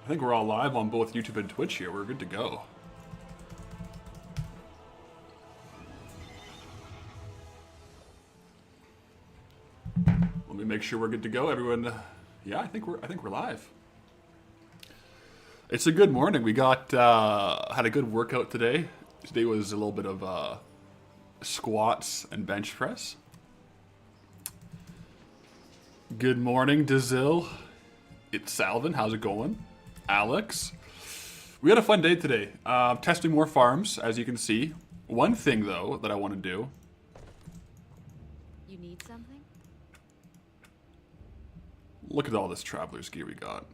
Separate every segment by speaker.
Speaker 1: think we're all live on both YouTube and Twitch here. We're good to go. Let me make sure we're good to go, everyone. Yeah, I think we're live. It's a good morning. We got had a good workout today. Today was a little bit of squats and bench press. Good morning, Dazil. It's Salvin. How's it going? Alex. We had a fun day today. Testing more farms, as you can see. One thing, though, that I want to do.
Speaker 2: You need something?
Speaker 1: Look at all this traveler's gear we got.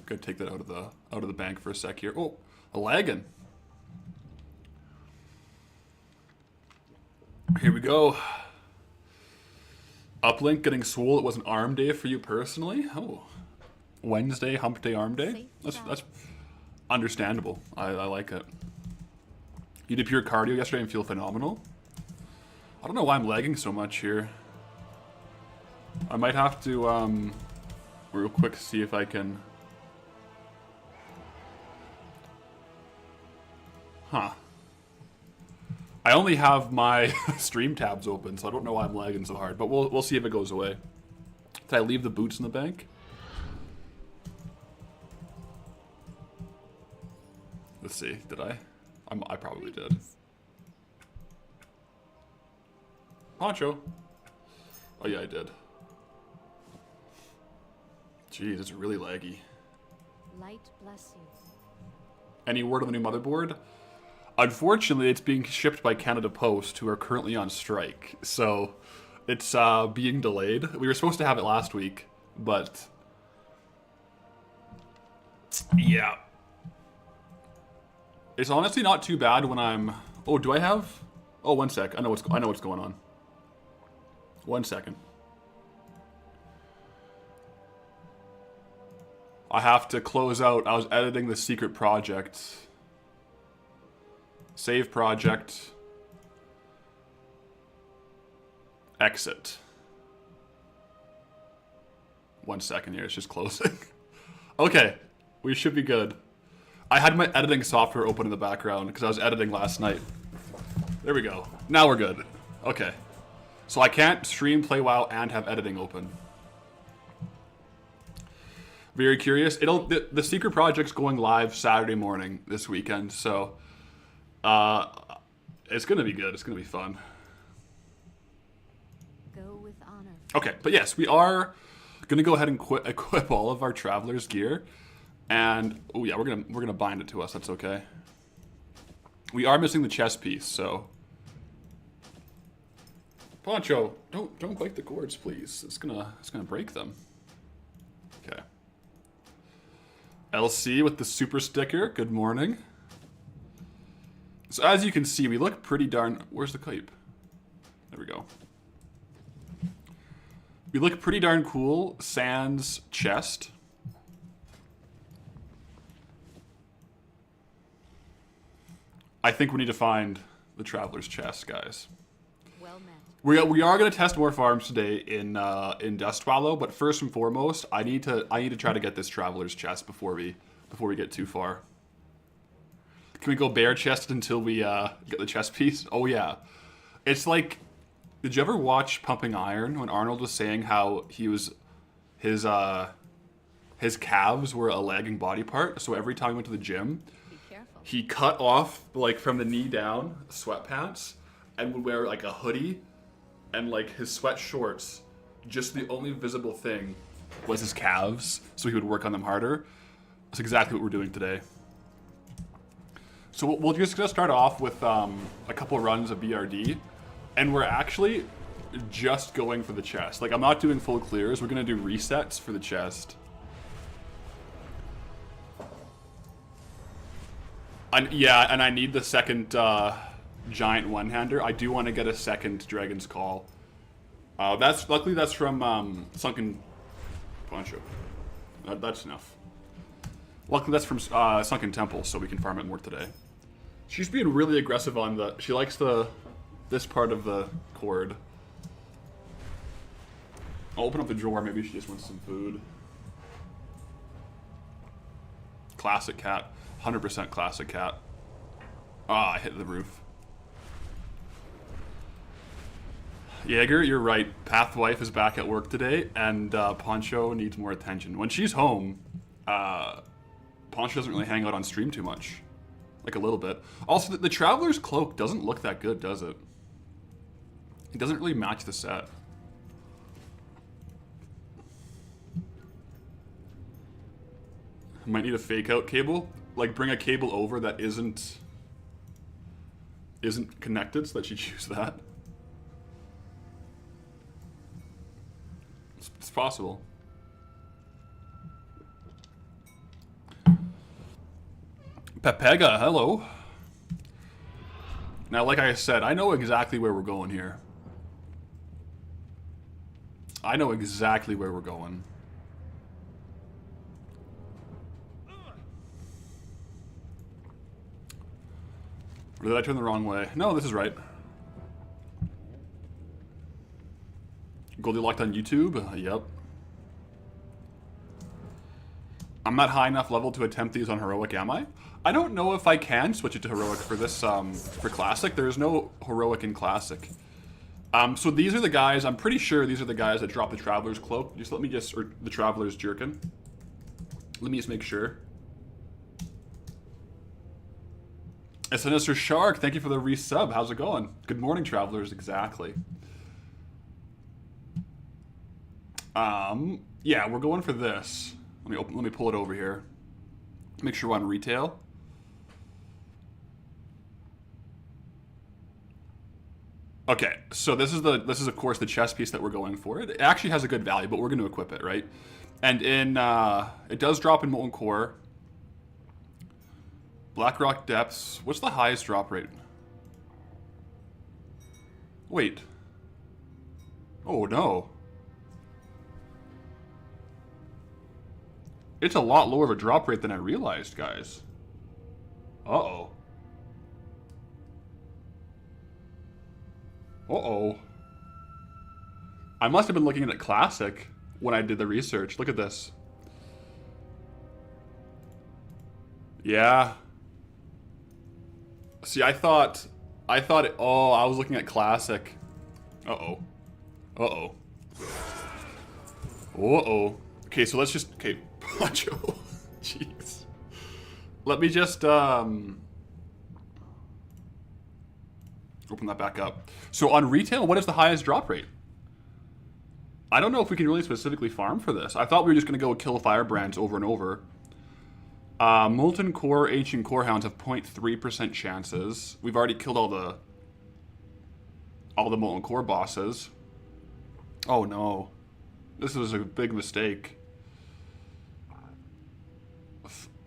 Speaker 1: Gotta take that out of the bank for a sec here. Oh, a lagging. Here we go. Uplink getting swole. It was an arm day for you personally. Oh, Wednesday, hump day, arm day. That's understandable. I like it. You did pure cardio yesterday and feel phenomenal. I don't know why I'm lagging so much here. I might have to real quick see if I can. Huh. I only have my stream tabs open, so I don't know why I'm lagging so hard. But we'll see if it goes away. Did I leave the boots in the bank? Let's see. Did I? I probably did. Poncho. Oh yeah, I did. Jeez, it's really laggy.
Speaker 2: Light bless you.
Speaker 1: Any word on the new motherboard? Unfortunately, it's being shipped by Canada Post, who are currently on strike. So, it's being delayed. We were supposed to have it last week, but yeah. It's honestly not too bad when I'm. Oh, do I have? Oh, one sec. I know what's going on. 1 second. I have to close out. I was editing the secret project. Save project. Exit. 1 second here. It's just closing. Okay, we should be good. I had my editing software open in the background because I was editing last night. There we go. Now we're good. Okay. So I can't stream, play WoW, and have editing open. Very curious. The secret project's going live Saturday morning this weekend, so it's gonna be good. It's gonna be fun.
Speaker 2: Go with honor.
Speaker 1: Okay, but yes, we are gonna go ahead and equip all of our traveler's gear. And oh yeah, we're gonna bind it to us. That's okay. We are missing the chest piece, so Poncho, don't break the cords, please. It's gonna break them. Okay. LC with the super sticker. Good morning. So as you can see, we look pretty darn. Where's the cape? There we go. We look pretty darn cool. Sans chest. I think we need to find the traveler's chest, guys.
Speaker 2: Well met.
Speaker 1: We are going to test more farms today in Dust Swallow, but first and foremost, I need to try to get this traveler's chest before we get too far. Can we go bare chested until we get the chest piece? Oh yeah, it's like, did you ever watch Pumping Iron when Arnold was saying how his calves were a lagging body part, so every time he went to the gym, he cut off, like, from the knee down, sweatpants, and would wear, like, a hoodie, and, like, his sweat shorts. Just the only visible thing was his calves, so he would work on them harder. That's exactly what we're doing today. So we're just going to start off with a couple runs of BRD, and we're actually just going for the chest. Like, I'm not doing full clears. We're going to do resets for the chest. And I need the second giant one-hander. I do want to get a second Dragon's Call. Luckily that's from Sunken Poncho. That's enough. Luckily that's from Sunken Temple, so we can farm it more today. She's being really aggressive on she likes this part of the cord. I'll open up the drawer. Maybe she just wants some food. Classic cat. 100% classic cat. Ah, I hit the roof. Jaeger, you're right. Pathwife is back at work today, and Poncho needs more attention. When she's home, Poncho doesn't really hang out on stream too much. Like a little bit. Also, the Traveler's Cloak doesn't look that good, does it? It doesn't really match the set. Might need a fake out cable. Like bring a cable over that isn't connected so that she choose that. It's possible. Pepega, hello. Now, like I said, I know exactly where we're going here. I know exactly where we're going. Or did I turn the wrong way? No, this is right. Goldylocked on YouTube? Yep. I'm not high enough level to attempt these on Heroic, am I? I don't know if I can switch it to Heroic for this, for Classic. There is no Heroic in Classic. So these are the guys, I'm pretty sure these are the guys that drop the Traveler's Cloak. Just let me just, or the Traveler's Jerkin. Let me just make sure. A Sinister Shark, thank you for the resub. How's it going? Good morning, Travelers, exactly. Yeah, we're going for this. Let me pull it over here. Make sure we're on retail. Okay, so this is of course the chess piece that we're going for. It actually has a good value, but we're going to equip it, right? And in it does drop in Molten Core. Blackrock Depths. What's the highest drop rate? Wait. Oh no. It's a lot lower of a drop rate than I realized, guys. Uh-oh. Uh-oh. I must have been looking at it Classic when I did the research. Look at this. Yeah. See, I thought it, oh, I was looking at Classic. Uh-oh. Uh-oh. Uh-oh. Okay, so let's just, okay, Poncho. Jeez. Let me just, open that back up. So on retail, what is the highest drop rate? I don't know if we can really specifically farm for this. I thought we were just going to go kill firebrands over and over. Molten Core, Ancient Core Hounds have 0.3% chances. We've already killed all the Molten Core bosses. Oh no. This was a big mistake.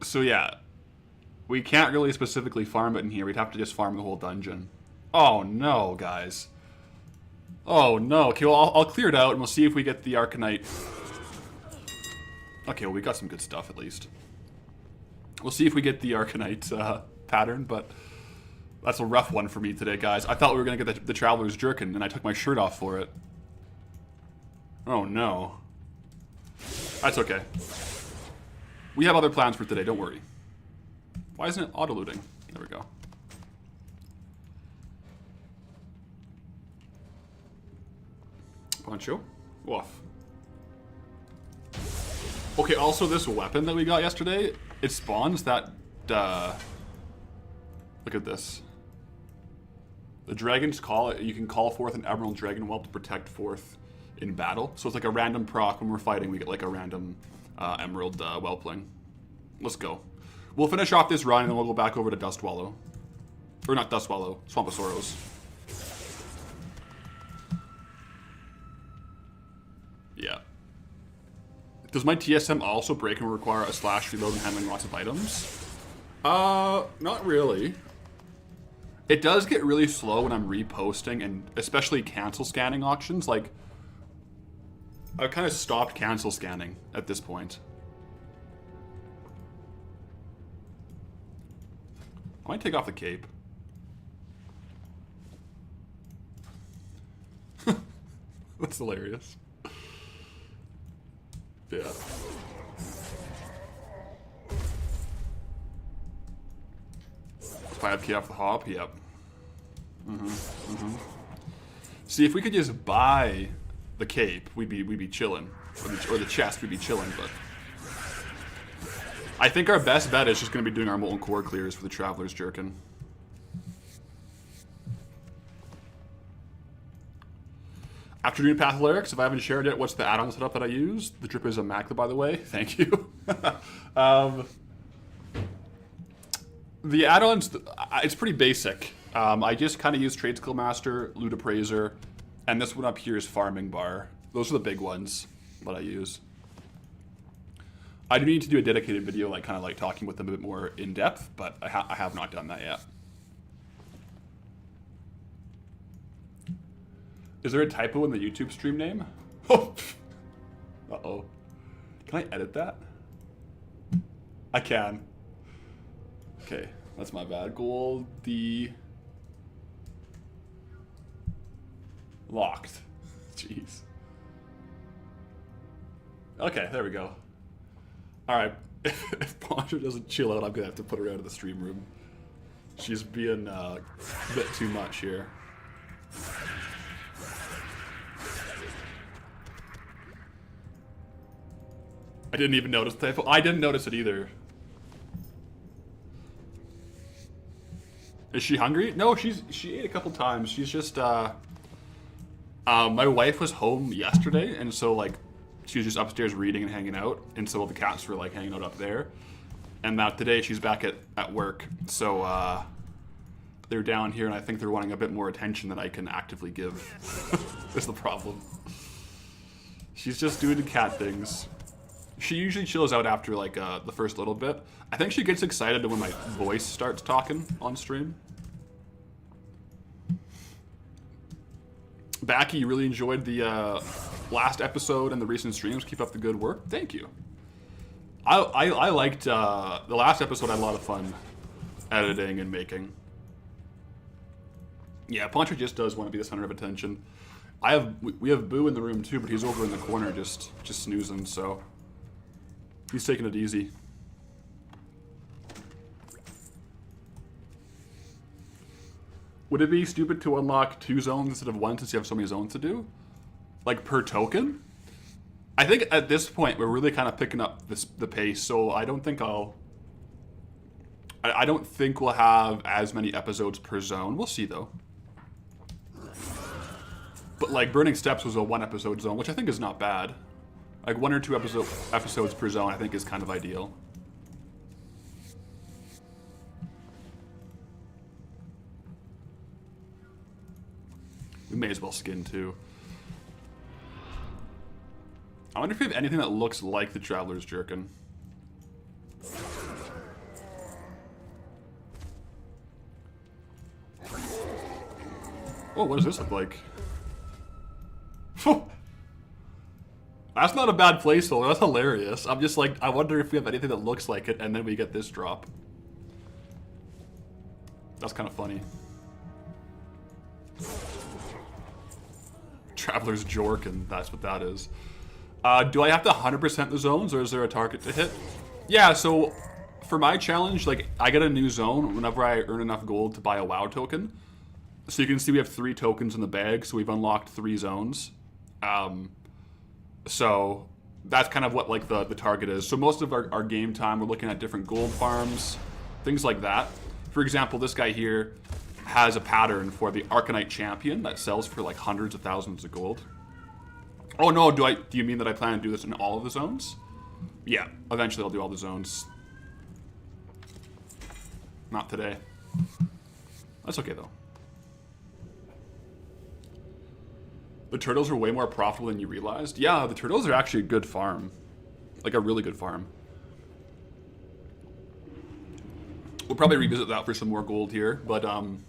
Speaker 1: So yeah. We can't really specifically farm it in here. We'd have to just farm the whole dungeon. Oh no, guys. Oh no. Okay, well I'll clear it out and we'll see if we get the Arcanite. Okay, well we got some good stuff at least. We'll see if we get the Arcanite pattern, but that's a rough one for me today, guys. I thought we were going to get the Traveler's Jerkin, and I took my shirt off for it. Oh, no. That's okay. We have other plans for today, don't worry. Why isn't it auto-looting? There we go. Poncho. Woof. Okay, also this weapon that we got yesterday, it spawns that, look at this. The dragons call it, you can call forth an Emerald Dragon Whelp to protect forth in battle. So it's like a random proc when we're fighting, we get like a random Emerald Whelpling. Let's go. We'll finish off this run and then we'll go back over to Dustwallow. Or not Dustwallow, Swamposaurus. Yeah. Does my TSM also break and require a slash reload and handling lots of items? Not really. It does get really slow when I'm reposting and especially cancel scanning auctions. Like, I've kind of stopped cancel scanning at this point. I might take off the cape. That's hilarious. Yeah. 5k off the hop, yep. See, if we could just buy the cape, we'd be chilling. Or the chest, we'd be chilling, but... I think our best bet is just going to be doing our Molten Core clears for the Traveler's Jerkin. After doing Pathalerix, if I haven't shared yet, what's the add-on setup that I use? The drip is immaculate, by the way. Thank you. The add-ons, it's pretty basic. I just kind of use Trade Skill Master, Loot Appraiser, and this one up here is Farming Bar. Those are the big ones that I use. I do need to do a dedicated video, like kind of like talking with them a bit more in depth, but I have not done that yet. Is there a typo in the YouTube stream name? Oh, uh-oh. Can I edit that? I can. Okay, that's my bad. Goldylocked. Jeez. Okay, there we go. Alright, if Poncho doesn't chill out, I'm gonna have to put her out of the stream room. She's being a bit too much here. I didn't even notice the typo. I didn't notice it either. Is she hungry? No, she ate a couple times. She's just my wife was home yesterday, and so like she was just upstairs reading and hanging out, and so the cats were like hanging out up there. And now today she's back at work, so they're down here, and I think they're wanting a bit more attention than I can actively give. Is the problem. She's just doing the cat things. She usually chills out after like the first little bit. I think she gets excited when my voice starts talking on stream. Backy, you really enjoyed the last episode and the recent streams. Keep up the good work. Thank you. I liked the last episode. I had a lot of fun editing and making. Yeah, Poncho just does want to be the center of attention. We have Boo in the room too, but he's over in the corner just snoozing. So he's taking it easy. Would it be stupid to unlock 2 zones instead of 1 since you have so many zones to do? Like per token? I think at this point we're really kind of picking up the pace, so I don't think I don't think we'll have as many episodes per zone. We'll see though. But like Burning Steps was a 1 episode zone, which I think is not bad. Like 1 or 2 episodes per zone I think is kind of ideal. We may as well skin too. I wonder if we have anything that looks like the Traveler's Jerkin. Oh, what does this look like? That's not a bad placeholder, that's hilarious. I'm just like, I wonder if we have anything that looks like it, and then we get this drop. That's kind of funny. Traveler's Jork, and that's what that is. Do I have to 100% the zones, or is there a target to hit? Yeah, so for my challenge, like I get a new zone whenever I earn enough gold to buy a WoW token. So you can see we have 3 tokens in the bag, so we've unlocked 3 zones. So that's kind of what like the target is. So most of our game time, we're looking at different gold farms, things like that. For example, this guy here has a pattern for the Arcanite Champion that sells for like hundreds of thousands of gold. Oh no, do you mean that I plan to do this in all of the zones? Yeah, eventually I'll do all the zones. Not today. That's okay though. The turtles are way more profitable than you realized. Yeah, the turtles are actually a good farm. Like a really good farm. We'll probably revisit that for some more gold here, but I'm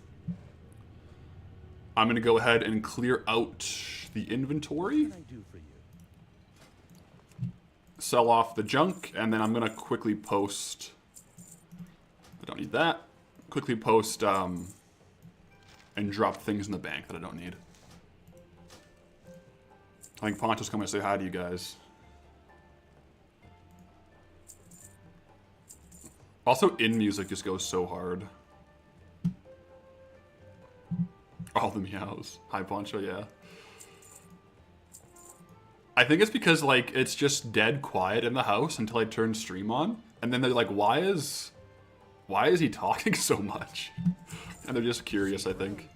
Speaker 1: gonna go ahead and clear out the inventory. Sell off the junk, and then I'm gonna quickly post. I don't need that. Quickly post and drop things in the bank that I don't need. I think Poncho's coming to say hi to you guys. Also, in music just goes so hard. the meows. Hi, Poncho, yeah. I think it's because, like, it's just dead quiet in the house until I turn stream on. And then they're like, why is he talking so much? And they're just curious, I think.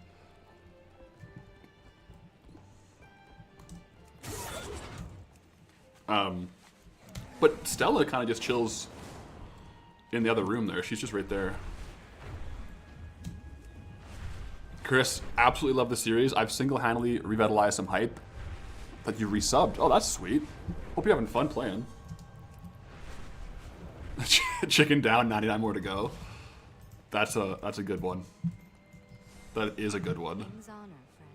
Speaker 1: But Stella kind of just chills in the other room there. She's just right there. Chris, absolutely love the series. I've single-handedly revitalized some hype. That you resubbed. Oh, that's sweet. Hope you're having fun playing. Chicken down, 99 more to go. That's a good one. That is a good one.
Speaker 2: King's honor, friend.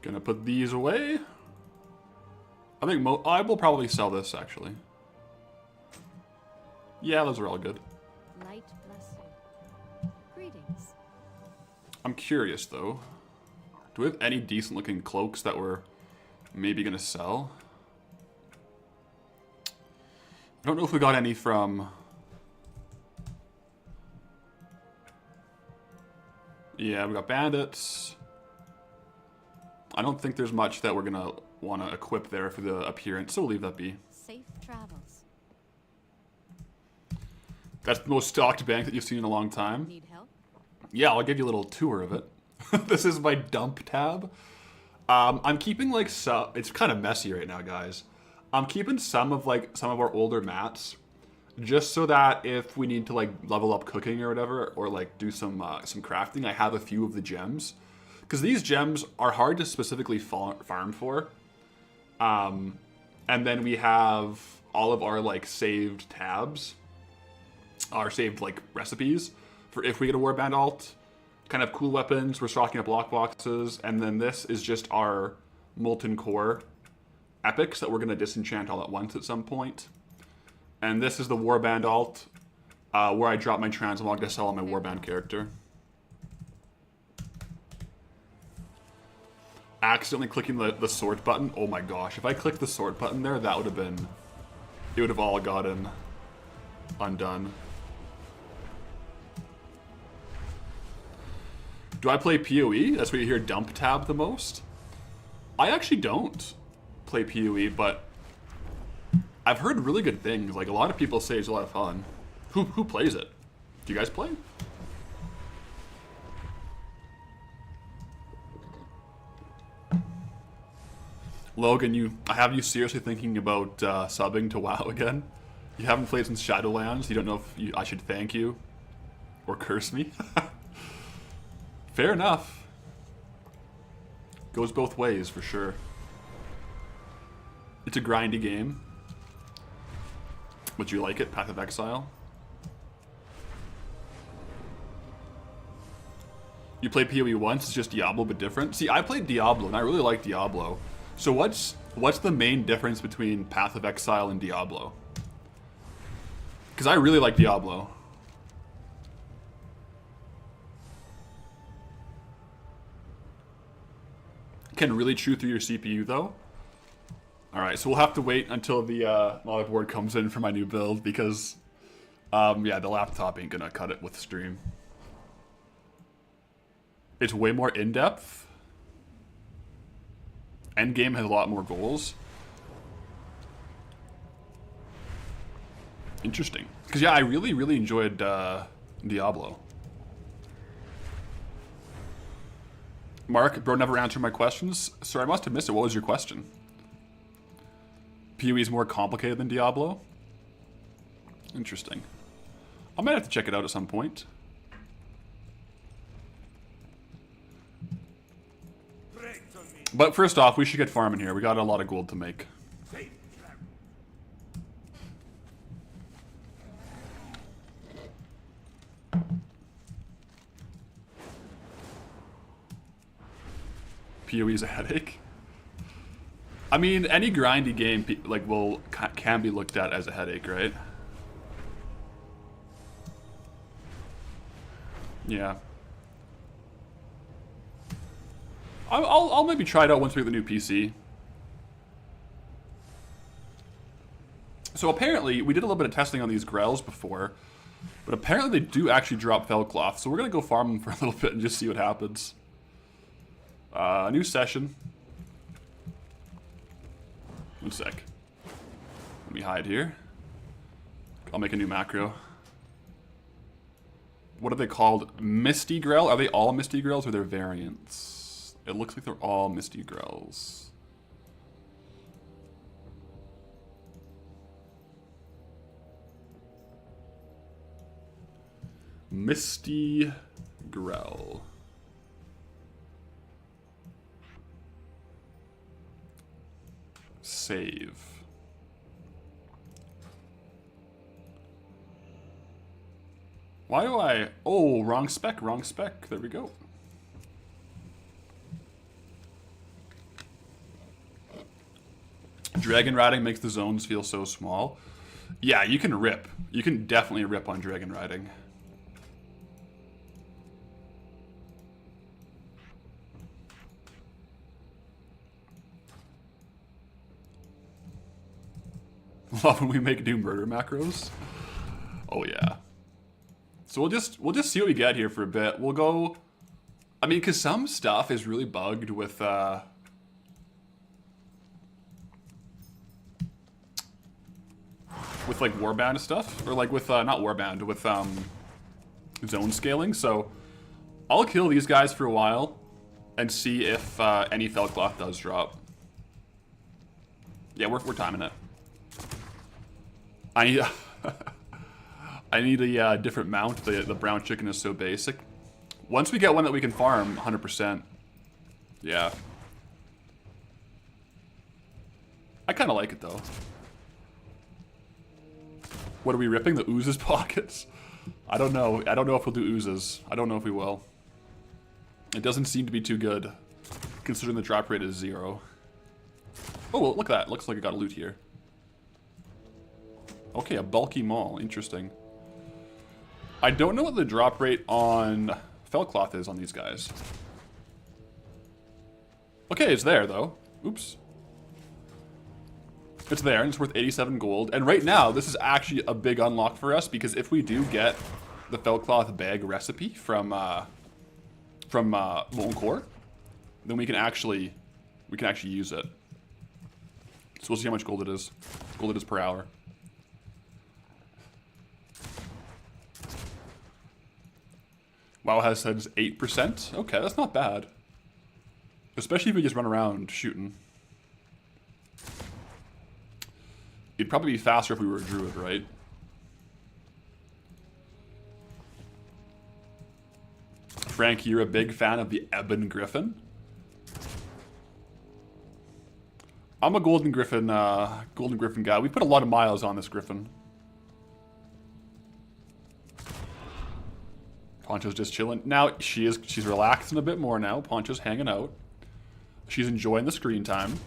Speaker 1: Gonna put these away. I think I will probably sell this actually. Yeah, those are all good.
Speaker 2: Light bless you. Greetings.
Speaker 1: I'm curious though. Do we have any decent looking cloaks that we're maybe gonna sell? I don't know if we got any from... Yeah, we got bandits. I don't think there's much that we're gonna want to equip there for the appearance, so we'll leave that be.
Speaker 2: Safe travels.
Speaker 1: That's the most stocked bank that you've seen in a long time.
Speaker 2: Need help?
Speaker 1: Yeah, I'll give you a little tour of it. This is my dump tab. I'm keeping like it's kind of messy right now, guys. I'm keeping some of our older mats, just so that if we need to like level up cooking or whatever, or like do some crafting, I have a few of the gems, because these gems are hard to specifically farm for. And then we have all of our like saved tabs, our saved like recipes for if we get a warband alt. Kind of cool weapons, we're stocking up lock boxes, and then this is just our molten core epics that we're going to disenchant all at once at some point. And this is the warband alt, where I drop my transmog to sell on my warband character. Accidentally clicking the sort button. Oh my gosh, if I clicked the sort button there, that would have been... It would have all gotten undone. Do I play PoE? That's where you hear dump tab the most. I actually don't play PoE, but I've heard really good things. Like, a lot of people say it's a lot of fun. Who plays it? Do you guys play? Logan, I have you seriously thinking about subbing to WoW again? You haven't played since Shadowlands. You don't know if I should thank you or curse me? Fair enough. Goes both ways, for sure. It's a grindy game. Would you like it, Path of Exile? You played PoE once, it's just Diablo but different? See, I played Diablo, and I really like Diablo. So what's the main difference between Path of Exile and Diablo? Because I really like Diablo. Can really chew through your CPU though. Alright, so we'll have to wait until the motherboard comes in for my new build, because yeah, the laptop ain't gonna cut it with stream. It's way more in-depth. Endgame has a lot more goals. Interesting. Because yeah, I really enjoyed Diablo. Mark, bro never answered my questions. Sir, I must have missed it. What was your question? PoE is more complicated than Diablo? Interesting. I might have to check it out at some point. But first off, we should get farming here. We got a lot of gold to make. PoE is a headache. I mean, any grindy game like can be looked at as a headache, right? Yeah. I'll maybe try it out once we get the new PC. So apparently, we did a little bit of testing on these grells before, but apparently they do actually drop Felcloth. So we're gonna go farm them for a little bit and just see what happens. New session. 1 sec. Let me hide here. I'll make a new macro. What are they called? Misty Grell? Are they all Misty Grells or their variants? It looks like they're all Misty Grells. Misty Grell. Save. Why do I... Oh, wrong spec, wrong spec. There we go. Dragon riding makes the zones feel so small. Yeah, you can rip. You can definitely rip on dragon riding. Love when we make new murder macros. Oh yeah. So we'll just see what we get here for a bit. We'll go. I mean, because some stuff is really bugged with like Warbound and stuff, or like with not Warbound, with zone scaling. So I'll kill these guys for a while and see if any Felcloth does drop. Yeah, we're timing it. I need a different mount. The brown chicken is so basic. Once we get one that we can farm, 100%. Yeah. I kind of like it though. What are we ripping? The oozes pockets? I don't know. I don't know if we'll do oozes. I don't know if we will. It doesn't seem to be too good, considering the drop rate is 0. Oh, well, look at that. Looks like I got a loot here. Okay, a bulky maul. Interesting. I don't know what the drop rate on Felcloth is on these guys. Okay, it's there, though. Oops. It's there, and it's worth 87 gold. And right now, this is actually a big unlock for us, because if we do get the Felcloth bag recipe from Molten Core, then we can actually use it. So we'll see how much gold it is. Gold it is per hour. WoW has said 8%. Okay, that's not bad. Especially if we just run around shooting. It'd probably be faster if we were a druid, right? Frank, you're a big fan of the Ebon Griffin? I'm a Golden Griffin guy. We put a lot of miles on this Griffin. Poncho's just chilling. Now, she's relaxing a bit more now. Poncho's hanging out. She's enjoying the screen time.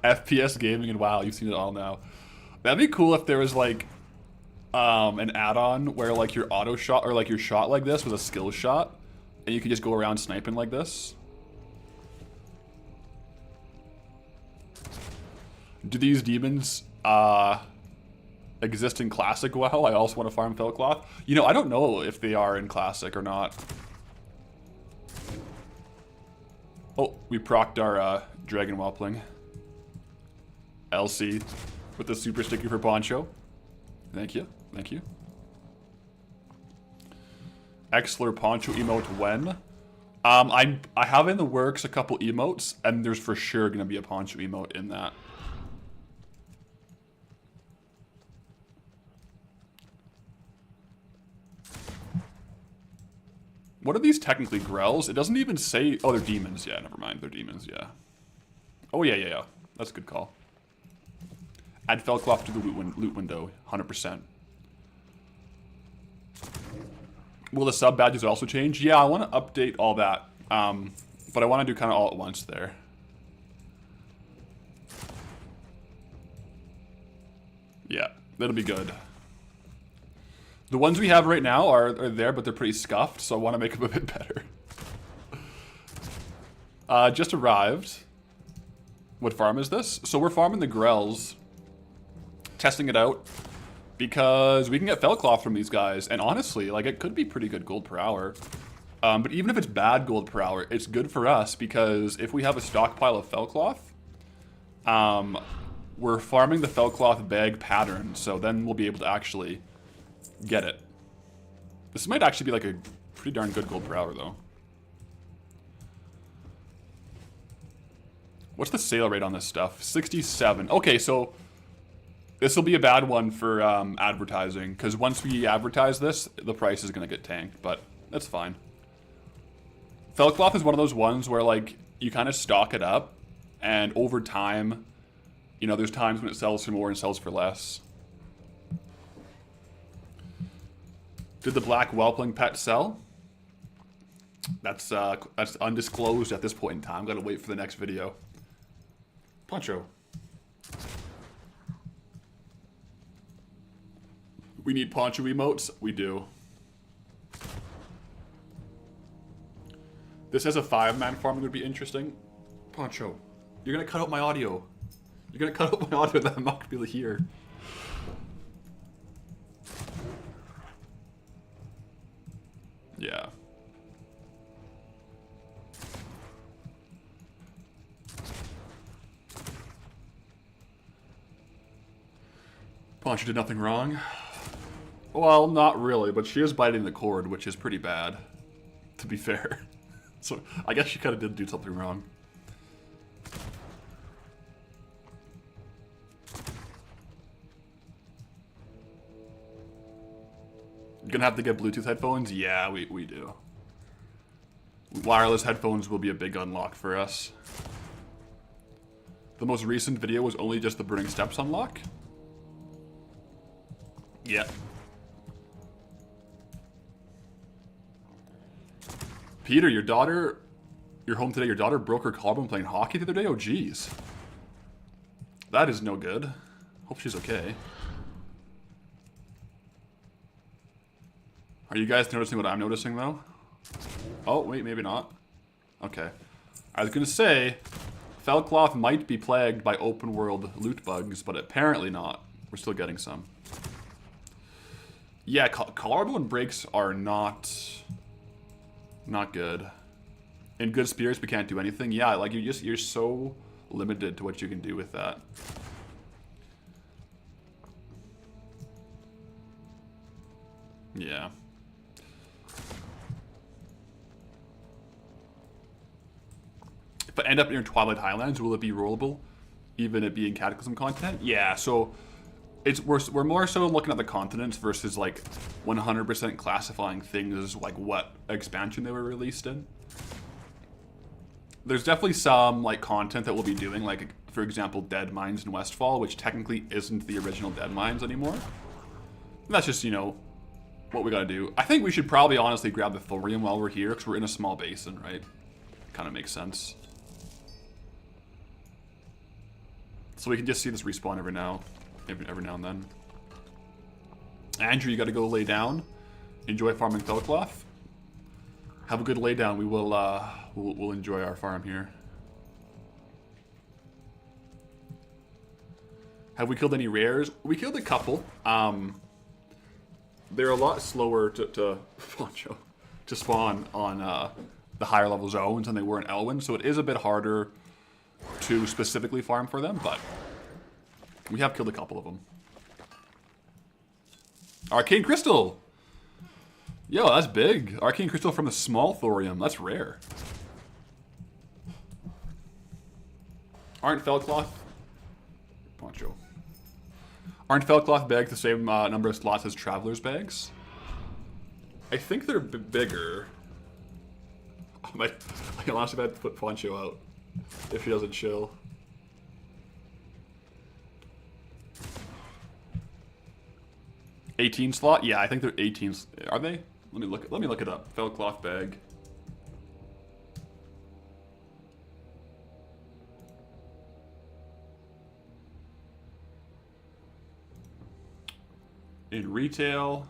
Speaker 1: FPS gaming and WoW, you've seen it all now. That'd be cool if there was like an add-on where like your auto shot or like your shot like this with a skill shot, and you could just go around sniping like this. Do these demons exist in Classic WoW? I also want to farm Felcloth. You know, I don't know if they are in Classic or not. Oh, we procced our Dragon Whelpling. LC with the super sticky for Poncho. Thank you. Thank you. Exler Poncho emote when? I have in the works a couple emotes, and there's for sure going to be a Poncho emote in that. What are these technically? Grells? It doesn't even say... Oh, they're demons. Yeah, never mind. They're demons, yeah. Oh, yeah. That's a good call. Add Felcloth to the loot window. 100%. Will the sub badges also change? Yeah, I want to update all that. But I want to do kind of all at once there. Yeah, that'll be good. The ones we have right now are there, but they're pretty scuffed, so I want to make them a bit better. Just arrived. What farm is this? So we're farming the Grells. Testing it out. Because we can get Felcloth from these guys. And honestly, like, it could be pretty good gold per hour. But even if it's bad gold per hour, it's good for us. Because if we have a stockpile of Felcloth, we're farming the Felcloth bag pattern. So then we'll be able to actually get it. This might actually be like a pretty darn good gold per hour, though. What's the sale rate on this stuff? 67. Okay, so this will be a bad one for advertising, because once we advertise this, the price is going to get tanked, but that's fine. Felcloth is one of those ones where, like, you kind of stock it up, and over time, you know, there's times when it sells for more and sells for less. Did the black whelpling pet sell? That's undisclosed at this point in time. Gotta wait for the next video. Poncho. We need Poncho emotes? We do. This as a 5-man farming would be interesting. Poncho, you're gonna cut out my audio. You're gonna cut out my audio that I'm not gonna be able to hear. Yeah. Poncho did nothing wrong. Well, not really, but she is biting the cord, which is pretty bad, to be fair. So I guess she kind of did do something wrong. You're gonna have to get Bluetooth headphones? Yeah, we do. Wireless headphones will be a big unlock for us. The most recent video was only just the Burning Steps unlock? Yeah. Peter, your daughter... You're home today. Your daughter broke her collarbone playing hockey the other day? Oh, jeez. That is no good. Hope she's okay. Are you guys noticing what I'm noticing, though? Oh, wait, maybe not. Okay. I was going to say, Felcloth might be plagued by open world loot bugs, but apparently not. We're still getting some. Yeah, collarbone breaks are not good. In good spirits, we can't do anything. Yeah, like you're so limited to what you can do with that. Yeah. If I end up near Twilight Highlands, will it be rollable? Even it being Cataclysm content? Yeah, so we're more so looking at the continents versus like 100% classifying things as like what expansion they were released in. There's definitely some like content that we'll be doing, like for example Dead Mines in Westfall, which technically isn't the original Dead Mines anymore. And that's just, you know, what we gotta do. I think we should probably honestly grab the thorium while we're here, because we're in a small basin, right? Kind of makes sense. So we can just see this respawn every now and then. Andrew, you gotta go lay down. Enjoy farming Felcloth. Have a good lay down. We will we'll enjoy our farm here. Have we killed any rares? We killed a couple. They're a lot slower to spawn on the higher level zones than they were in Elwyn, so it is a bit harder to specifically farm for them, but we have killed a couple of them. Arcane Crystal! Yo, that's big. Arcane Crystal from the small thorium. That's rare. Aren't Felcloth... Poncho. Aren't Felcloth bags the same number of slots as Traveler's bags? I think they're bigger. I honestly have to put Poncho out if he doesn't chill. $18 slot? Yeah, I think they're 18. Are they? Let me look it up. Felcloth bag. In retail.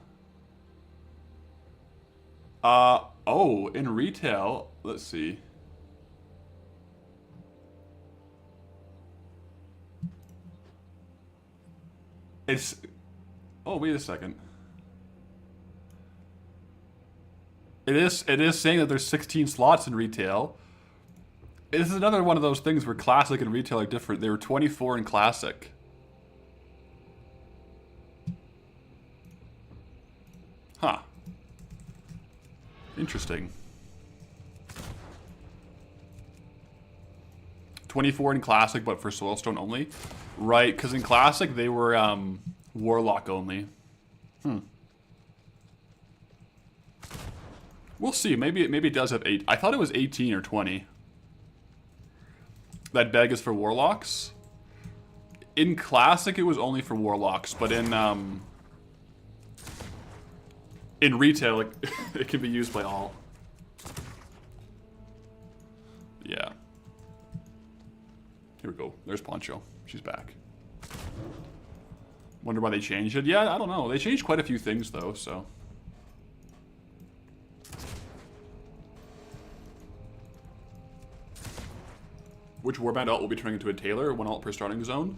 Speaker 1: Oh, in retail, let's see. It's... Oh, wait a second. It is saying that there's 16 slots in retail. This is another one of those things where classic and retail are different. There were 24 in classic. Huh. Interesting. 24 in classic, but for Soilstone only? Right, because in classic they were Warlock only. We'll see. Maybe it does have 8. I thought it was 18 or 20. That bag is for Warlocks. In classic, it was only for Warlocks, but in retail, it can be used by all. Yeah. Here we go. There's Poncho. She's back. Wonder why they changed it. Yeah, I don't know. They changed quite a few things, though, so... Which Warband alt will be turning into a Tailor? One alt per starting zone?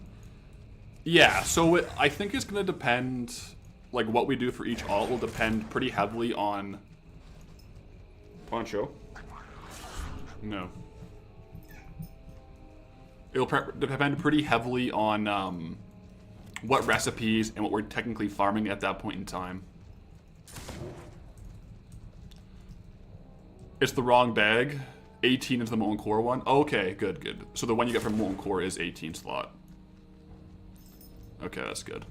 Speaker 1: Yeah, so I think it's going to depend... Like, what we do for each alt will depend pretty heavily on... Poncho? No. It'll depend pretty heavily on what recipes and what we're technically farming at that point in time. It's the wrong bag. 18 is the Molten Core one. Okay, good, good. So the one you get from Molten Core is 18 slot. Okay, that's good.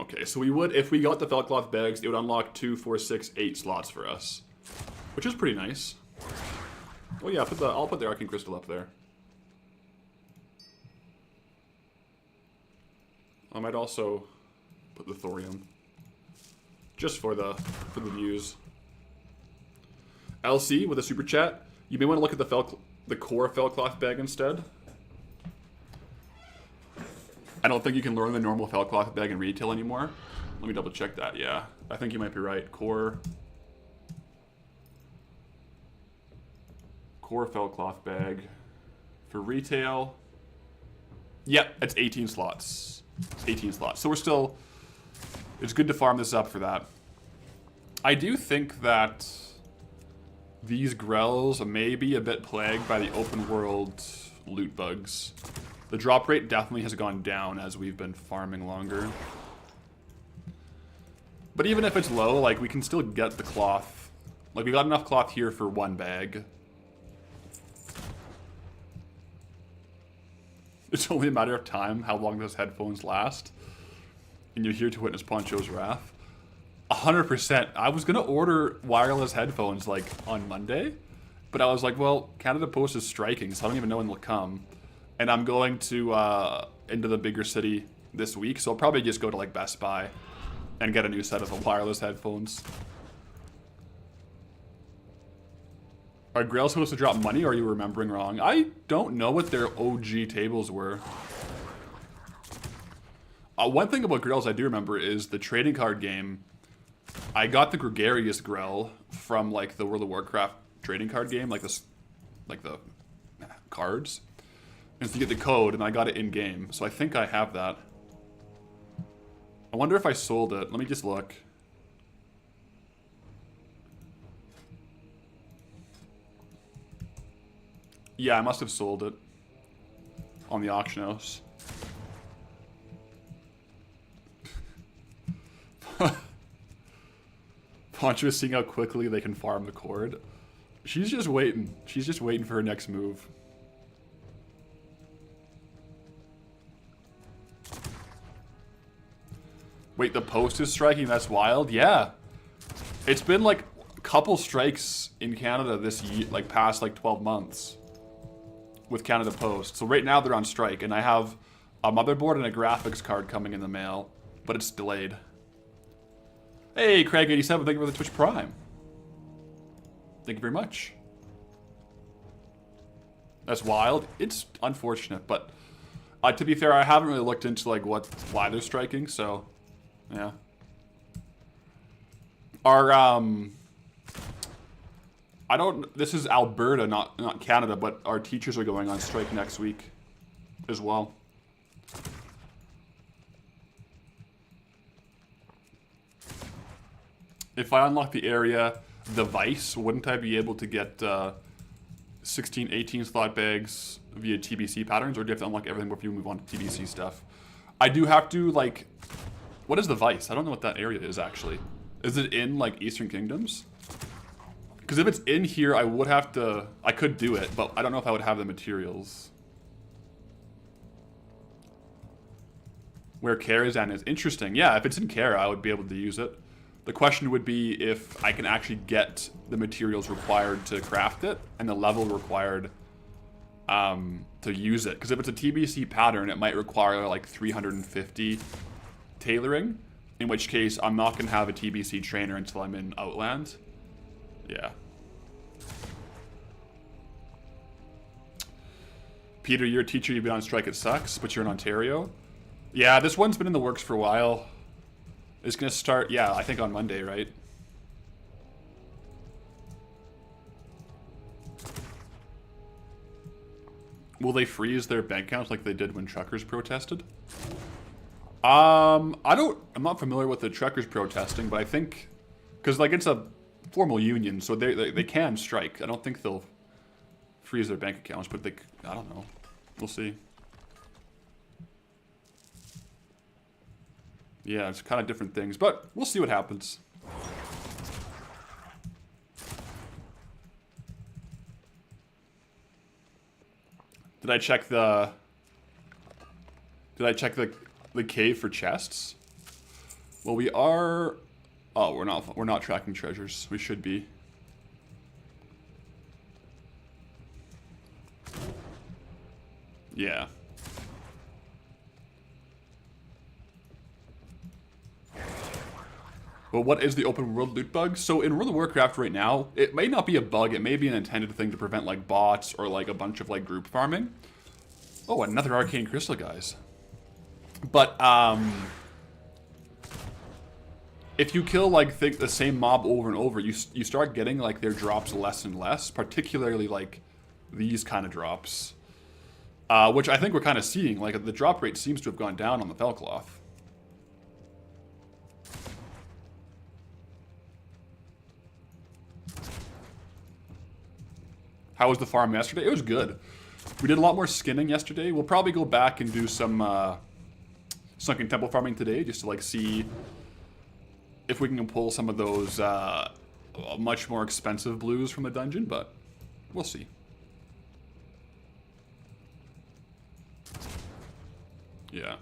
Speaker 1: Okay, so we would, if we got the felt cloth bags, it would unlock 2, 4, 6, 8 slots for us, which is pretty nice. Oh yeah, I'll put the Arcane Crystal up there. I might also put the thorium, just for the views. LC with a super chat. You may want to look at the core felt cloth bag instead. I don't think you can learn the normal felt cloth bag in retail anymore. Let me double check that. Yeah, I think you might be right. Core felt cloth bag for retail. Yep, it's 18 slots. 18 slots. So we're still... It's good to farm this up for that. I do think that these Grells may be a bit plagued by the open world loot bugs. The drop rate definitely has gone down as we've been farming longer. But even if it's low, like, we can still get the cloth. Like, we got enough cloth here for one bag. It's only a matter of time how long those headphones last. And you're here to witness Poncho's wrath. 100%. I was going to order wireless headphones, like, on Monday. But I was like, well, Canada Post is striking, so I don't even know when they'll come. And I'm going to, into the bigger city this week, so I'll probably just go to, like, Best Buy and get a new set of wireless headphones. Are Grails supposed to drop money, or are you remembering wrong? I don't know what their OG tables were. One thing about Grails I do remember is the trading card game. I got the Gregarious Grell from, like, the World of Warcraft trading card game, like this, like the cards. And so you get the code, and I got it in-game. So I think I have that. I wonder if I sold it. Let me just look. Yeah, I must have sold it on the auction house. Poncho is seeing how quickly they can farm the cord. She's just waiting. She's just waiting for her next move. Wait, the post is striking? That's wild. Yeah. It's been like a couple strikes in Canada this year, like past like 12 months with Canada Post. So right now they're on strike, and I have a motherboard and a graphics card coming in the mail, but it's delayed. Hey, Craig87, thank you for the Twitch Prime. Thank you very much. That's wild. It's unfortunate, but to be fair, I haven't really looked into like why they're striking, so yeah. Our I don't. This is Alberta, not Canada, but our teachers are going on strike next week, as well. If I unlock the area device, wouldn't I be able to get 16, 18 slot bags via TBC patterns, or do you have to unlock everything before you move on to TBC stuff? I do have to, like... What is the Vice? I don't know what that area is, actually. Is it in, like, Eastern Kingdoms? Because if it's in here, I would have to... I could do it, but I don't know if I would have the materials. Where Karazhan is. Interesting. Yeah, if it's in Kara, I would be able to use it. The question would be if I can actually get the materials required to craft it and the level required to use it. Because if it's a TBC pattern, it might require like 350 tailoring, in which case I'm not going to have a TBC trainer until I'm in Outland. Yeah. Peter, you're a teacher, you've been on strike, it sucks, but you're in Ontario. Yeah, this one's been in the works for a while. It's going to start, yeah, I think on Monday, right? Will they freeze their bank accounts like they did when truckers protested? I'm not familiar with the truckers protesting, but I think, because like it's a formal union, so they can strike. I don't think they'll freeze their bank accounts, but I don't know. We'll see. Yeah, it's kind of different things, but we'll see what happens. Did I check the cave for chests? Well, we are. Oh, we're not tracking treasures. We should be. Yeah. But what is the open world loot bug? So in World of Warcraft right now, it may not be a bug, it may be an intended thing to prevent like bots or like a bunch of like group farming. Oh, another arcane crystal, guys. But if you kill like the same mob over and over, you start getting like their drops less and less, particularly like these kind of drops. Which I think we're kind of seeing, like the drop rate seems to have gone down on the Felcloth. How was the farm yesterday? It was good. We did a lot more skinning yesterday. We'll probably go back and do some Sunken Temple farming today, just to like see if we can pull some of those much more expensive blues from the dungeon, but we'll see. Yeah.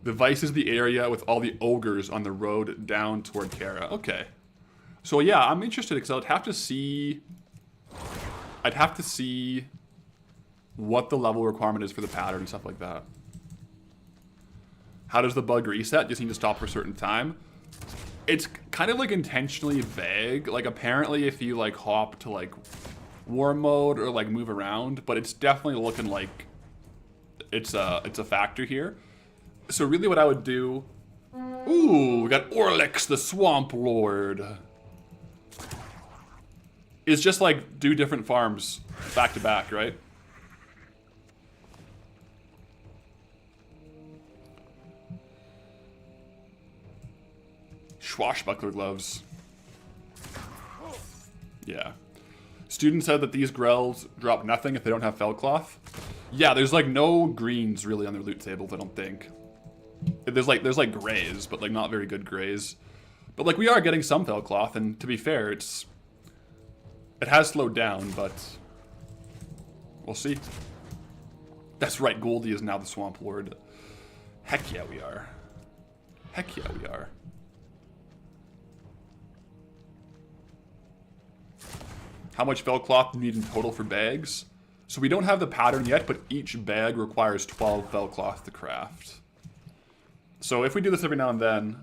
Speaker 1: The Vice is the area with all the ogres on the road down toward Kara. Okay. So yeah, I'm interested because I'd have to see what the level requirement is for the pattern and stuff like that. How does the bug reset? Just need to stop for a certain time. It's kind of like intentionally vague. Like apparently if you like hop to like war mode or like move around, but it's definitely looking like it's a factor here. So really what I would do, ooh, we got Orlix the Swamp Lord. Is just like do different farms back to back, right? Swashbuckler gloves. Yeah. Student said that these grells drop nothing if they don't have Felcloth. Yeah, there's like no greens really on their loot tables, I don't think. There's like grays, but like not very good grays. But like we are getting some Felcloth, and to be fair, it has slowed down, but we'll see. That's right, Goldie is now the Swamp Lord. Heck yeah, we are. Heck yeah, we are. How much Felcloth do you need in total for bags? So we don't have the pattern yet, but each bag requires 12 Felcloth to craft. So if we do this every now and then...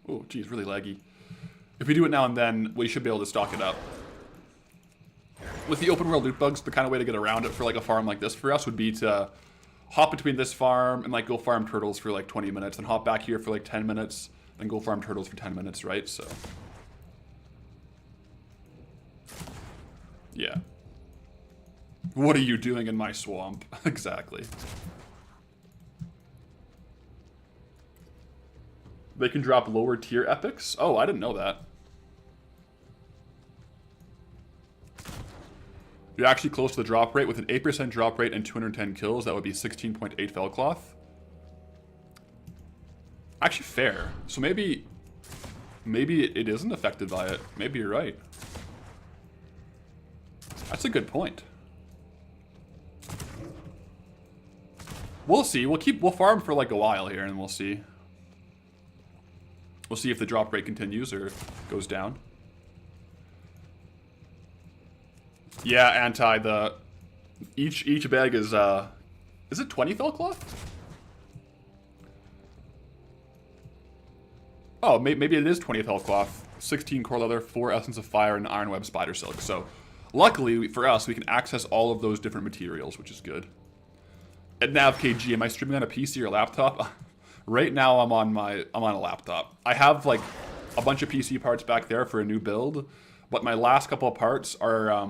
Speaker 1: oh, geez, really laggy. If we do it now and then, we should be able to stock it up. With the open world loot bugs, the kind of way to get around it for like a farm like this for us would be to hop between this farm and like go farm turtles for like 20 minutes, and hop back here for like 10 minutes, and go farm turtles for 10 minutes, right? So, yeah. What are you doing in my swamp? Exactly. They can drop lower tier epics? Oh, I didn't know that. You're actually close to the drop rate with an 8% drop rate and 210 kills. That would be 16.8 Felcloth. Actually, fair. So maybe it isn't affected by it. Maybe you're right. That's a good point. We'll see. We'll farm for like a while here, and we'll see. We'll see if the drop rate continues or goes down. Yeah, anti each bag is it 20 Felcloth? Oh, maybe it is 20 Felcloth. 16 core leather, 4 essence of fire, and iron web spider silk. So, luckily for us, we can access all of those different materials, which is good. At NavKG, am I streaming on a PC or laptop? Right now, I'm on a laptop. I have like a bunch of PC parts back there for a new build, but my last couple of parts are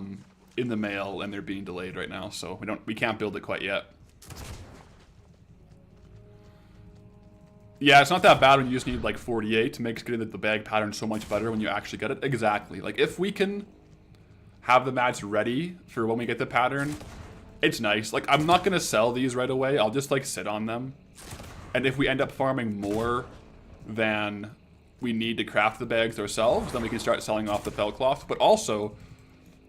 Speaker 1: in the mail and they're being delayed right now, so we can't build it quite yet. Yeah, it's not that bad when you just need like 48 to make getting the bag pattern so much better when you actually get it. Exactly. Like if we can have the mats ready for when we get the pattern, it's nice. Like I'm not gonna sell these right away. I'll just like sit on them. And if we end up farming more than we need to craft the bags ourselves, then we can start selling off the Felcloth. But also,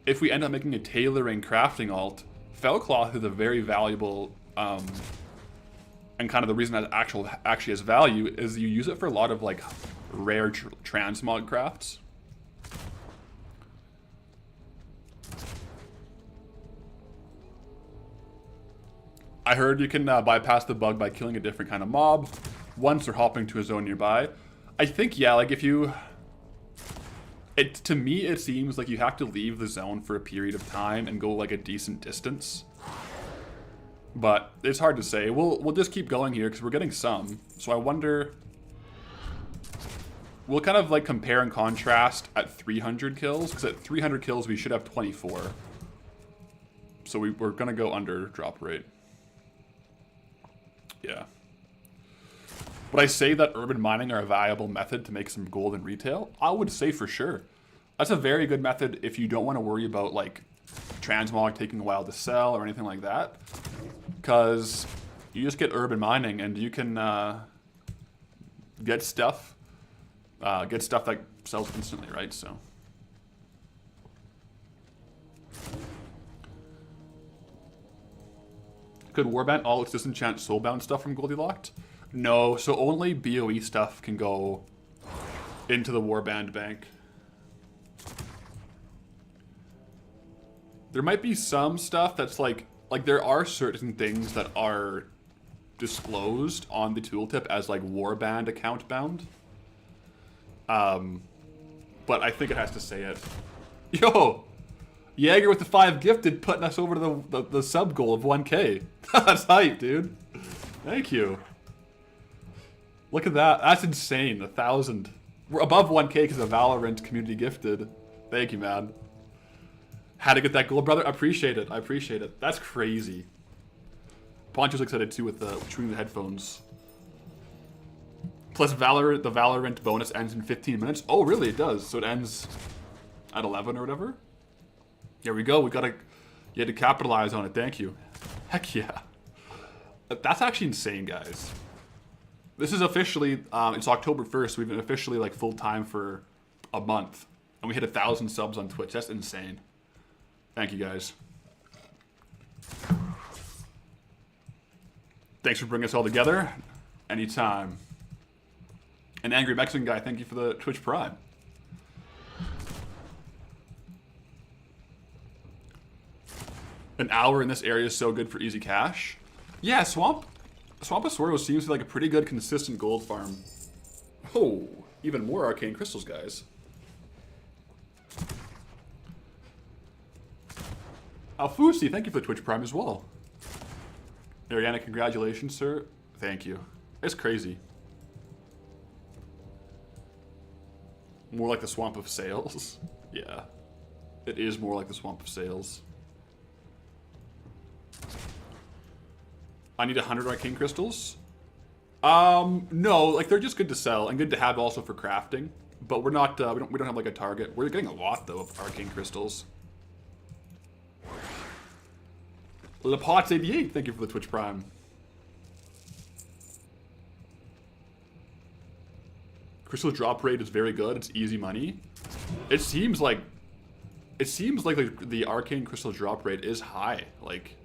Speaker 1: if we end up making a tailoring crafting alt, Felcloth is a very valuable, and kind of the reason that actually has value is you use it for a lot of like rare transmog crafts. I heard you can bypass the bug by killing a different kind of mob once or hopping to a zone nearby. I think, yeah, like if you... to me, it seems like you have to leave the zone for a period of time and go like a decent distance. But it's hard to say. We'll just keep going here because we're getting some. So I wonder... We'll kind of like compare and contrast at 300 kills, because at 300 kills we should have 24. So we're going to go under drop rate. Yeah. Would I say that urban mining are a viable method to make some gold in retail? I would say for sure. That's a very good method if you don't want to worry about like transmog taking a while to sell or anything like that. Because you just get urban mining and you can get stuff that sells instantly, right? So. Could Warband all its disenchant soulbound stuff from Goldylocked? No, so only BOE stuff can go into the Warband bank. There might be some stuff that's like there are certain things that are disclosed on the tooltip as like Warband account bound. But I think it has to say it. Yo! Jaeger with the 5 gifted putting us over to the sub goal of 1K. That's hype, dude. Thank you. Look at that. That's insane. 1,000. We're above 1K because of Valorant community gifted. Thank you, man. Had to get that gold, brother. I appreciate it. I appreciate it. That's crazy. Poncho's excited too with chewing the headphones. Plus the Valorant bonus ends in 15 minutes. Oh, really? It does. So it ends at 11 or whatever? There we go. You had to capitalize on it. Thank you. Heck yeah. That's actually insane, guys. This is officially, it's October 1st. We've been officially like full time for a month. And we hit 1,000 subs on Twitch. That's insane. Thank you, guys. Thanks for bringing us all together. Anytime. And Angry Mexican Guy, thank you for the Twitch Prime. An hour in this area is so good for easy cash. Yeah, Swampasaurus seems to be like a pretty good consistent gold farm. Oh, even more arcane crystals, guys. Alfusi, thank you for the Twitch Prime as well. Ariana, congratulations, sir. Thank you. It's crazy. More like the Swamp of Sails. Yeah. It is more like the Swamp of Sails. I need 100 arcane crystals. No, like they're just good to sell and good to have also for crafting. But we're not. We don't have like a target. We're getting a lot though of arcane crystals. Lepots88, thank you for the Twitch Prime. Crystal drop rate is very good. It's easy money. It seems like the arcane crystal drop rate is high. Like,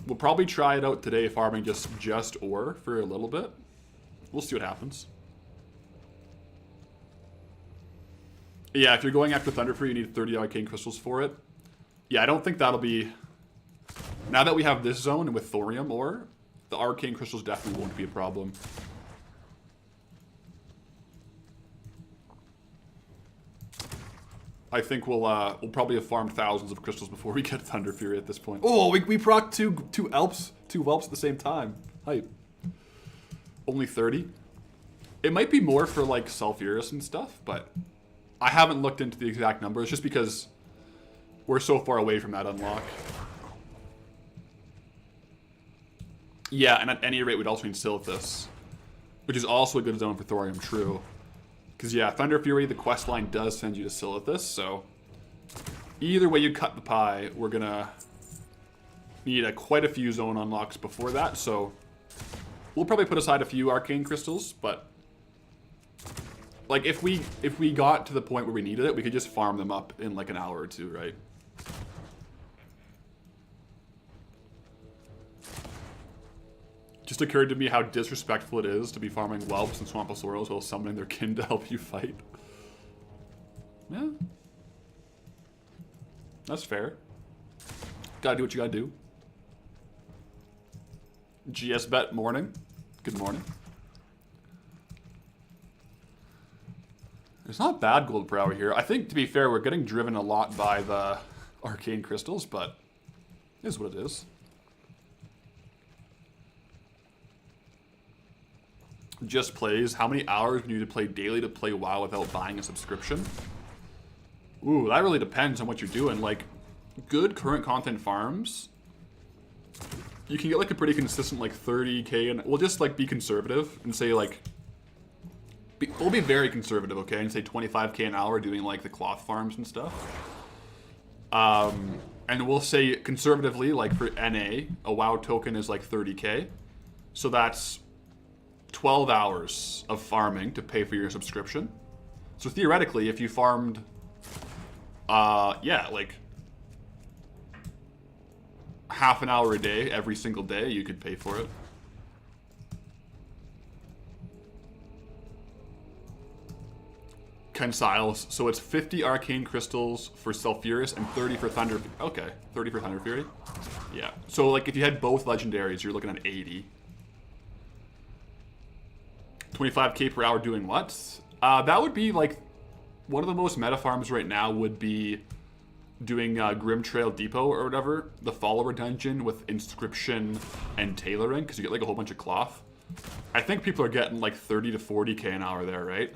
Speaker 1: we'll probably try it out today, farming just ore for a little bit. We'll see what happens. Yeah, if you're going after Thunderfury, you need 30 arcane crystals for it. Yeah, I don't think that'll be... Now that we have this zone and with thorium ore, the arcane crystals definitely won't be a problem. I think we'll probably have farmed thousands of crystals before we get Thunderfury at this point. Oh, we proc two whelps at the same time. Hype. Only 30. It might be more for like Sulfuris and stuff, but I haven't looked into the exact numbers just because we're so far away from that unlock. Yeah, and at any rate, we'd also need Silithus, which is also a good zone for thorium, true. Because, yeah, Thunderfury, the quest line does send you to Silithus, so either way you cut the pie, we're going to need quite a few zone unlocks before that, so we'll probably put aside a few arcane crystals, but like if we got to the point where we needed it, we could just farm them up in like an hour or two, right? Just occurred to me how disrespectful it is to be farming whelps and Swamposaurus while summoning their kin to help you fight. Yeah. That's fair. Gotta do what you gotta do. GS bet morning. Good morning. It's not bad gold per hour here. I think, to be fair, we're getting driven a lot by the arcane crystals, but it is what it is. Just plays. How many hours do you need to play daily to play WoW without buying a subscription? Ooh, that really depends on what you're doing. Like, good current content farms, you can get like a pretty consistent like 30k, and we'll just like be conservative and say like, we'll be very conservative, okay, and say 25k an hour doing like the cloth farms and stuff. And we'll say conservatively, like for NA, a WoW token is like 30k, so that's 12 hours of farming to pay for your subscription. So theoretically, if you farmed, yeah, like half an hour a day, every single day, you could pay for it. Kensiles, so it's 50 arcane crystals for Sulfuris and 30 for Thunder. Okay, 30 for Thunderfury. Yeah, so like if you had both legendaries, you're looking at 80. 25k per hour doing what? That would be like one of the most meta farms right now would be doing Grim Trail Depot or whatever, the follower dungeon with inscription and tailoring, because you get like a whole bunch of cloth. I think people are getting like 30 to 40k an hour there, right?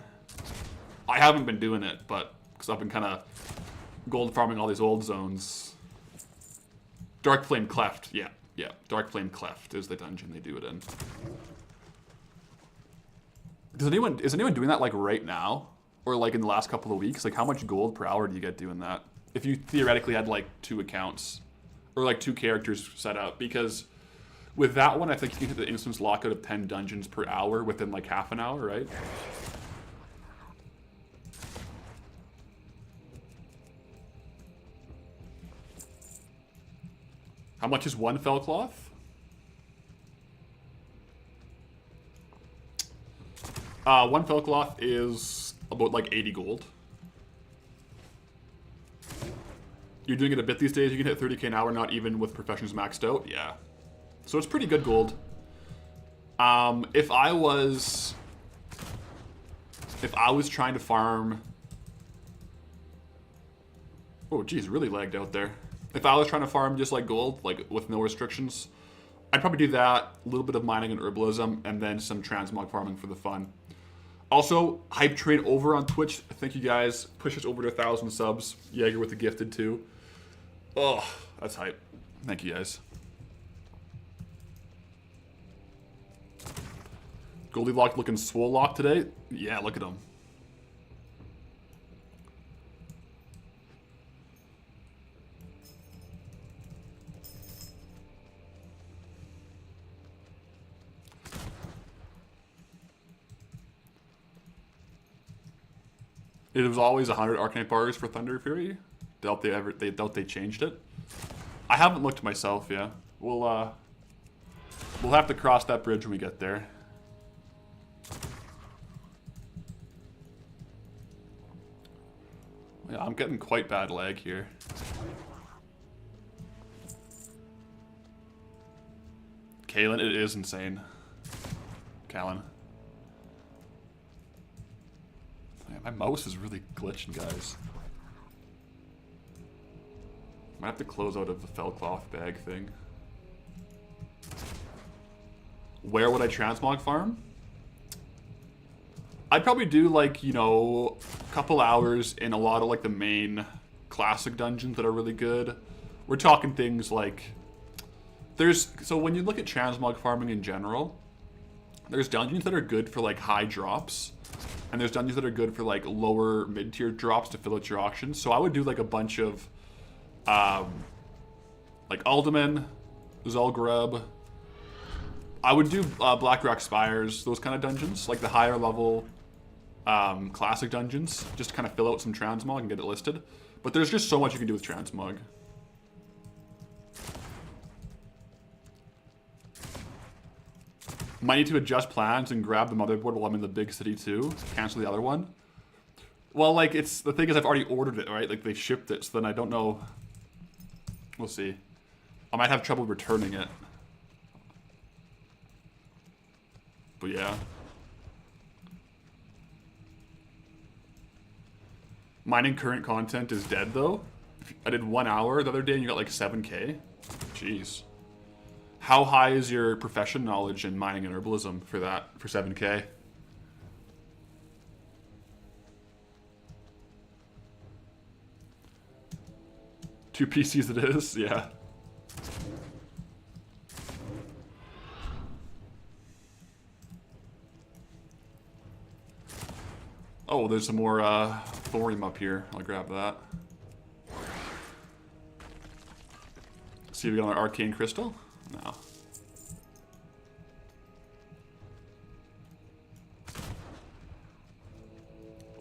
Speaker 1: I haven't been doing it, but because I've been kind of gold farming all these old zones. Dark Flame Cleft, yeah. Dark Flame Cleft is the dungeon they do it in. Is anyone doing that like right now? Or like in the last couple of weeks? Like how much gold per hour do you get doing that? If you theoretically had like 2 accounts or like 2 characters set up, because with that one, I think you can hit the instance lockout of 10 dungeons per hour within like half an hour, right? How much is one fell cloth? One fell cloth is about like 80 gold. You're doing it a bit these days, you can hit 30k an hour, not even with professions maxed out. Yeah. So it's pretty good gold. If I was trying to farm... Oh, geez, really lagged out there. If I was trying to farm just like gold, like with no restrictions, I'd probably do that, a little bit of mining and herbalism, and then some transmog farming for the fun. Also, Hype Train over on Twitch. Thank you guys. Push us over to 1,000 subs. Jaeger with the gifted too. Oh, that's hype. Thank you guys. Goldylocked looking swole locked today. Yeah, look at him. It was always 100 Arcanite bars for Thunder Fury. Doubt they changed it. I haven't looked myself, yeah. We'll have to cross that bridge when we get there. Yeah, I'm getting quite bad lag here. Kalen, it is insane. Callan. Man, my mouse is really glitching, guys. Might have to close out of the fell cloth bag thing. Where would I transmog farm? I'd probably do like, you know, a couple hours in a lot of like the main classic dungeons that are really good. We're talking things like so when you look at transmog farming in general, there's dungeons that are good for like high drops, and there's dungeons that are good for like lower mid-tier drops to fill out your auctions. So I would do like a bunch of like Alderman, Zul'Gurub. I would do Blackrock Spires, those kind of dungeons, like the higher level classic dungeons, just to kind of fill out some transmog and get it listed. But there's just so much you can do with transmog. Might need to adjust plans and grab the motherboard while I'm in the big city too. Cancel the other one. Well, like, it's the thing is I've already ordered it, right? Like, they shipped it, so then I don't know. We'll see. I might have trouble returning it. But yeah. Mining current content is dead though. I did 1 hour the other day and you got like 7K. Jeez. How high is your profession knowledge in mining and herbalism for that, for 7K? Two PCs it is, yeah. Oh, there's some more thorium up here. I'll grab that. See if we got an arcane crystal? No.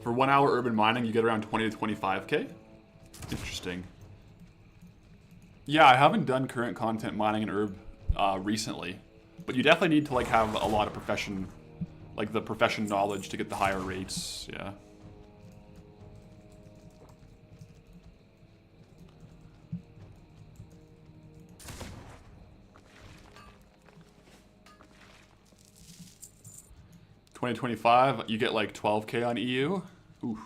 Speaker 1: For 1 hour urban mining, you get around 20 to 25K? Interesting. Yeah, I haven't done current content mining in herb recently, but you definitely need to like have a lot of profession, like the profession knowledge to get the higher rates, yeah. $20.25, you get like 12K on EU. Ooh.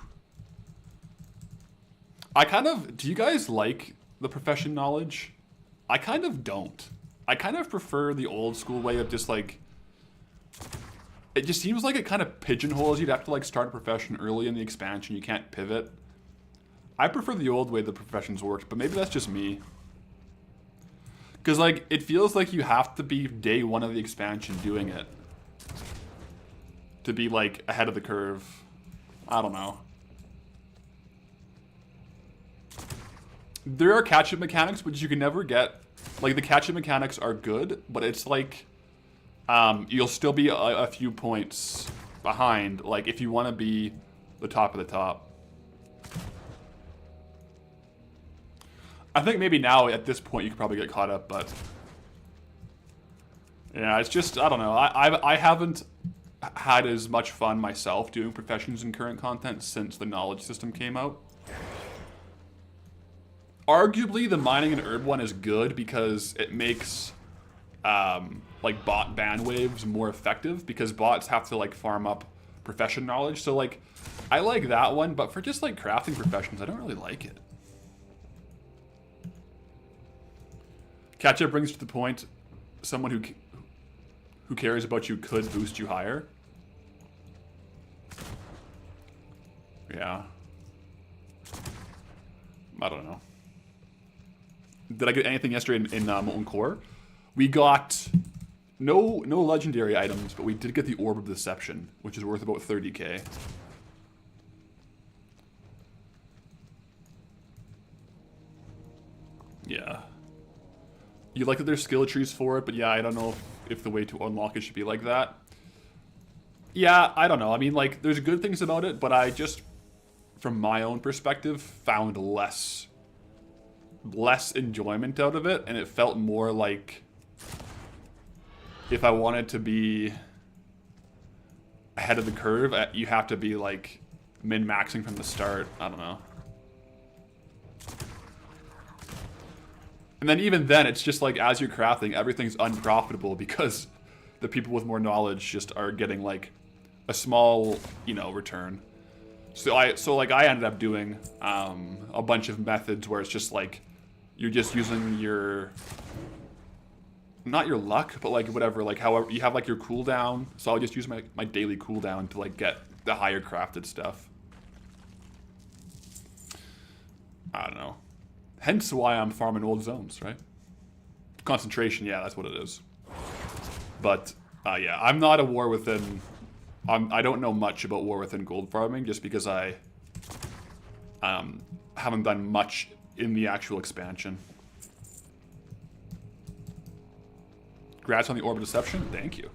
Speaker 1: I kind of, do you guys like the profession knowledge? I kind of don't. I kind of prefer the old school way of just like, it just seems like it kind of pigeonholes you. You'd have to like start a profession early in the expansion. You can't pivot. I prefer the old way the professions worked, but maybe that's just me. Because like, it feels like you have to be day one of the expansion doing it to be like ahead of the curve. I don't know. There are catch-up mechanics, but you can never get, like the catch-up mechanics are good, but it's like, you'll still be a few points behind, like if you want to be the top of the top. I think maybe now at this point you could probably get caught up, but yeah, it's just, I don't know. I haven't had as much fun myself doing professions and current content since the knowledge system came out. Arguably, the mining and herb one is good because it makes like bot ban waves more effective because bots have to like farm up profession knowledge. So like, I like that one, but for just like crafting professions, I don't really like it. Catch-up brings to the point, someone who cares about you could boost you higher. Yeah. I don't know. Did I get anything yesterday in Molten Core? We got no legendary items, but we did get the Orb of Deception, which is worth about 30k. Yeah. You like that there's skill trees for it, but yeah, I don't know if the way to unlock it should be like that. Yeah, I don't know. I mean, like, there's good things about it, but I just, from my own perspective, found less enjoyment out of it, and it felt more like if I wanted to be ahead of the curve, you have to be, like, min-maxing from the start. I don't know. And then even then, it's just like, as you're crafting, everything's unprofitable because the people with more knowledge just are getting, like, a small, you know, return. So I ended up doing a bunch of methods where it's just like, you're just using your, not your luck, but like whatever, like however, you have like your cooldown. So I'll just use my daily cooldown to like get the higher crafted stuff. I don't know. Hence why I'm farming old zones, right? Concentration, yeah, that's what it is. But, yeah, I'm not a War Within... I don't know much about War Within gold farming, just because I haven't done much in the actual expansion. Congrats on the Orb of Deception. Thank you.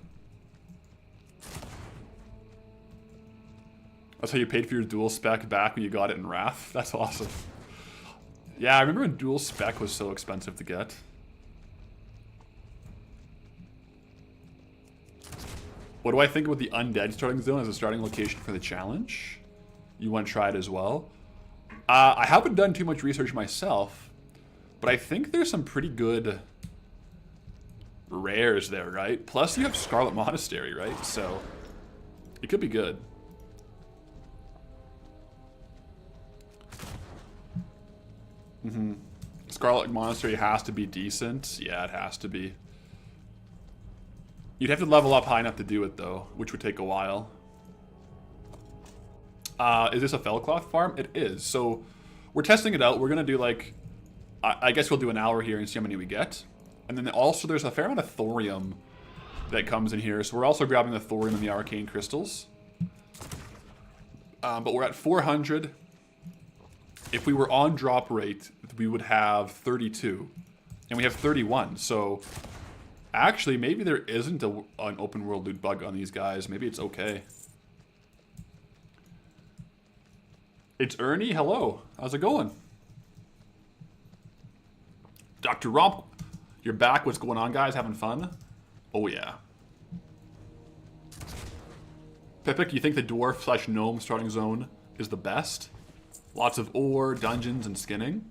Speaker 1: That's how you paid for your dual spec back when you got it in Wrath? That's awesome. Yeah, I remember when dual spec was so expensive to get. What do I think about the undead starting zone as a starting location for the challenge? You want to try it as well? I haven't done too much research myself, but I think there's some pretty good rares there, right? Plus you have Scarlet Monastery, right? So it could be good. Scarlet Monastery has to be decent. Yeah, it has to be. You'd have to level up high enough to do it, though, which would take a while. Is this a Fellcloth farm? It is. So we're testing it out. We're going to do, like, I guess we'll do an hour here and see how many we get. And then also there's a fair amount of thorium that comes in here. So we're also grabbing the thorium and the arcane crystals. But we're at 400. If we were on drop rate, we would have 32. And we have 31. So actually, maybe there isn't an open world loot bug on these guys. Maybe it's okay. It's Ernie. Hello. How's it going? Dr. Romp, you're back. What's going on, guys? Having fun? Oh, yeah. Pipik, you think the dwarf/gnome starting zone is the best? Lots of ore, dungeons, and skinning.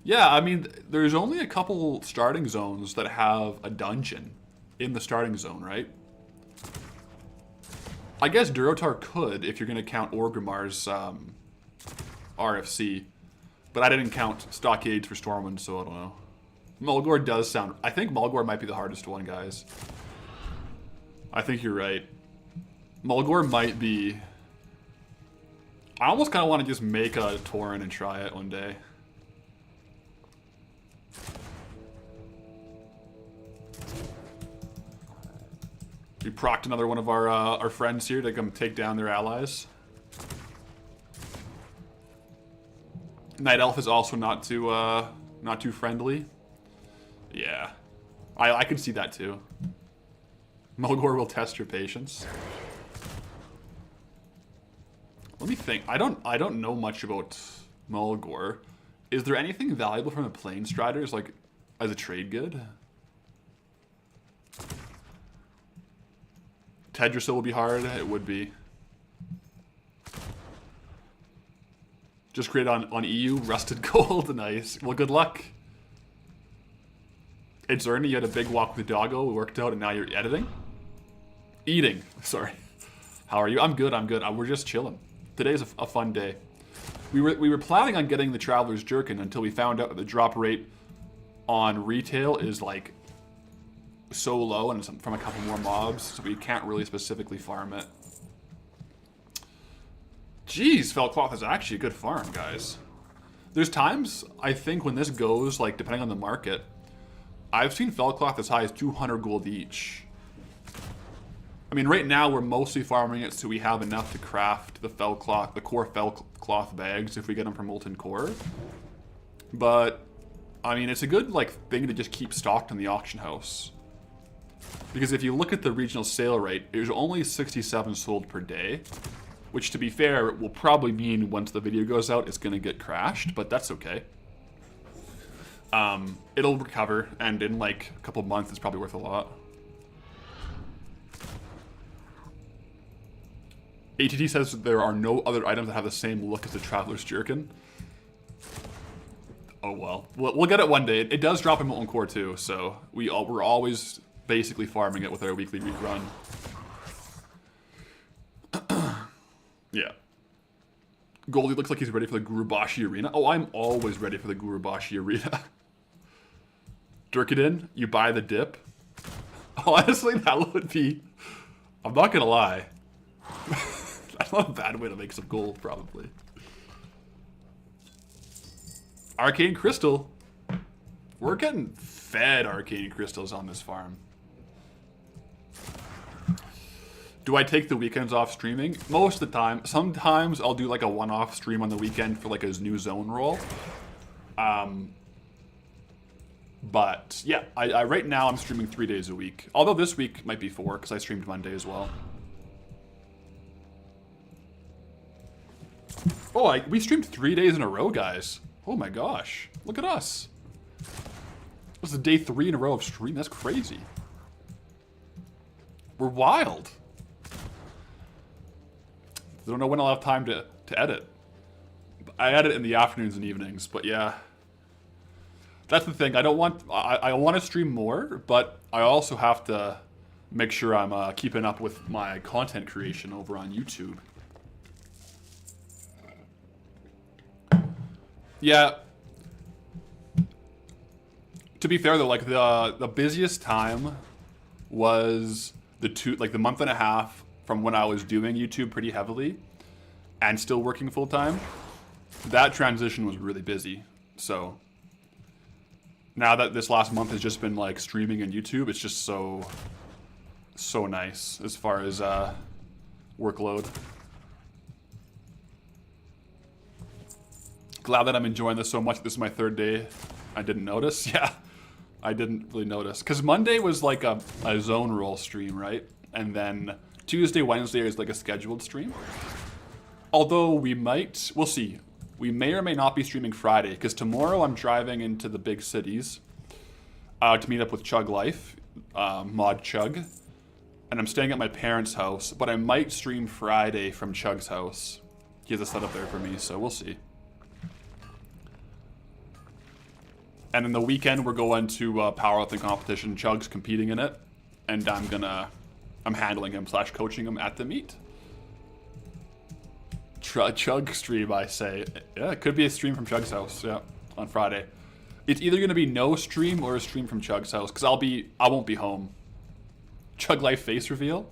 Speaker 1: Yeah, I mean, there's only a couple starting zones that have a dungeon in the starting zone, right? I guess Durotar could, if you're going to count Orgrimmar's RFC. But I didn't count Stockades for Stormwind, so I don't know. Mulgore does sound... I think Mulgore might be the hardest one, guys. I think you're right. Mulgore might be... I almost kind of want to just make a Tauren and try it one day. We procced another one of our friends here to come take down their allies. Night Elf is also not too friendly. Yeah, I can see that too. Mulgore will test your patience. Let me think. I don't know much about Mulgore. Is there anything valuable from the Plane Striders, like as a trade good? Tedrasil will be hard. It would be. Just create on EU, rusted gold. Nice. Well, good luck. It's Ernie. You had a big walk with the doggo. We worked out, and now you're editing? Eating. Sorry. How are you? I'm good. I'm good. We're just chilling. Today's a fun day. We were planning on getting the Traveler's Jerkin until we found out that the drop rate on retail is like so low, and it's from a couple more mobs, so we can't really specifically farm it. Jeez, Felcloth is actually a good farm, guys. There's times, I think, when this goes, like, depending on the market, I've seen Felcloth as high as 200 gold each. I mean, right now we're mostly farming it so we have enough to craft the Felcloth, the core Felcloth bags if we get them from Molten Core. But, I mean, it's a good, like, thing to just keep stocked in the auction house. Because if you look at the regional sale rate, there's only 67 sold per day. Which, to be fair, will probably mean once the video goes out, it's going to get crashed, but that's okay. It'll recover, and in like a couple months, it's probably worth a lot. ATT says there are no other items that have the same look as the Traveler's Jerkin. Oh well. We'll get it one day. It does drop in Molten Core too, so we're always basically farming it with our weekly run. Yeah. Goldie looks like he's ready for the Gurubashi Arena. Oh, I'm always ready for the Gurubashi Arena. Durkadin, you buy the dip. Honestly, that would be... I'm not gonna lie. That's not a bad way to make some gold, probably. Arcane Crystal. We're getting fed Arcane Crystals on this farm. Do I take the weekends off streaming? Most of the time. Sometimes I'll do like a one-off stream on the weekend for like a new zone roll. But yeah, I right now I'm streaming 3 days a week. Although this week might be 4 because I streamed Monday as well. Oh, we streamed 3 days in a row, guys. Oh my gosh. Look at us. This is day 3 in a row of stream. That's crazy. We're wild. I don't know when I'll have time to edit. I edit in the afternoons and evenings, but yeah. That's the thing. I want to stream more, but I also have to make sure I'm keeping up with my content creation over on YouTube. Yeah. To be fair though, like the busiest time was the month and a half from when I was doing YouTube pretty heavily and still working full time. That transition was really busy. So now that this last month has just been like streaming and YouTube, it's just so nice as far as workload. Glad that I'm enjoying this so much. This is my 3rd day. I didn't notice. Yeah, I didn't really notice. Because Monday was like a zone roll stream, right? And then Tuesday, Wednesday is like a scheduled stream. Although we'll see. We may or may not be streaming Friday, because tomorrow I'm driving into the big cities to meet up with Chug Life, Mod Chug. And I'm staying at my parents' house, but I might stream Friday from Chug's house. He has a setup there for me, so we'll see. And then the weekend we're going to powerlifting competition. Chug's competing in it, and I'm handling him / coaching him at the meet. Chug stream, I say. Yeah, it could be a stream from Chug's house. Yeah, on Friday. It's either gonna be no stream or a stream from Chug's house because I won't be home. Chug Life face reveal.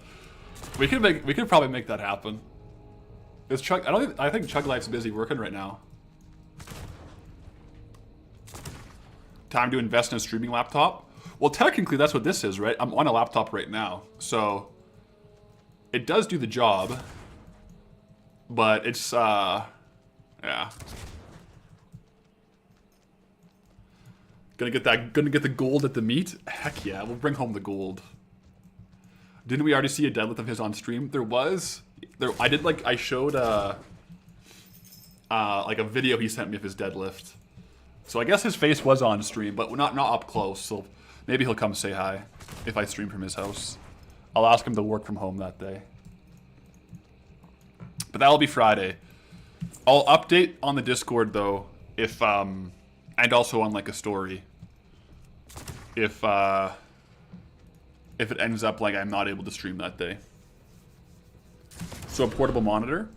Speaker 1: We could probably make that happen. Is Chug? I think Chug Life's busy working right now. Time to invest in a streaming laptop? Well, technically that's what this is, right? I'm on a laptop right now, so it does do the job, but it's yeah. Gonna get the gold at the meet? Heck yeah, we'll bring home the gold. Didn't we already see a deadlift of his on stream? I showed like a video he sent me of his deadlift. So I guess his face was on stream, but not up close. So maybe he'll come say hi if I stream from his house. I'll ask him to work from home that day. But that'll be Friday. I'll update on the Discord though, if and also on like a story. If it ends up like I'm not able to stream that day. So a portable monitor.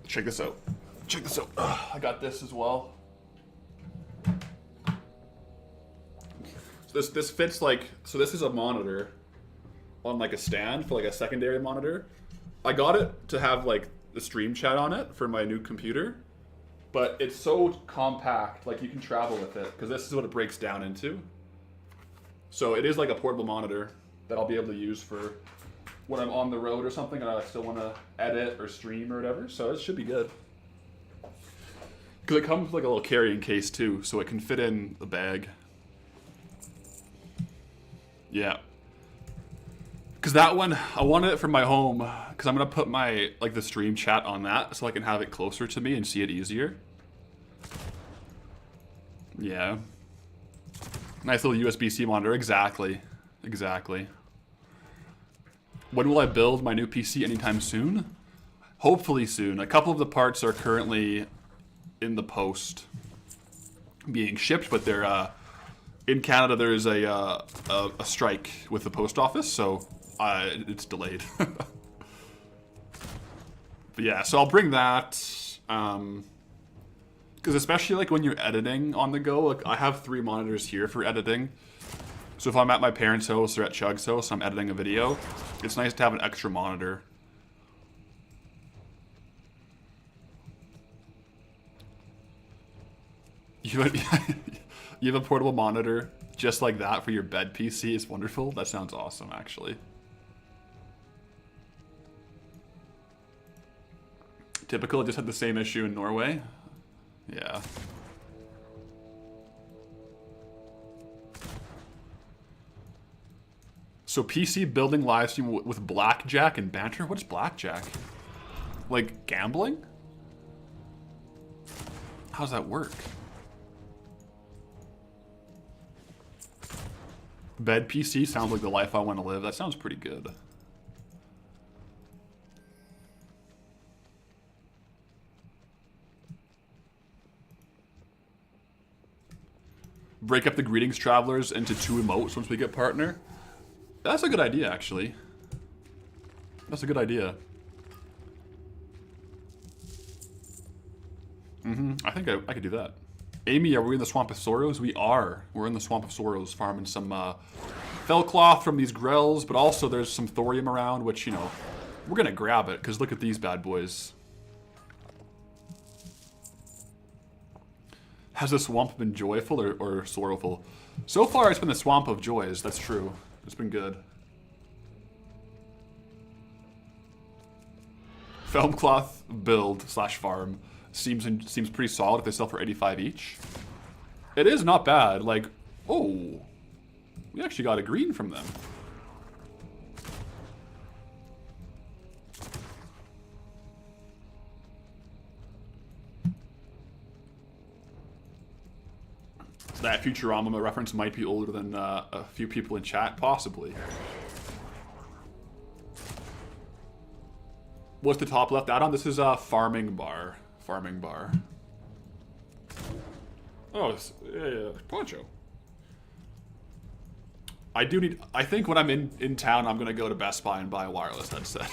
Speaker 1: Check this out. Check this out. I got this as well. So this fits like, so this is a monitor on like a stand for like a secondary monitor. I got it to have like the stream chat on it for my new computer, but it's so compact, like you can travel with it, because this is what it breaks down into. So it is like a portable monitor that I'll be able to use for when I'm on the road or something and I still want to edit or stream or whatever, so it should be good. Because it comes with like a little carrying case too, so it can fit in the bag. Yeah. Because that one, I wanted it for my home, because I'm going to put my, like the stream chat on that, so I can have it closer to me and see it easier. Yeah. Nice little USB-C monitor, exactly. Exactly. When will I build my new PC? Anytime soon? Hopefully soon. A couple of the parts are currently in the post being shipped, but they're, in Canada there's a strike with the post office, so it's delayed. But yeah, so I'll bring that, because especially like when you're editing on the go, like I have 3 monitors here for editing. So if I'm at my parents' house or at Chug's house and I'm editing a video, it's nice to have an extra monitor. You have a portable monitor just like that for your bed PC. It's wonderful. That sounds awesome, actually. Typical, it just had the same issue in Norway. Yeah. So PC building livestream with blackjack and banter? What is blackjack? Like gambling? How does that work? Bed PC sounds like the life I want to live. That sounds pretty good. Break up the greetings travelers into 2 emotes once we get partner. That's a good idea, actually. That's a good idea. I think I could do that. Amy, are we in the Swamp of Sorrows? We are. We're in the Swamp of Sorrows farming some fell cloth from these grells, but also there's some thorium around, which, you know, we're going to grab it, because look at these bad boys. Has the swamp been joyful or sorrowful? So far, it's been the Swamp of Joys. That's true. It's been good. Film cloth build / farm seems pretty solid if they sell for 85 each. It is not bad. Like, oh, we actually got a green from them. That Futurama reference might be older than a few people in chat, possibly. What's the top left add-on? This is a farming bar. Farming bar. Oh, yeah, poncho. I think when I'm in town, I'm gonna go to Best Buy and buy a wireless headset.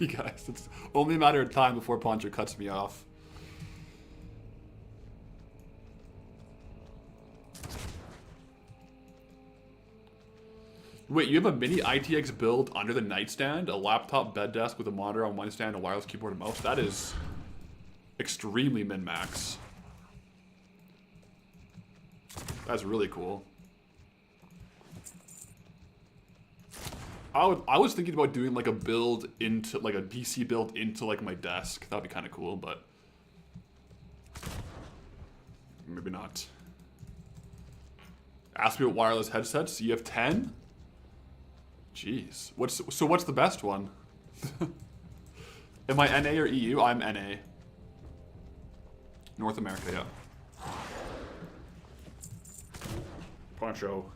Speaker 1: You guys, it's only a matter of time before Poncho cuts me off. Wait, you have a mini ITX build under the nightstand, a laptop bed desk with a monitor on one stand, a wireless keyboard and mouse? That is extremely min-max. That's really cool. I was thinking about doing like a build into, like a DC build into like my desk. That'd be kind of cool, but maybe not. Ask me about wireless headsets. You have 10? Jeez. What's the best one? Am I NA or EU? I'm NA. North America, yeah. Poncho.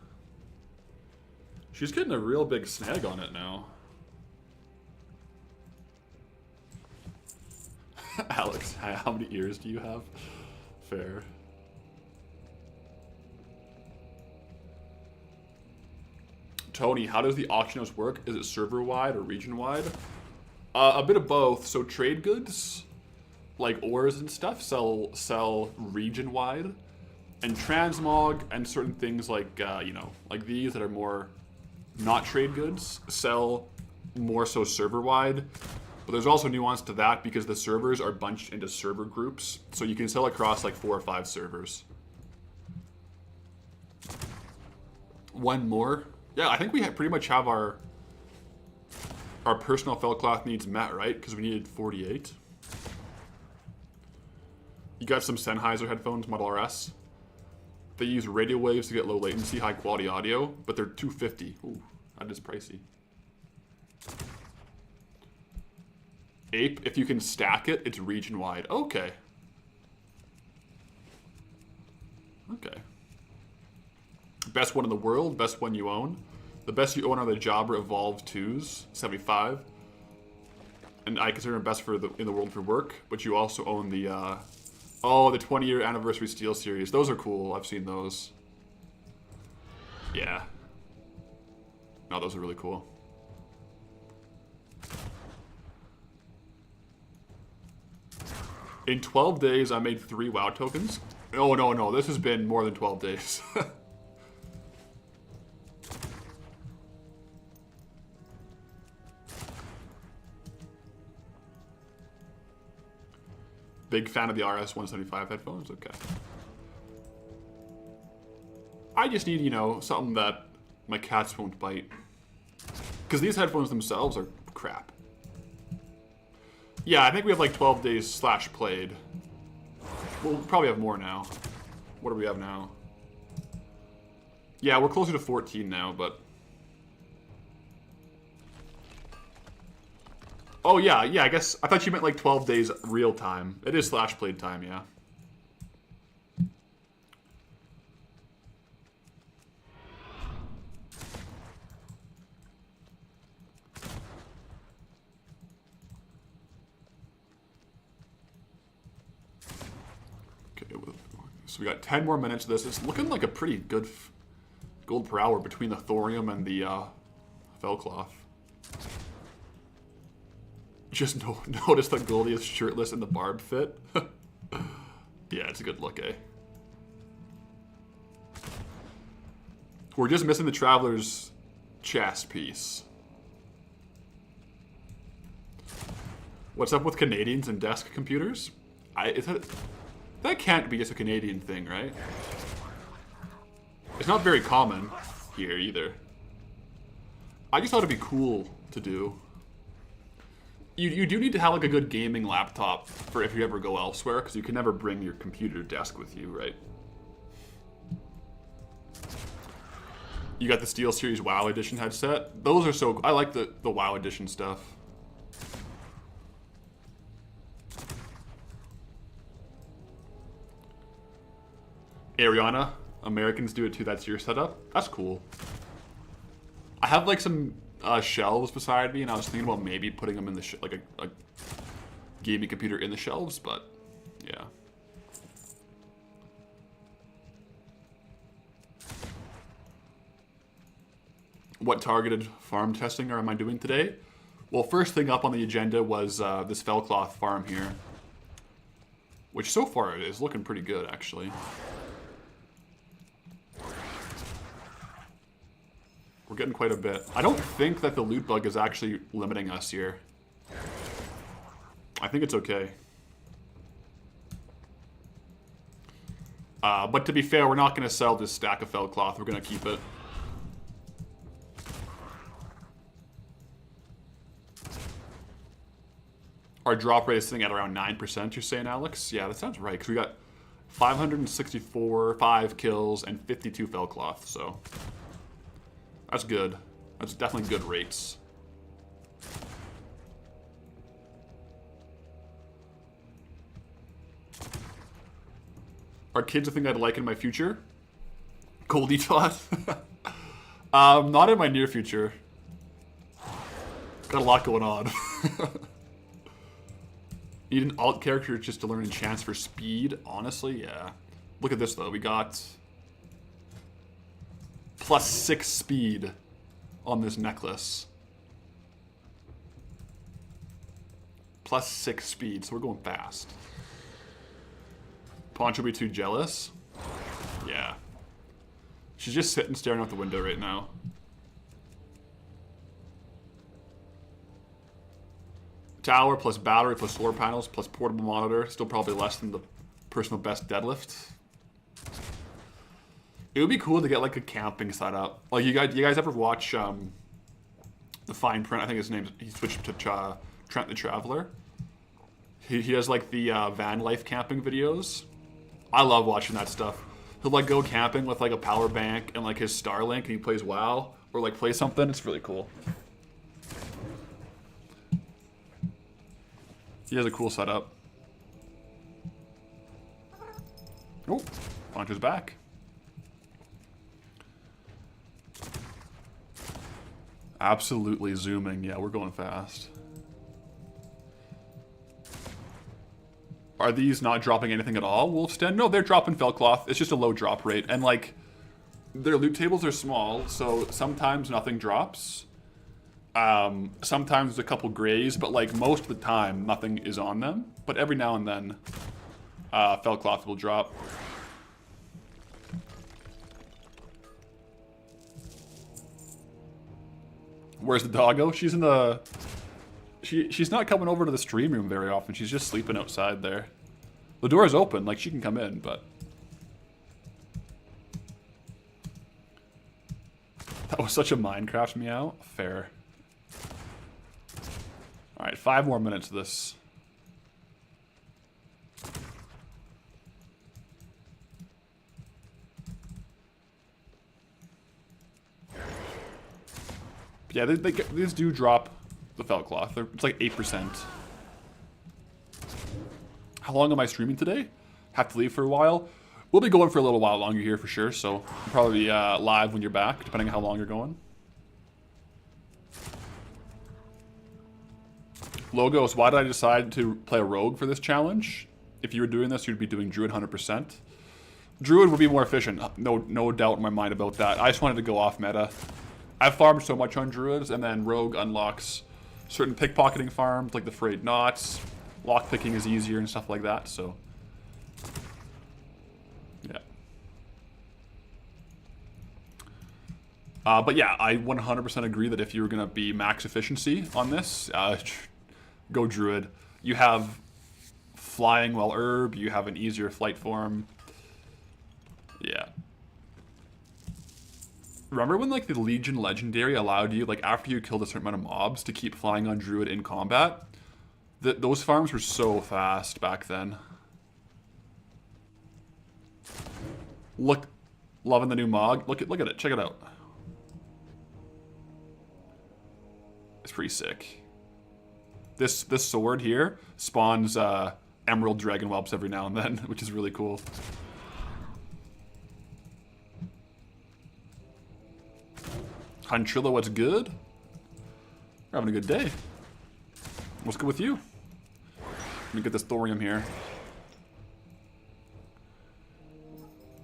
Speaker 1: She's getting a real big snag on it now. Alex, how many ears do you have? Fair. Tony, how does the auction house work? Is it server-wide or region-wide? A bit of both. So trade goods, like ores and stuff, sell region-wide. And transmog and certain things like, you know, like these that are more not trade goods, sell more so server-wide. But there's also nuance to that because the servers are bunched into server groups. So you can sell across like 4 or 5 servers. One more. Yeah, I think we pretty much have our personal felt cloth needs met, right? Because we needed 48. You got some Sennheiser headphones, Model RS. They use radio waves to get low latency, high quality audio, but they're $250. Ooh, that is pricey. Ape, if you can stack it, it's region wide. Okay. Okay. Best one in the world, best one you own. The best you own are the Jabra Evolve 2s, 75. And I consider them best in the world for work, but you also own the, the 20-year anniversary Steel Series. Those are cool, I've seen those. Yeah. No, those are really cool. In 12 days, I made 3 WoW tokens. Oh, no, this has been more than 12 days. Big fan of the RS-175 headphones? Okay. I just need, something that my cats won't bite. Because these headphones themselves are crap. Yeah, I think we have like 12 days / played. We'll probably have more now. What do we have now? Yeah, we're closer to 14 now, but... Oh, yeah, I guess... I thought you meant like 12 days real time. It is / played time, yeah. So we got 10 more minutes of this. It's looking like a pretty good gold per hour between the thorium and the Felcloth. Just notice that Goldie is shirtless in the barb fit. Yeah, it's a good look, eh? We're just missing the Traveler's chest piece. What's up with Canadians and desk computers? That can't be just a Canadian thing, right? It's not very common here either. I just thought it'd be cool to do. You do need to have like a good gaming laptop for if you ever go elsewhere, because you can never bring your computer desk with you, right? You got the Steel Series WoW Edition headset. Those are so... I like the WoW Edition stuff. Ariana, Americans do it too. That's your setup? That's cool. I have like some shelves beside me, and I was thinking about maybe putting them in the like a gaming computer in the shelves, but yeah. What targeted farm testing am I doing today? Well, first thing up on the agenda was this Felcloth farm here, which so far is looking pretty good, actually. We're getting quite a bit. I don't think that the loot bug is actually limiting us here. I think it's okay. But to be fair, we're not going to sell this stack of Felcloth. We're going to keep it. Our drop rate is sitting at around 9%, you're saying, Alex? Yeah, that sounds right, because we got 564, 5 kills, and 52 Felcloth, so... That's good. That's definitely good rates. Are kids a thing I'd like in my future? Goldie Tot? Not in my near future. Got a lot going on. Need an alt character just to learn enchants for speed? Honestly, yeah. Look at this, though. We got... +6 speed on this necklace. +6 speed, so we're going fast. Poncho be too jealous? Yeah. She's just sitting staring out the window right now. Tower plus battery plus solar panels plus portable monitor. Still probably less than the personal best deadlift. It would be cool to get like a camping setup. Like you guys ever watch the Fine Print? I think his name's, he switched to Trent the Traveler. He has like the van life camping videos. I love watching that stuff. He'll like go camping with like a power bank and like his Starlink, and he plays WoW or like play something. It's really cool. He has a cool setup. Oh, Poncho's back. Absolutely zooming. Yeah, we're going fast. Are these not dropping anything at all, Wolf's Den? No, they're dropping Felcloth. It's just a low drop rate. And, like, their loot tables are small, so sometimes nothing drops. Sometimes a couple grays, but, like, most of the time, nothing is on them. But every now and then, Felcloth will drop. Where's the doggo? She's in the... She's not coming over to the stream room very often. She's just sleeping outside there. The door is open, like she can come in, but... That was such a Minecraft meow. Fair. Alright, 5 more minutes of this. Yeah, these do drop the Felcloth. It's like 8%. How long am I streaming today? Have to leave for a while. We'll be going for a little while longer here for sure, so we'll probably be live when you're back, depending on how long you're going. Logos, why did I decide to play a rogue for this challenge? If you were doing this, you'd be doing Druid 100%. Druid would be more efficient. No doubt in my mind about that. I just wanted to go off meta. I've farmed so much on Druids, and then Rogue unlocks certain pickpocketing farms, like the Frayed Knots. Lockpicking is easier and stuff like that, so... Yeah. But yeah, I 100% agree that if you were going to be max efficiency on this, go Druid. You have flying while herb, you have an easier flight form. Yeah. Remember when, like, the Legion Legendary allowed you, like, after you killed a certain amount of mobs, to keep flying on Druid in combat? Those farms were so fast back then. Look, loving the new Mog. Look at it. Check it out. It's pretty sick. This sword here spawns Emerald Dragon Whelps every now and then, which is really cool. Huntrilla, what's good? We're having a good day. What's good with you? Let me get this thorium here.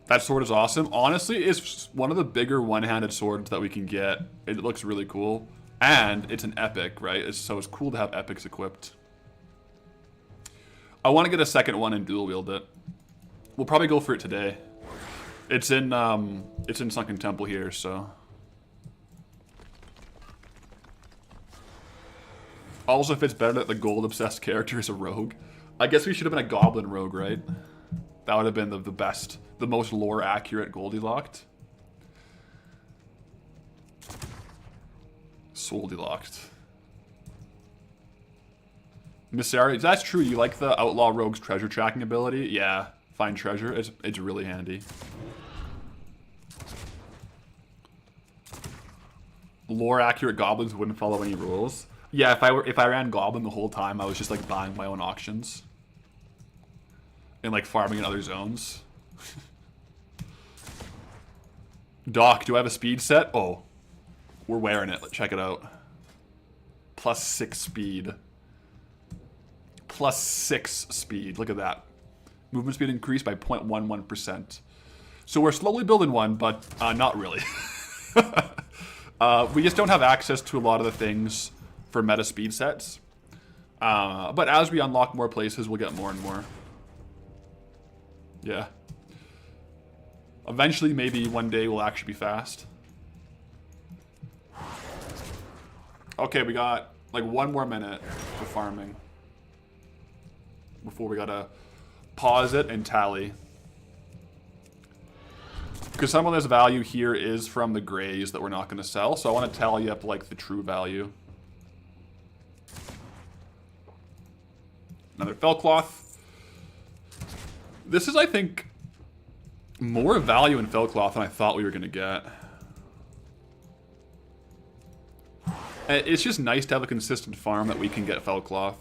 Speaker 1: That sword is awesome. Honestly, it's one of the bigger one-handed swords that we can get. It looks really cool. And it's an epic, right? So it's cool to have epics equipped. I want to get a second one and dual wield it. We'll probably go for it today. It's in Sunken Temple here, so... Also fits better that the gold-obsessed character is a rogue. I guess we should have been a goblin rogue, right? That would have been the best, the most lore-accurate Goldylocked. Goldylocked. Missari, that's true. You like the Outlaw Rogue's treasure tracking ability? Yeah, find treasure. It's really handy. Lore-accurate goblins wouldn't follow any rules. Yeah, if I ran Goblin the whole time, I was just like buying my own auctions. And like farming in other zones. Doc, do I have a speed set? Oh. We're wearing it. Let's check it out. +6 speed. +6 speed. Look at that. Movement speed increased by 0.11%. So we're slowly building one, but not really. We just don't have access to a lot of the things for meta speed sets. But as we unlock more places, we'll get more and more. Yeah. Eventually, maybe one day we'll actually be fast. Okay, we got like 1 more minute farming before we gotta pause it and tally. Because some of this value here is from the grays that we're not going to sell, so I want to tally up like the true value. Another fell cloth. This is, I think, more value in fell cloth than I thought we were going to get. It's just nice to have a consistent farm that we can get fell cloth.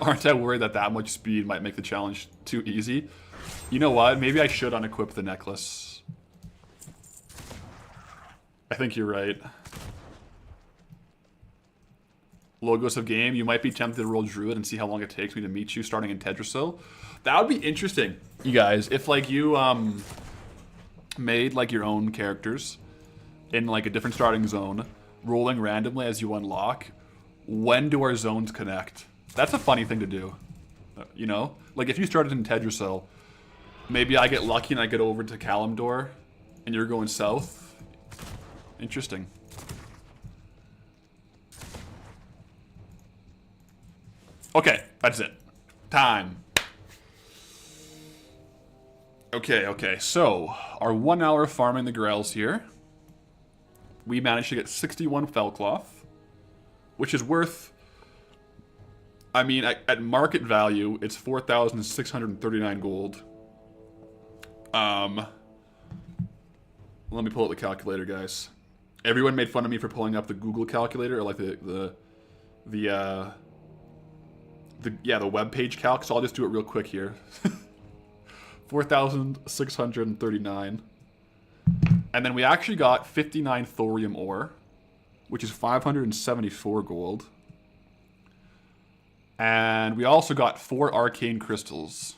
Speaker 1: Aren't I worried that that much speed might make the challenge too easy? You know what? Maybe I should unequip the necklace. I think you're right. Logos of game. You might be tempted to roll Druid and see how long it takes me to meet you starting in Tedrasil. That would be interesting, you guys. If like you made like your own characters in like a different starting zone, rolling randomly as you unlock. When do our zones connect? That's a funny thing to do. You know? Like if you started in Tedrasil, maybe I get lucky and I get over to Kalimdor and you're going south. Interesting. Okay, that's it. Time. Okay, so our 1 hour farming the Grells here. We managed to get 61 Fellcloth, which is worth, I mean, at market value, it's 4,639 gold. Let me pull out the calculator, guys. Everyone made fun of me for pulling up the Google calculator, or like the web page calc, so I'll just do it real quick here. 4,639. And then we actually got 59 thorium ore, which is 574 gold. And we also got 4 arcane crystals,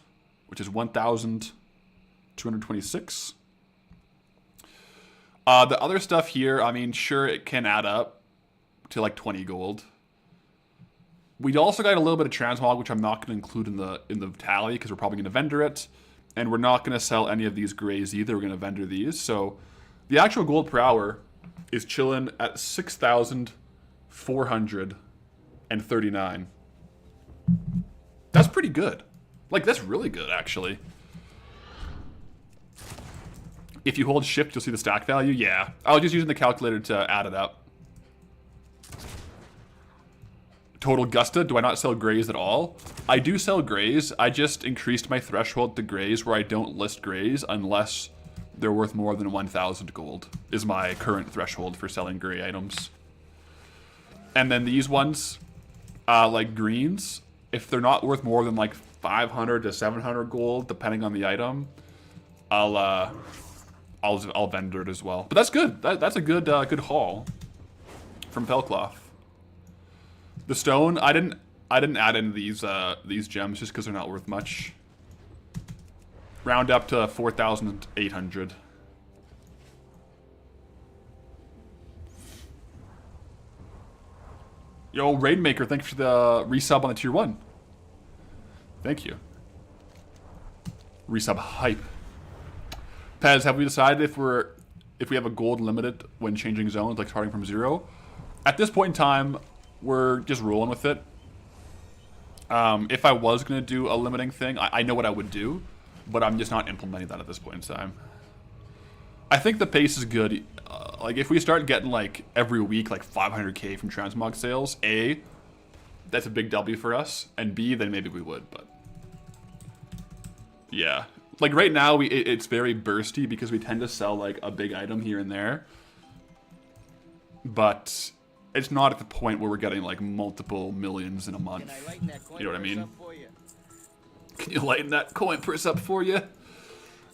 Speaker 1: which is 1,226. The other stuff here, I mean, sure, it can add up to like 20 gold. We also got a little bit of transmog, which I'm not going to include in the tally because we're probably going to vendor it. And we're not going to sell any of these grays either. We're going to vendor these. So the actual gold per hour is chilling at 6,439. That's pretty good. Like, that's really good, actually. If you hold shift, you'll see the stack value. Yeah, I was just using the calculator to add it up. Total Gusta, do I not sell grays at all? I do sell grays. I just increased my threshold to grays where I don't list grays unless they're worth more than 1,000 gold is my current threshold for selling gray items. And then these ones, like greens, if they're not worth more than like 500 to 700 gold, depending on the item, I'll vendor it as well. But that's good. That's a good good haul from Fellcloth. The stone, I didn't add in these gems just because they're not worth much. Round up to 4,800. Yo, Raidmaker, thanks for the resub on the tier 1. Thank you. Resub hype. Pez, have we decided if we have a gold limited when changing zones, like starting from 0? At this point in time, we're just rolling with it. If I was going to do a limiting thing, I know what I would do, but I'm just not implementing that at this point in time. I think the pace is good. Like, if we start getting, like, every week, like, 500k from transmog sales, A, that's a big W for us, and B, then maybe we would, but... Yeah. Like, right now, it's very bursty because we tend to sell, like, a big item here and there. But... it's not at the point where we're getting like multiple millions in a month. You know what I mean? Can you lighten that coin purse up for you?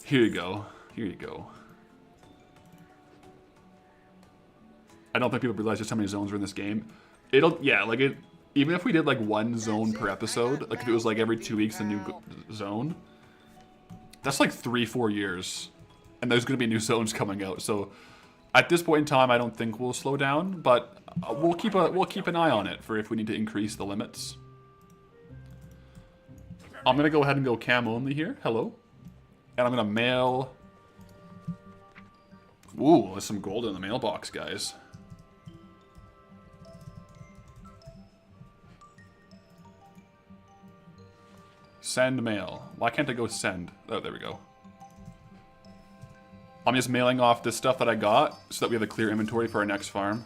Speaker 1: Here you go. Here you go. I don't think people realize just how many zones are in this game. Even if we did like one zone per episode, like if it was like every 2 weeks a new zone, that's like 3-4 years. And there's going to be new zones coming out. So at this point in time, I don't think we'll slow down, but we'll keep an eye on it for if we need to increase the limits. I'm gonna go ahead and go cam only here. Hello, and I'm gonna mail. Ooh, there's some gold in the mailbox, guys. Send mail. Why can't I go send? Oh, there we go. I'm just mailing off this stuff that I got so that we have a clear inventory for our next farm.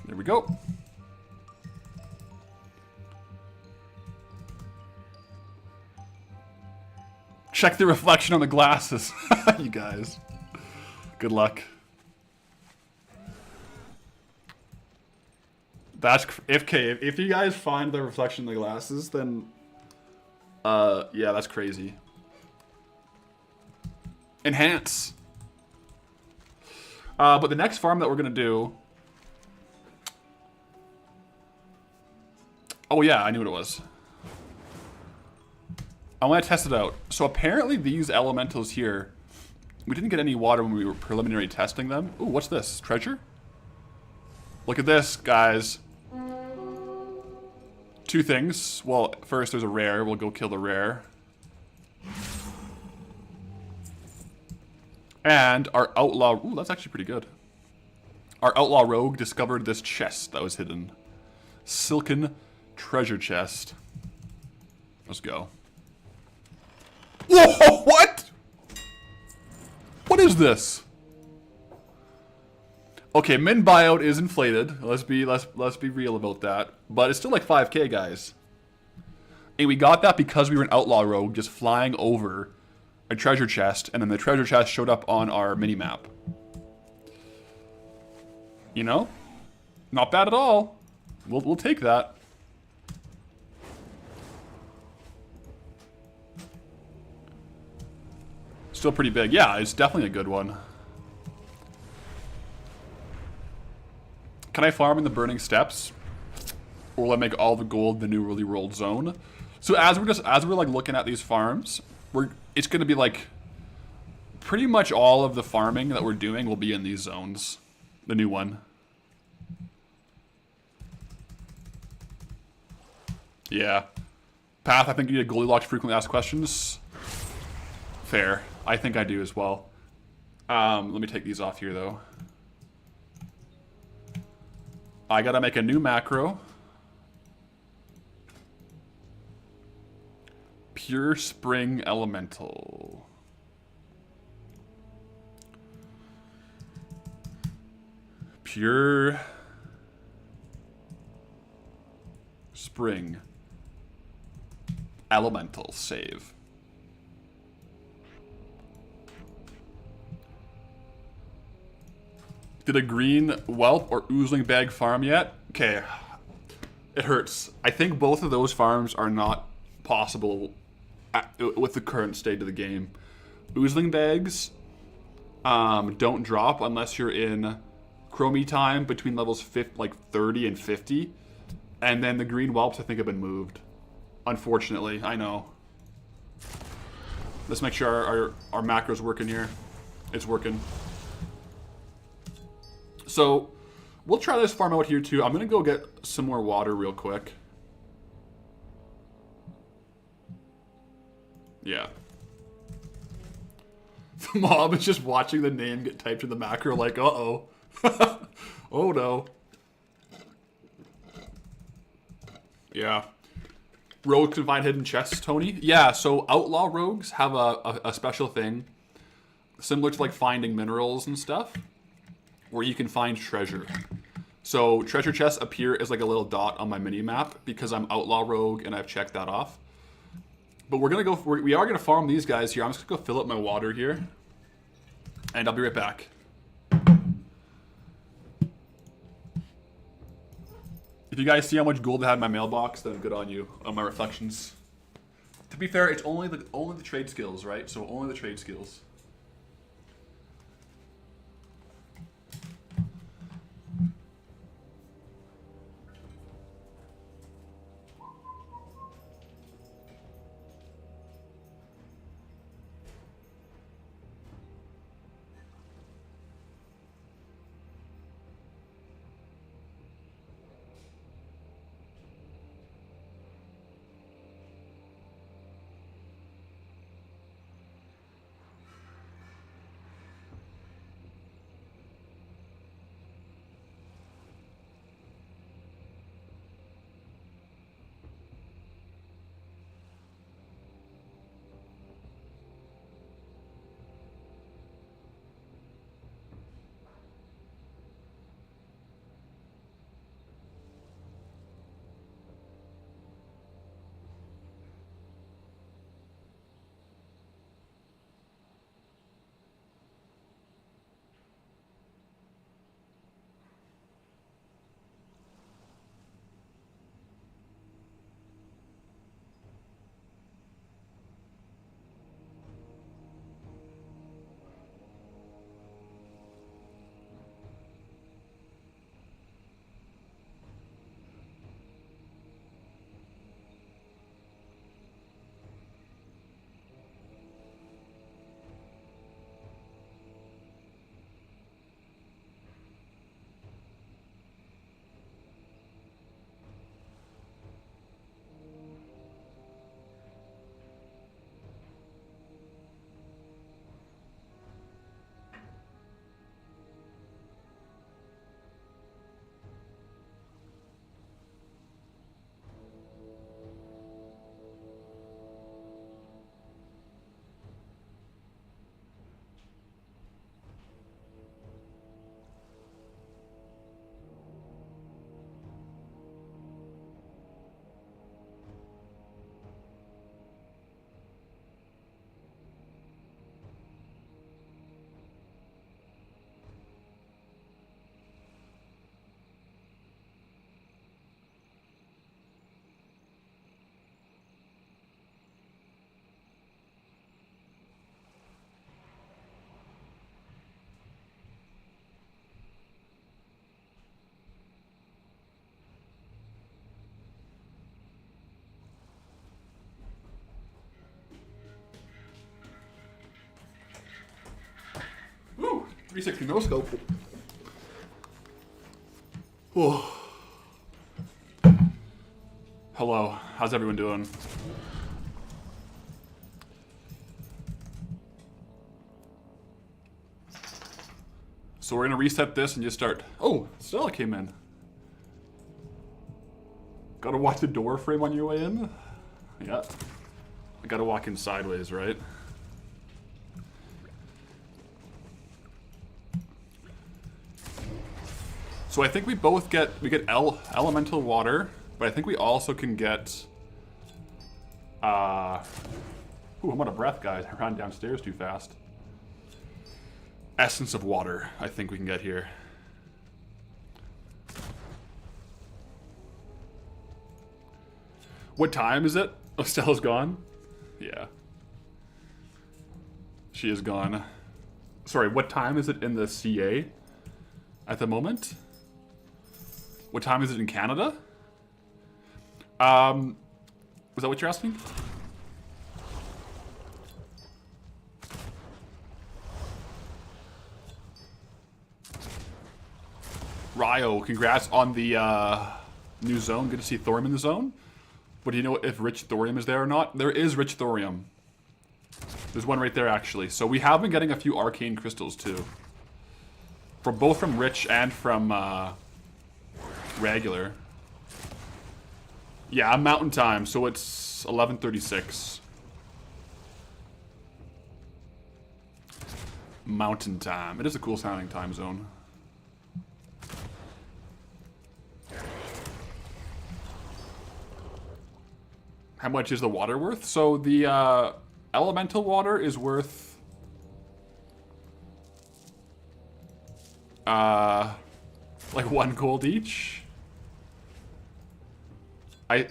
Speaker 1: There we go. Check the reflection on the glasses. You guys. Good luck. That's if you guys find the reflection in the glasses, then yeah, that's crazy. Enhance. But the next farm that we're gonna do. Oh yeah, I knew what it was. I want to test it out. So apparently these elementals here, we didn't get any water when we were preliminary testing them. Ooh, what's this? Treasure? Look at this, guys. Two things. Well, first there's a rare. We'll go kill the rare. And our outlaw... Ooh, that's actually pretty good. Our outlaw rogue discovered this chest that was hidden. Silken treasure chest. Let's go. Whoa, what? What is this? Okay, min buyout is inflated. Let's be real about that. But it's still like 5k, guys. And we got that because we were an outlaw rogue just flying over a treasure chest, and then the treasure chest showed up on our mini map. You know? Not bad at all. We'll take that. Still pretty big. Yeah, it's definitely a good one. Can I farm in the Burning Steppes? Or will I make all the gold the new really rolled zone? So as we're like looking at these farms, it's gonna be like pretty much all of the farming that we're doing will be in these zones. The new one. Yeah. Path, I think you need a Goldilocks frequently asked questions. Fair. I think I do as well. Let me take these off here, though. I gotta make a new macro. Pure Spring Elemental. Pure Spring Elemental. Save. Did a green whelp or oozling bag farm yet? Okay. It hurts. I think both of those farms are not possible with the current state of the game. Oozling bags don't drop unless you're in chromie time between levels 30 and 50. And then the green whelps I think have been moved. Unfortunately, I know. Let's make sure our macro's working here. It's working. So, we'll try this farm out here too. I'm gonna go get some more water real quick. Yeah. The mob is just watching the name get typed in the macro like, uh-oh. Oh no. Yeah. Rogues can find hidden chests, Tony? Yeah, so outlaw rogues have a special thing. Similar to like finding minerals and stuff. Where you can find treasure. So treasure chests appear as like a little dot on my mini map because I'm outlaw rogue and I've checked that off. But we are gonna farm these guys here. I'm just gonna go fill up my water here, and I'll be right back. If you guys see how much gold I had in my mailbox, then good on you on my reflections. To be fair, it's only the trade skills, right? So only the trade skills. 360 no scope. Oh. Hello, how's everyone doing? So we're gonna reset this and just start. Oh, Stella came in. Gotta watch the door frame on your way in? Yeah. I gotta walk in sideways, right? So I think we both get, elemental water, but I think we also can get, ooh, I'm out of breath, guys. I ran downstairs too fast. Essence of water, I think we can get here. What time is it? Oh, Stella's gone? Yeah. She is gone. Sorry, what time is it in the CA at the moment? What time is it in Canada? Was that what you're asking? Ryo, congrats on the new zone. Good to see thorium in the zone. But do you know if rich thorium is there or not? There is rich thorium. There's one right there, actually. So we have been getting a few arcane crystals, too. Both from rich and from regular. Yeah, I'm mountain time, so it's 11:36. Mountain time. It is a cool sounding time zone. How much is the water worth? So the elemental water is worth like 1 gold each.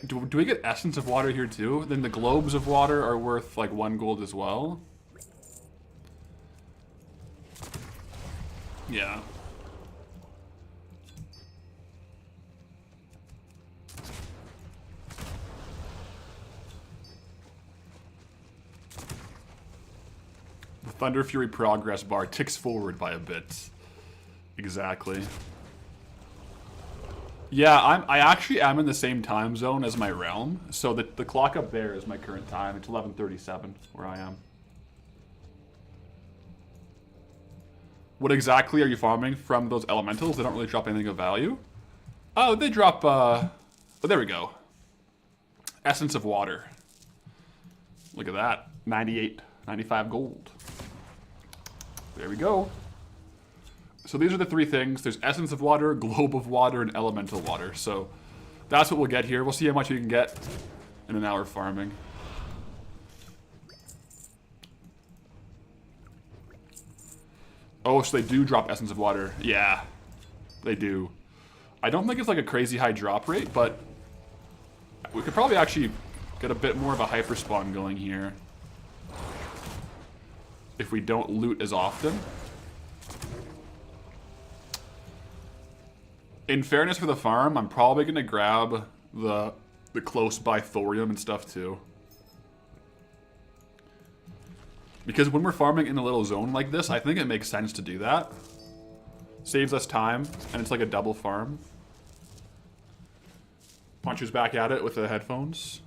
Speaker 1: Do we get essence of water here too? Then the globes of water are worth like 1 gold as well. Yeah. The Thunder Fury progress bar ticks forward by a bit. Exactly. Yeah, I actually am in the same time zone as my realm. So the clock up there is my current time. It's 11:37 where I am. What exactly are you farming from those elementals? They don't really drop anything of value. Oh, they drop, oh, there we go. Essence of water. Look at that. 98, 95 gold. There we go. So these are the 3 things. There's essence of water, globe of water, and elemental water. So that's what we'll get here. We'll see how much we can get in an hour farming. Oh, so they do drop essence of water. Yeah, they do. I don't think it's like a crazy high drop rate, but we could probably actually get a bit more of a hyper spawn going here if we don't loot as often. In fairness for the farm, I'm probably going to grab the close by thorium and stuff too. Because when we're farming in a little zone like this, I think it makes sense to do that. Saves us time, and it's like a double farm. Puncher's back at it with the headphones.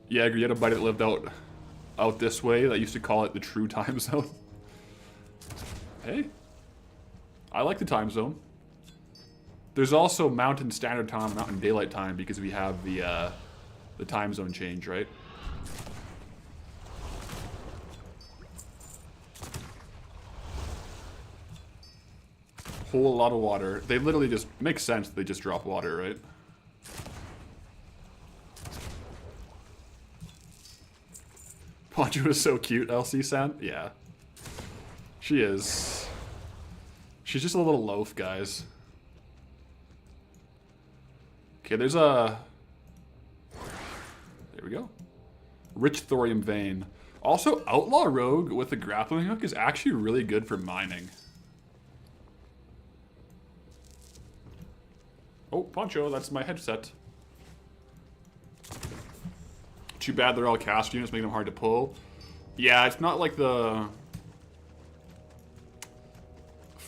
Speaker 1: Yeah, you had a buddy that lived out this way that used to call it the true time zone. Hey, I like the time zone. There's also Mountain Standard Time and Mountain Daylight Time because we have the time zone change, right? Whole lot of water. They literally just makes sense. They just drop water, right? Poncho is so cute, LC-san. Yeah. She is. She's just a little loaf, guys. Okay, there's a... There we go. Rich thorium vein. Also, Outlaw Rogue with the grappling hook is actually really good for mining. Oh, Poncho, that's my headset. Too bad they're all cast units, making them hard to pull. Yeah, it's not like the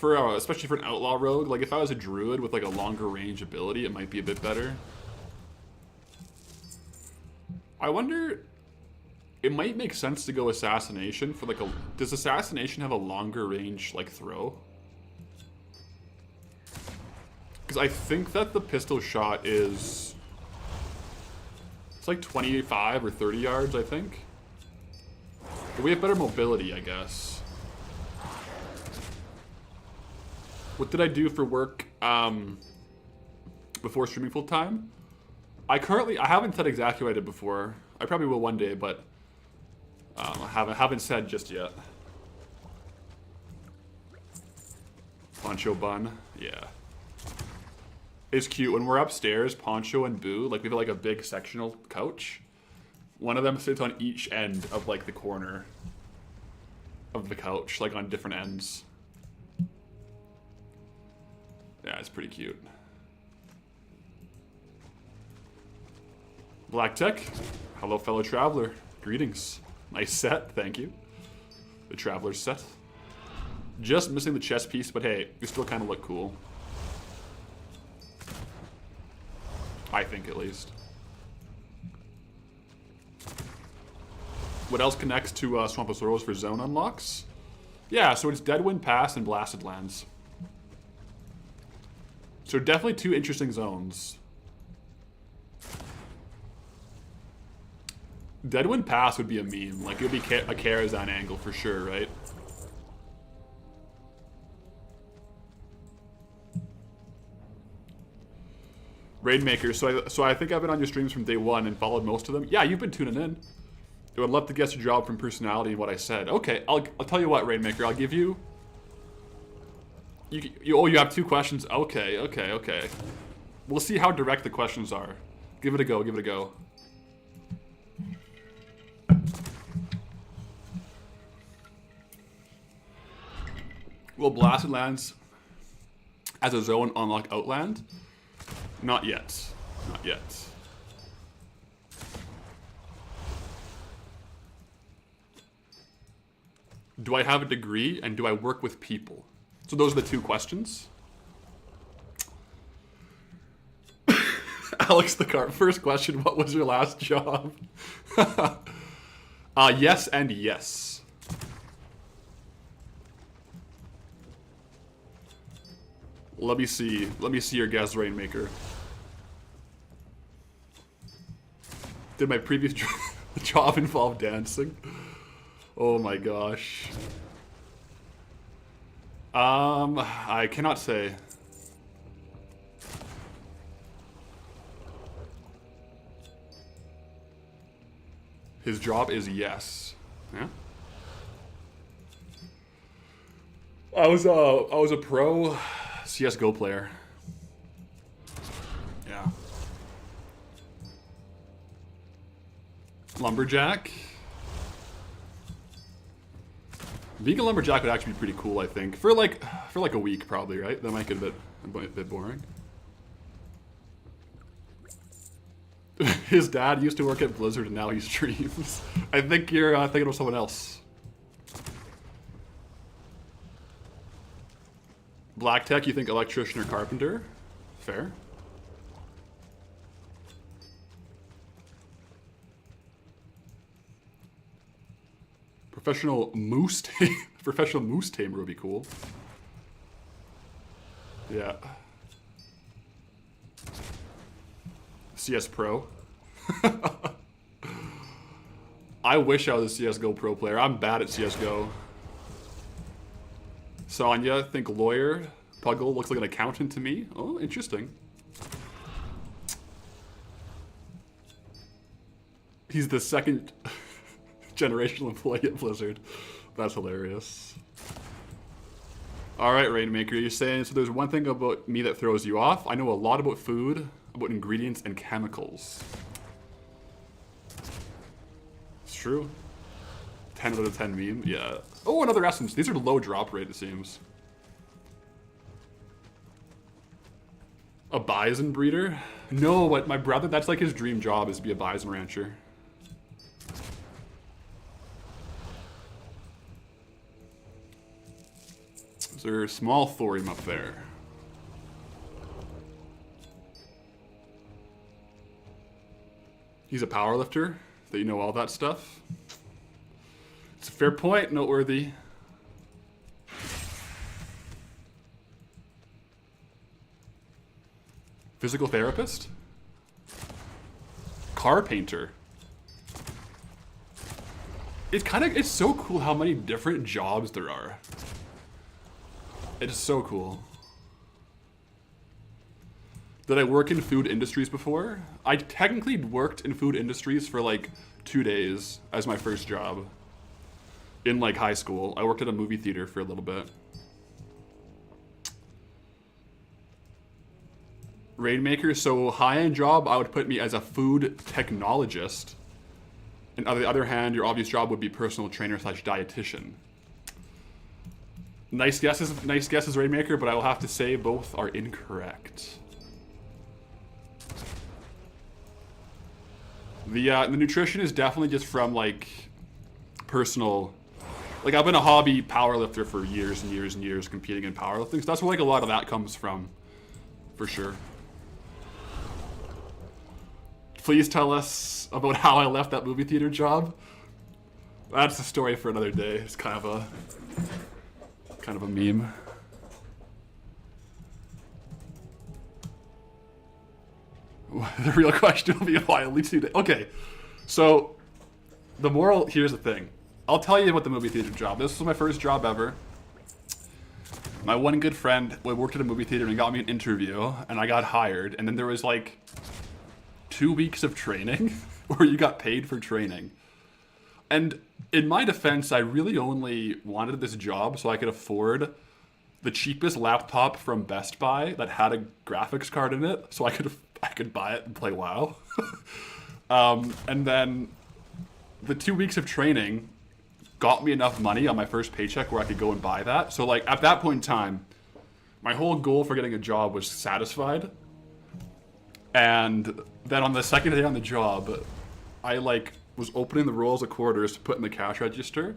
Speaker 1: for especially for an outlaw rogue, like if I was a druid with like a longer range ability, it might be a bit better. I wonder, it might make sense to go assassination for like a, does assassination have a longer range like throw? Because I think that the pistol shot is, it's like 25 or 30 yards, I think. But we have better mobility, I guess. What did I do for work before streaming full time? I haven't said exactly what I did before. I probably will one day, but I haven't said just yet. Poncho bun, yeah. It's cute. When we're upstairs, Poncho and Boo, like we have like a big sectional couch. One of them sits on each end of like the corner of the couch, like on different ends. Yeah, it's pretty cute. Black Tech, hello fellow traveler. Greetings. Nice set, thank you. The traveler's set. Just missing the chest piece, but hey, you still kind of look cool. I think, at least. What else connects to Swamposaurus for zone unlocks? Yeah, so it's Deadwind Pass and Blasted Lands. So definitely two interesting zones. Deadwind Pass would be a meme. Like, it would be a Karazhan angle for sure, right? Rainmaker, so I think I've been on your streams from day one and followed most of them. Yeah, you've been tuning in. I would love to guess your job from personality and what I said. Okay, I'll tell you what, Rainmaker. I'll give you... Oh, you have two questions? Okay. We'll see how direct the questions are. Give it a go. Will Blasted Lands as a zone unlock Outland? Not yet. Do I have a degree and do I work with people? So those are the two questions. Alex the Carp, first question, what was your last job? Yes and yes. Let me see your guess, Rainmaker. Did my previous job involve dancing? Oh my gosh. I cannot say. His job is yes. Yeah. I was a pro CS:GO player. Yeah. Lumberjack. Being a lumberjack would actually be pretty cool, I think. For like a week, probably, right? That might get a bit boring. His dad used to work at Blizzard and now he streams. I think you're thinking of someone else. Black Tech, you think electrician or carpenter? Fair. Professional moose tamer would be cool. Yeah. CS Pro. I wish I was a CS:GO pro player. I'm bad at CS:GO. Sonya, think lawyer. Puggle looks like an accountant to me. Oh, interesting. He's the second generational employee at Blizzard. That's hilarious. Alright, Rainmaker, you're saying, so there's one thing about me that throws you off. I know a lot about food, about ingredients and chemicals. It's true. 10 out of 10 meme, yeah. Oh, another essence. These are low drop rate, it seems. A bison breeder? No, but my brother, that's like his dream job, is to be a bison rancher. Is there a small thorium up there? He's a powerlifter, that you know all that stuff. It's a fair point, noteworthy. Physical therapist? Car painter. It's so cool how many different jobs there are. It is so cool. Did I work in food industries before? I technically worked in food industries for like 2 days as my first job. In like high school. I worked at a movie theater for a little bit. Rainmaker, so high-end job, I would put me as a food technologist. And on the other hand, your obvious job would be personal trainer / dietitian. Nice guesses, Rainmaker, but I will have to say both are incorrect. The nutrition is definitely just from like personal. Like I've been a hobby powerlifter for years and years and years, competing in powerlifting. So that's where like a lot of that comes from, for sure. Please tell us about how I left that movie theater job. That's a story for another day. It's kind of a meme. The real question will be why only 2 days. Okay, so the moral, here's the thing. I'll tell you about the movie theater job. This was my first job ever. My one good friend worked at a movie theater and got me an interview, and I got hired. And then there was like 2 weeks of training where you got paid for training. And in my defense, I really only wanted this job so I could afford the cheapest laptop from Best Buy that had a graphics card in it, so I could buy it and play WoW. And then the 2 weeks of training got me enough money on my first paycheck where I could go and buy that. So like at that point in time, my whole goal for getting a job was satisfied. And then on the second day on the job, I like was opening the rolls of quarters to put in the cash register.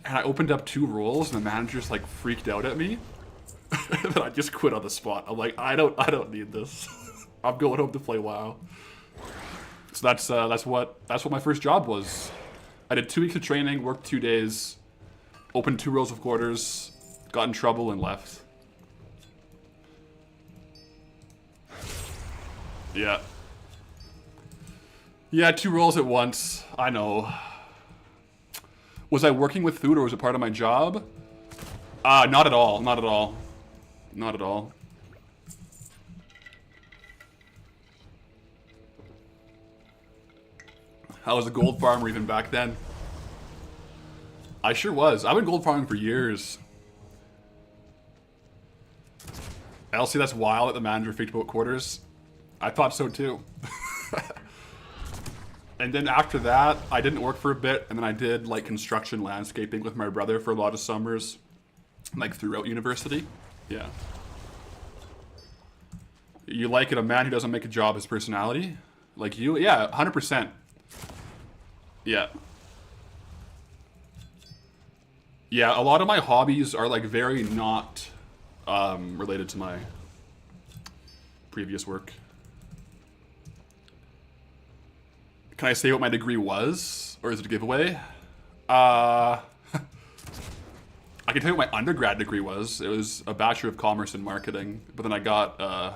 Speaker 1: And I opened up 2 rolls and the manager just like freaked out at me. And then I just quit on the spot. I'm like, I don't need this. I'm going home to play WoW. So that's what my first job was. I did 2 weeks of training, worked 2 days, opened 2 rolls of quarters, got in trouble and left. Yeah. Yeah, 2 rolls at once. I know. Was I working with food or was it part of my job? Not at all. Not at all. Not at all. I was a gold farmer even back then. I sure was. I've been gold farming for years. Elsie, that's wild that the manager freaked about quarters. I thought so too. And then after that, I didn't work for a bit, and then I did like construction landscaping with my brother for a lot of summers, like throughout university. Yeah. You like it, a man who doesn't make a job his personality? Like you? Yeah, 100%. Yeah. Yeah, a lot of my hobbies are like very not related to my previous work. Can I say what my degree was? Or is it a giveaway? I can tell you what my undergrad degree was. It was a Bachelor of Commerce in Marketing, but then I got a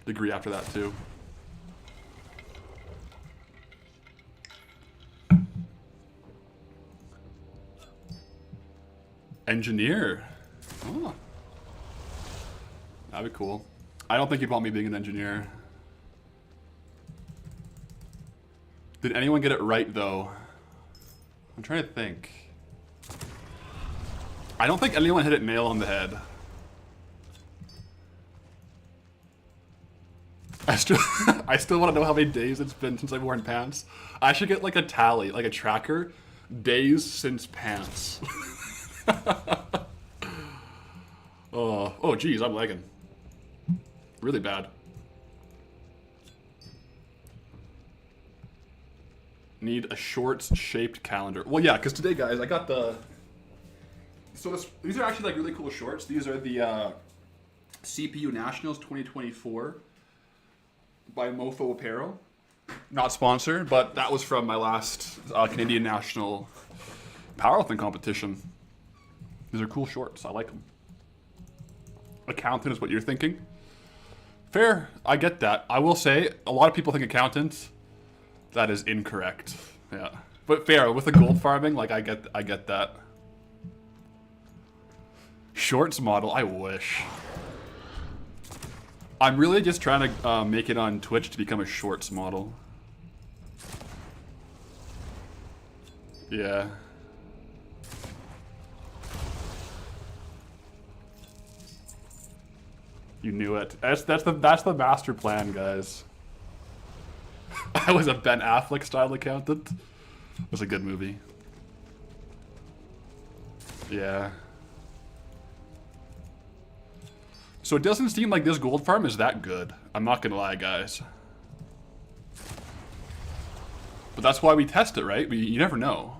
Speaker 1: degree after that too. Engineer. Oh. That'd be cool. I don't think you'd want me being an engineer. Did anyone get it right, though? I'm trying to think. I don't think anyone hit it nail on the head. I still want to know how many days it's been since I've worn pants. I should get like a tally, like a tracker. Days since pants. Oh, geez, I'm lagging. Really bad. Need a shorts-shaped calendar. Well, yeah, because today, guys, I got the So these are actually like really cool shorts. These are the CPU Nationals 2024 by Mofo Apparel. Not sponsored, but that was from my last Canadian National powerlifting competition. These are cool shorts. I like them. Accountant is what you're thinking. Fair. I get that. I will say, a lot of people think accountant. That is incorrect. Yeah. But fair. With the gold farming, like I get that. Shorts model. I wish. I'm really just trying to make it on Twitch to become a shorts model. Yeah. You knew it. That's the master plan, guys. I was a Ben Affleck style accountant. It was a good movie. Yeah. So it doesn't seem like this gold farm is that good. I'm not gonna lie, guys. But that's why we test it, right? You never know.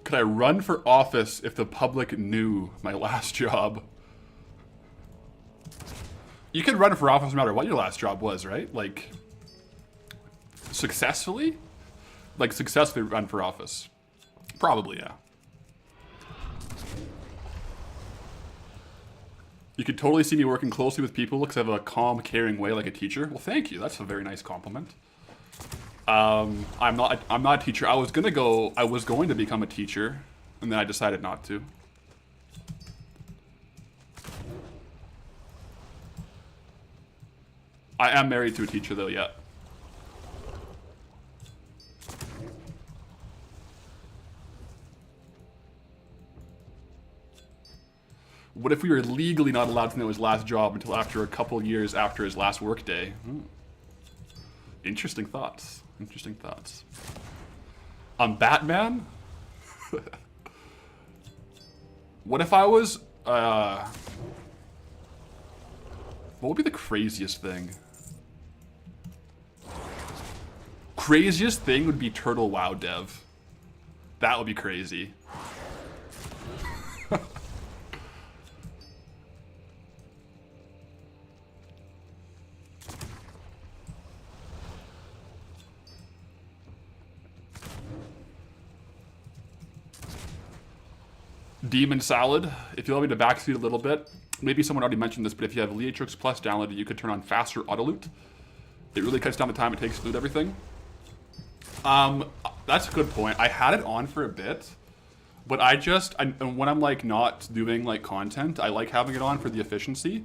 Speaker 1: Could I run for office if the public knew my last job? You could run for office no matter what your last job was, right? Like, successfully? Like, successfully run for office. Probably, yeah. You could totally see me working closely with people because I have a calm, caring way like a teacher. Well, thank you. That's a very nice compliment. I'm not a teacher. I was going to become a teacher, and then I decided not to. I am married to a teacher though, yeah. What if we were legally not allowed to know his last job until after a couple years after his last workday? Interesting thoughts. Interesting thoughts. I'm Batman? What if I was, what would be the craziest thing? Craziest thing would be Turtle WoW Dev. That would be crazy. Demon Salad, if you allow me to backseat a little bit, maybe someone already mentioned this, but if you have Leatrix Plus downloaded, you could turn on faster auto loot. It really cuts down the time it takes to loot everything. That's a good point. I had it on for a bit, but when I'm like not doing like content, I like having it on for the efficiency.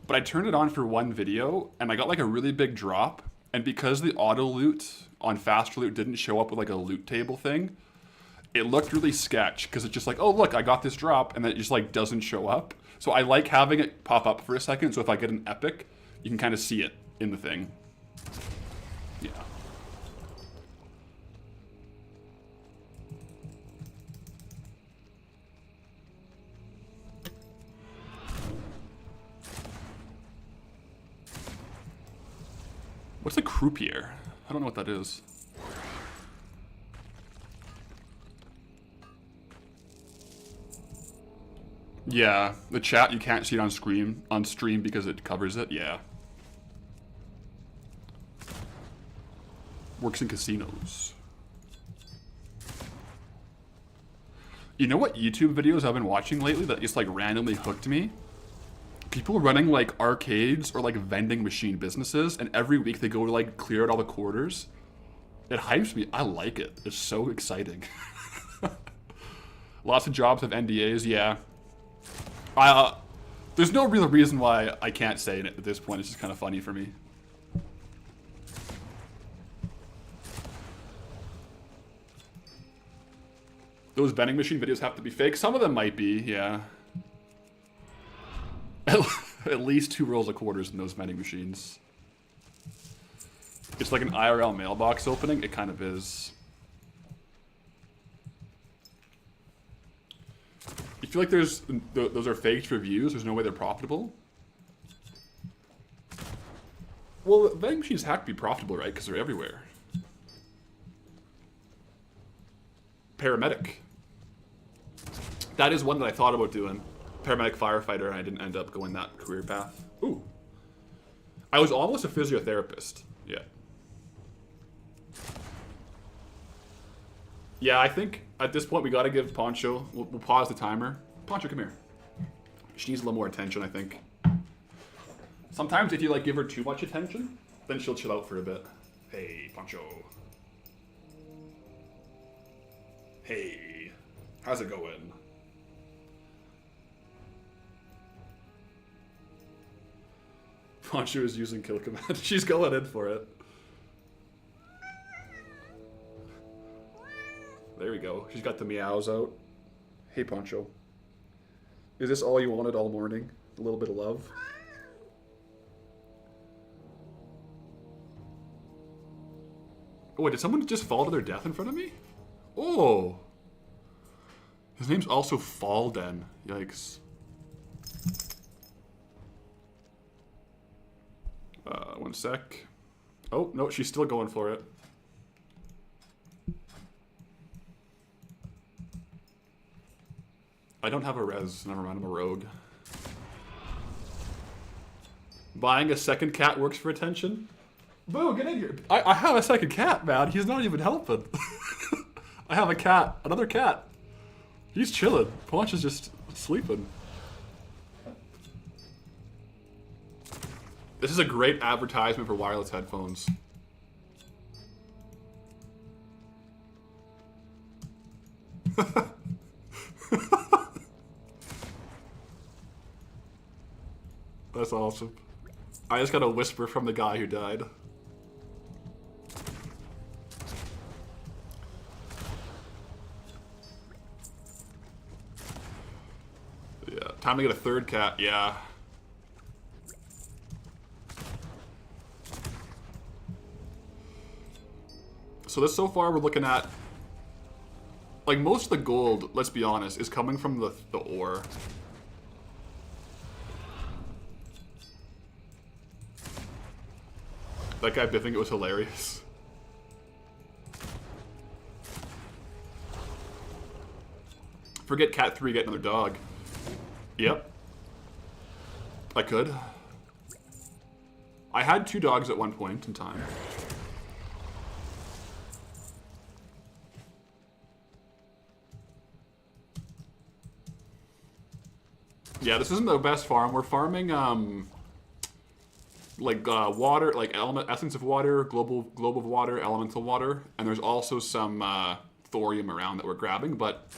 Speaker 1: But I turned it on for one video, and I got like a really big drop, and because the auto loot on faster loot didn't show up with like a loot table thing, it looked really sketch because it's just like, oh look, I got this drop, and then it just like doesn't show up. So I like having it pop up for a second, so if I get an epic, you can kind of see it in the thing. Yeah. What's a croupier? I don't know what that is. Yeah, the chat, you can't see it on stream because it covers it. Yeah. Works in casinos. You know what YouTube videos I've been watching lately that just like randomly hooked me? People running like arcades or like vending machine businesses, and every week they go to like clear out all the quarters. It hypes me. I like it. It's so exciting. Lots of jobs have NDAs, yeah. There's no real reason why I can't say it at this point. It's just kind of funny for me. Those vending machine videos have to be fake. Some of them might be, yeah. At least 2 rolls of quarters in those vending machines. It's like an IRL mailbox opening. It kind of is. You feel like those are faked reviews? There's no way they're profitable? Well, vending machines have to be profitable, right? Because they're everywhere. paramedic. That is one that I thought about doing. Paramedic firefighter, and I didn't end up going that career path. Ooh. I was almost a physiotherapist. Yeah. Yeah, I think at this point we gotta give Poncho... We'll pause the timer. Poncho, come here. She needs a little more attention, I think. Sometimes if you, like, give her too much attention, then she'll chill out for a bit. Hey, Poncho. Hey. How's it going? Poncho is using kill command. She's going in for it. There we go. She's got the meows out. Hey, Poncho. Is this all you wanted all morning? A little bit of love? Oh, wait, did someone just fall to their death in front of me? Oh! His name's also Falden. Yikes. One sec. Oh, no, she's still going for it. I don't have a res. Never mind, I'm a rogue. Buying a second cat works for attention? Boo, get in here. I have a second cat, man. He's not even helping. I have a cat. Another cat. He's chilling. Ponch is just sleeping. This is a great advertisement for wireless headphones. That's awesome. I just got a whisper from the guy who died. Yeah, time to get a third cat, yeah. So this so far we're looking at, like, most of the gold, let's be honest, is coming from the ore. That guy biffing it was hilarious. Forget cat 3, get another dog. Yep. I could. I had 2 dogs at one point in time. Yeah, this isn't the best farm. We're farming, like, water, like essence of water, globe of water, elemental water, and there's also some thorium around that we're grabbing, but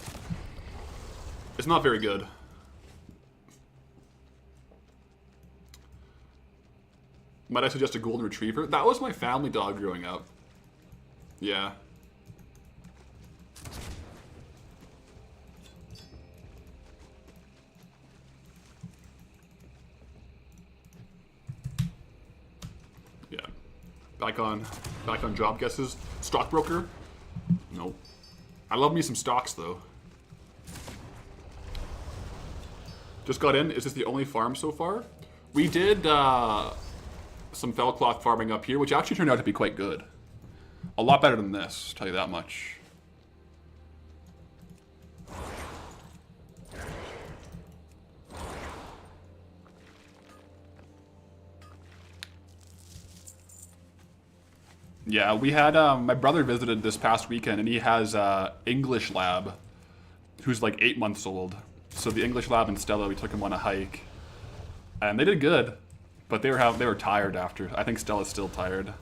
Speaker 1: it's not very good. Might I suggest a golden retriever? That was my family dog growing up. Yeah. Back on job guesses. Stockbroker? Nope. I love me some stocks though. Just got in. Is this the only farm so far? We did some fellcloth farming up here, which actually turned out to be quite good. A lot better than this, tell you that much. Yeah, we had, my brother visited this past weekend, and he has English lab, who's like 8 months old. So the English lab and Stella, we took him on a hike, and they did good, but they were tired after. I think Stella's still tired.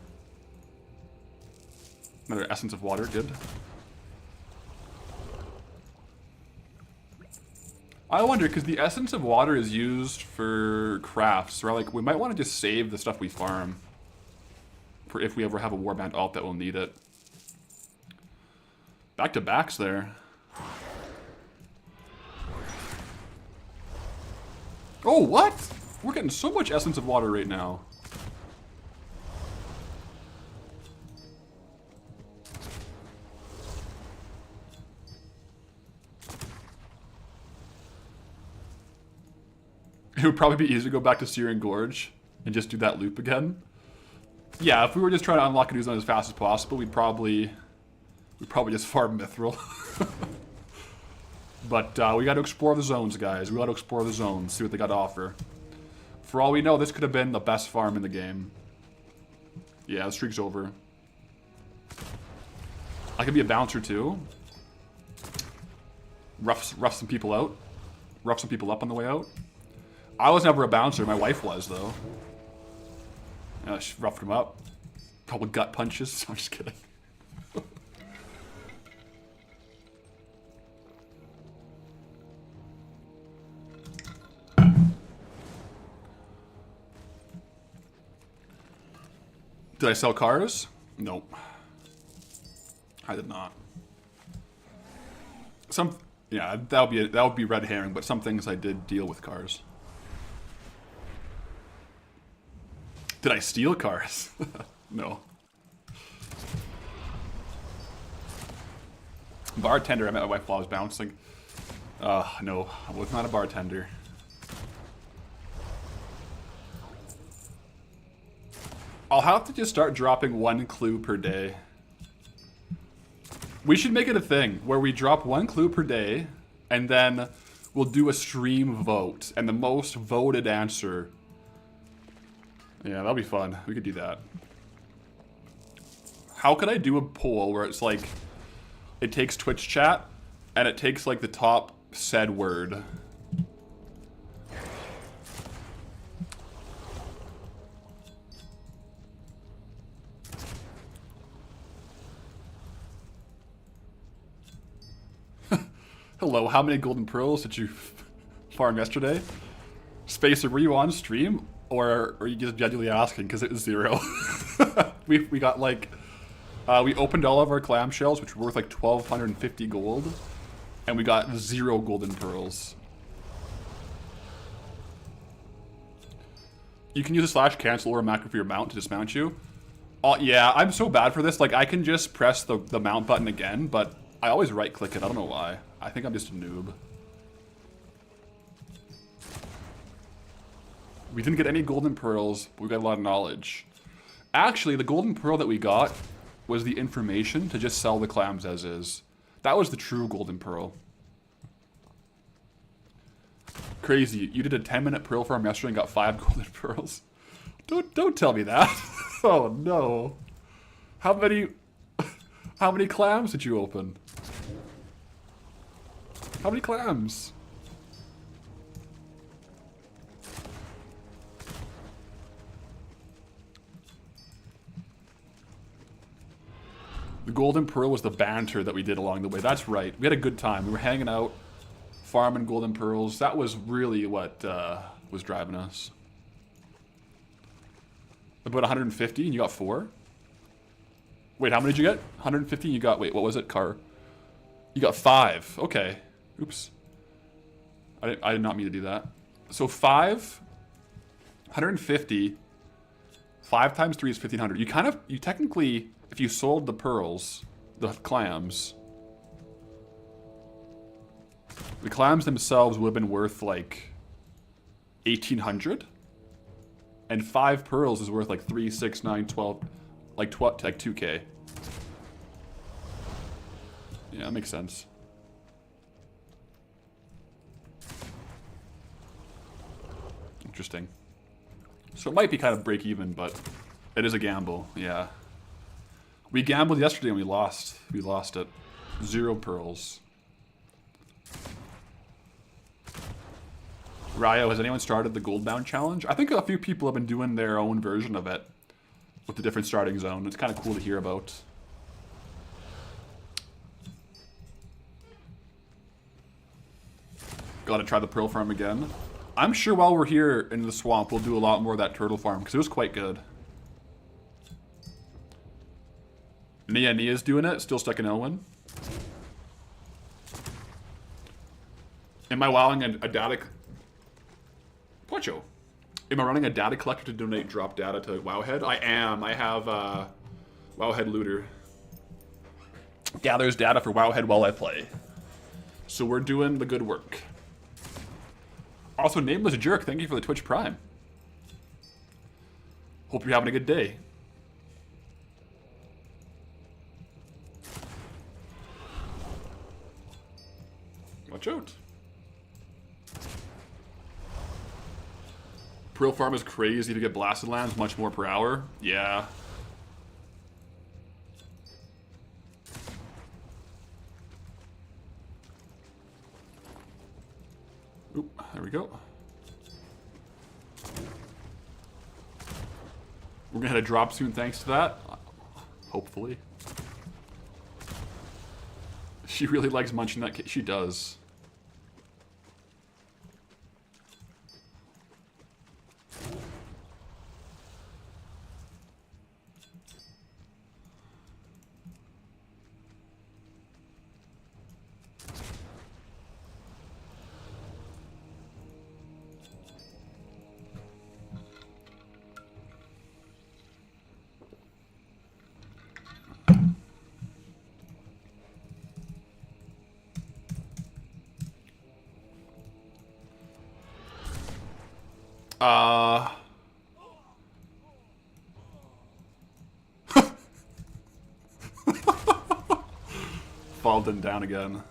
Speaker 1: Another essence of water, good. I wonder, because the essence of water is used for crafts, or like we might want to just save the stuff we farm. For if we ever have a warband alt that will need it. Back to backs there. Oh, what? We're getting so much essence of water right now. It would probably be easier to go back to Syrian Gorge and just do that loop again. Yeah, if we were just trying to unlock a new zone as fast as possible, we'd probably We probably just farm Mithril. But we got to explore the zones, guys. We got to explore the zones, see what they got to offer. For all we know, this could have been the best farm in the game. Yeah, the streak's over. I could be a bouncer too. Rough some people out. Rough some people up on the way out. I was never a bouncer. My wife was, though. Yeah, she roughed him up. Couple gut punches. I'm just kidding. Did I sell cars? Nope. I did not. Yeah, that would be red herring, but some things I did deal with cars. Did I steal cars? No. Bartender, I met my wife while I was bouncing. No, I was not a bartender. I'll have to just start dropping 1 clue per day. We should make it a thing where we drop 1 clue per day and then we'll do a stream vote and the most voted answer. Yeah, that'll be fun. We could do that. How could I do a poll where it's like, it takes Twitch chat and it takes like the top said word? Hello, how many golden pearls did you farm yesterday? Spacer, were you on stream? Or are you just genuinely asking because it was 0? we got like, we opened all of our clamshells, which were worth like 1,250 gold. And we got 0 golden pearls. You can use a slash cancel or a macro for your mount to dismount you. Yeah, I'm so bad for this. Like, I can just press the mount button again, but I always right click it. I don't know why. I think I'm just a noob. We didn't get any golden pearls, but we got a lot of knowledge. Actually, the golden pearl that we got was the information to just sell the clams as is. That was the true golden pearl. Crazy. You did a 10-minute pearl farm yesterday and got 5 golden pearls. Don't tell me that. Oh no. How many clams did you open? How many clams? The golden pearl was the banter that we did along the way. That's right. We had a good time. We were hanging out, farming golden pearls. That was really what was driving us. About 150 and you got 4? Wait, how many did you get? 150 and you got, wait, what was it, car? You got 5. Okay. Oops. I did not mean to do that. So 5, 150, 5 times 3 is 1,500. You technically, if you sold the pearls, the clams themselves would have been worth like 1,800. And 5 pearls is worth like 3, 6, 9, 12, like 2K. Yeah, that makes sense. Interesting. So it might be kind of break even, but it is a gamble, yeah. We gambled yesterday and we lost. We lost it. 0 pearls. Ryo, has anyone started the Goldbound challenge? I think a few people have been doing their own version of it with the different starting zone. It's kind of cool to hear about. Gotta try the pearl farm again. I'm sure while we're here in the swamp, we'll do a lot more of that turtle farm because it was quite good. Nia's doing it, still stuck in Elwyn. Am I wowing a data... Pocho. Am I running a data collector to donate drop data to Wowhead? I am. I have Wowhead Looter. Gathers data for Wowhead while I play. So we're doing the good work. Also, Nameless Jerk, thank you for the Twitch Prime. Hope you're having a good day. Watch out. Pearl farm is crazy to get blasted lands, much more per hour. Yeah. Oop, there we go. We're gonna hit a drop soon thanks to that. Hopefully. She really likes munching that cake. She does. Fallen down again.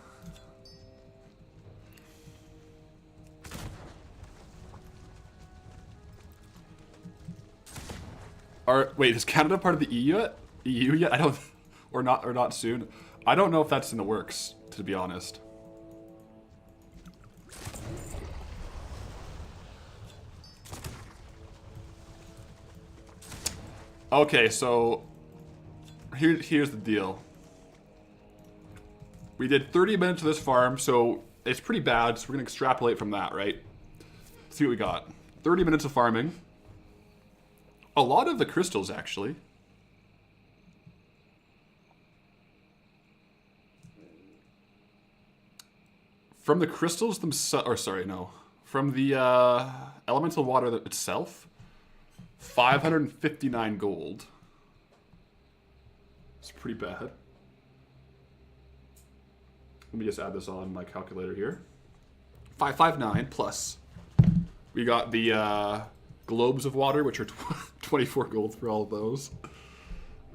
Speaker 1: Wait, is Canada part of the EU yet? EU yet? I don't, or not soon. I don't know if that's in the works, to be honest. Okay, so here's the deal. We did 30 minutes of this farm, so it's pretty bad, so we're going to extrapolate from that, right? See what we got. 30 minutes of farming. A lot of the crystals, actually. From the crystals themselves, or sorry, no. From the elemental water itself, 559 gold. It's pretty bad. Let me just add this on my calculator here. 559 plus. We got the globes of water, which are 24 gold for all of those.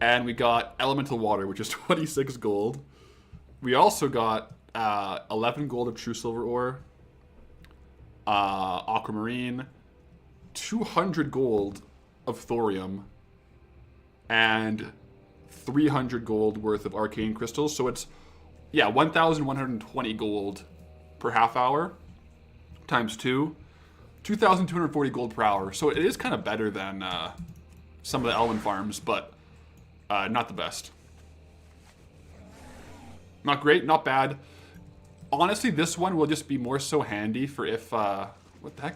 Speaker 1: And we got elemental water, which is 26 gold. We also got 11 gold of true silver ore, aquamarine, 200 gold of thorium, and 300 gold worth of arcane crystals. So it's, yeah, 1,120 gold per half hour times 2. 2,240 gold per hour. So it is kind of better than some of the Elven farms, but not the best. Not great, not bad. Honestly, this one will just be more so handy for if, what the heck?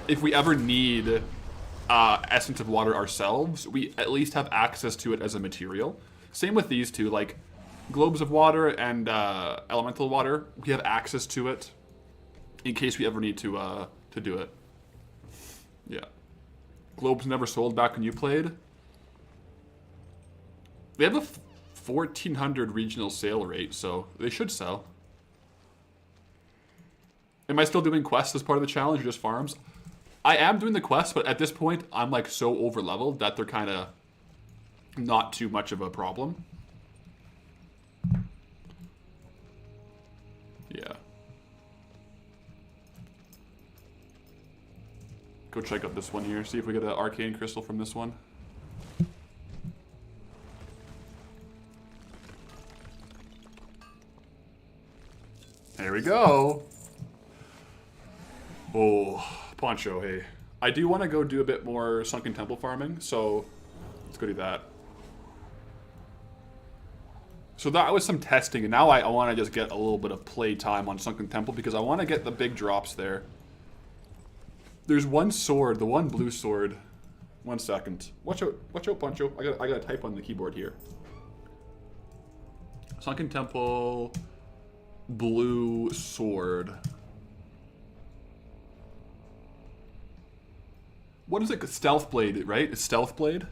Speaker 1: If we ever need Essence of Water ourselves, we at least have access to it as a material. Same with these two, like Globes of Water and Elemental Water, we have access to it in case we ever need to do it. Yeah. Globes never sold back when you played. They have a 1,400 regional sale rate, so they should sell. Am I still doing quests as part of the challenge or just farms? I am doing the quests, but at this point, I'm like so over-leveled that they're kind of not too much of a problem. Yeah. Go check out this one here, see if we get an arcane crystal from this one. There we go. Oh, Poncho, hey. I do want to go do a bit more Sunken Temple farming, so let's go do that. So that was some testing, and now I want to just get a little bit of play time on Sunken Temple because I want to get the big drops there. There's one sword, the one blue sword. 1 second. Watch out, Poncho. I gotta type on the keyboard here. Sunken Temple, blue sword. What is it? Stealth blade, right? It's stealth blade.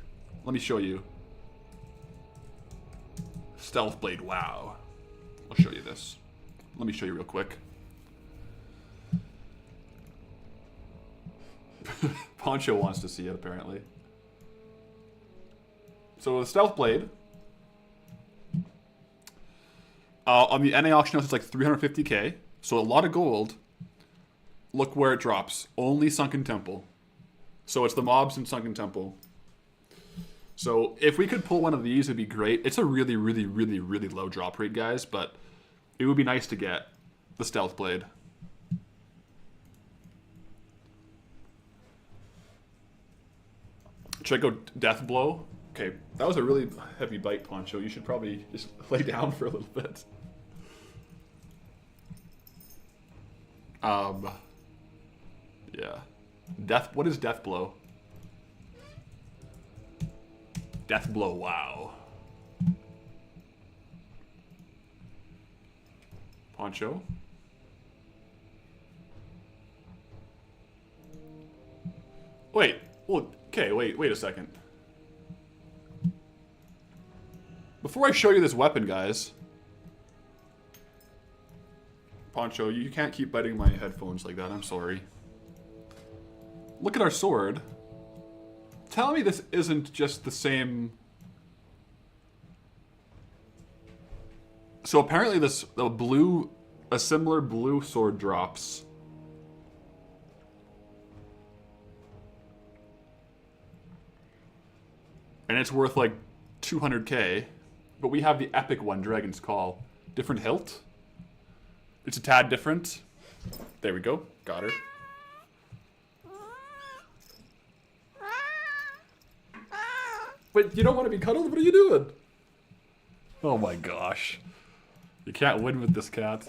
Speaker 1: Let me show you. Stealth blade. Wow. I'll show you this. Let me show you real quick. Poncho wants to see it, apparently. So the stealth blade On the NA auction house, it's like 350k. So a lot of gold. Look where it drops. Only Sunken Temple. So it's the mobs in Sunken Temple. So if we could pull one of these, it'd be great. It's a really, really, really, really low drop rate, guys. But it would be nice to get the Stealth Blade. Should I go Death Blow? Okay, that was a really heavy bite, Poncho. You should probably just lay down for a little bit. Yeah. What is Death Blow? Death Blow, wow. Poncho? Wait, well, okay, wait a second. Before I show you this weapon, guys. Poncho, you can't keep biting my headphones like that, I'm sorry. Look at our sword. Tell me this isn't just the same... So apparently a similar blue sword drops. And it's worth like 200k. But we have the epic one, Dragon's Call. Different hilt. It's a tad different. There we go. Got her. But you don't want to be cuddled? What are you doing? Oh my gosh. You can't win with this cat.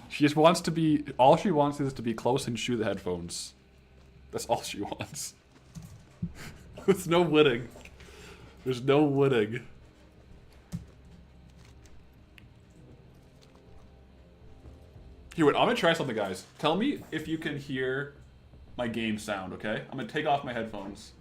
Speaker 1: She just wants to be... All she wants is to be close and shoot the headphones. That's all she wants. There's no winning. There's no winning. Here, wait, I'm gonna try something, guys. Tell me if you can hear my game sound, okay? I'm gonna take off my headphones.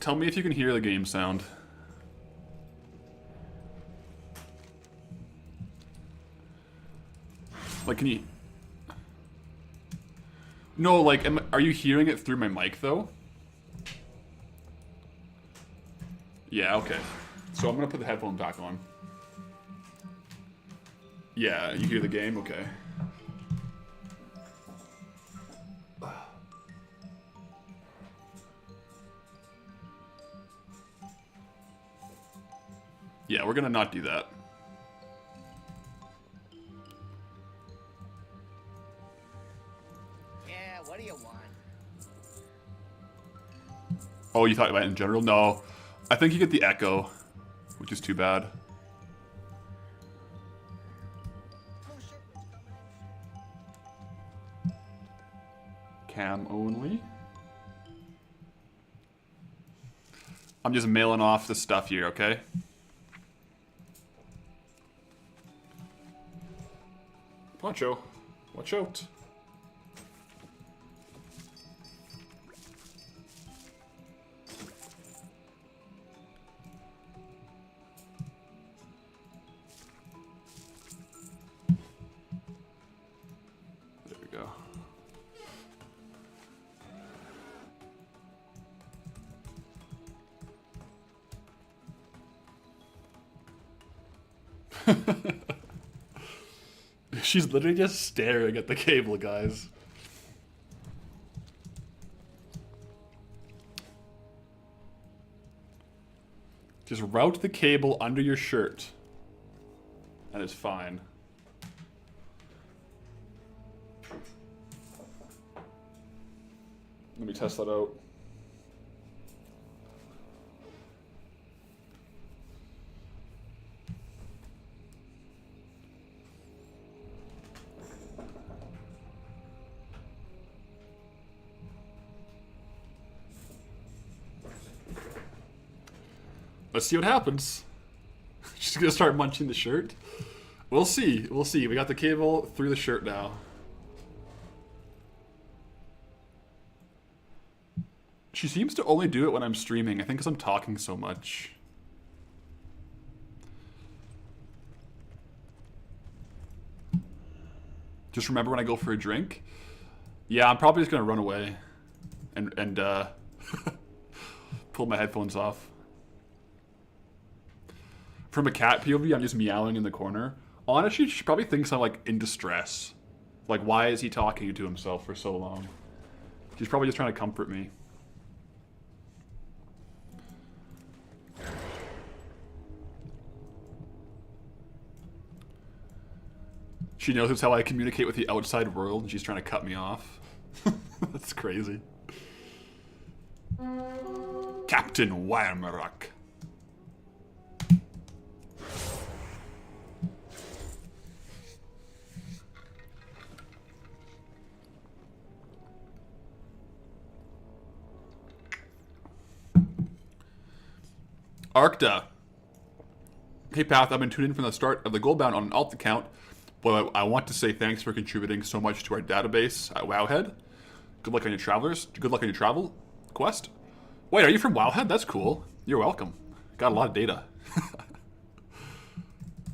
Speaker 1: Tell me if you can hear the game sound. Like, can you... No, like, are you hearing it through my mic, though? Yeah, okay. So I'm gonna put the headphone back on. Yeah, you hear the game? Okay. Yeah, we're gonna not do that.
Speaker 3: Yeah, what do you want?
Speaker 1: Oh, you thought about it in general? No. I think you get the echo, which is too bad. Cam only. I'm just mailing off the stuff here, okay? Poncho, watch out. There we go. She's literally just staring at the cable, guys. Just route the cable under your shirt. And it's fine. Let me test that out. Let's see what happens. She's gonna start munching the shirt. We'll see. We'll see. We got the cable through the shirt now. She seems to only do it when I'm streaming. I think because I'm talking so much. Just remember when I go for a drink. Yeah, I'm probably just gonna run away and pull my headphones off. From a cat POV, I'm just meowing in the corner. Honestly, she probably thinks I'm like in distress. Like, why is he talking to himself for so long? She's probably just trying to comfort me. She knows it's how I communicate with the outside world, and she's trying to cut me off. That's crazy. Captain Wyrmarock. Arcta. Hey Path, I've been tuned in from the start of the Goldbound on an alt account, but I want to say thanks for contributing so much to our database at Wowhead. Good luck on your travel quest. Wait, are you from Wowhead? That's cool. You're welcome. Got a lot of data.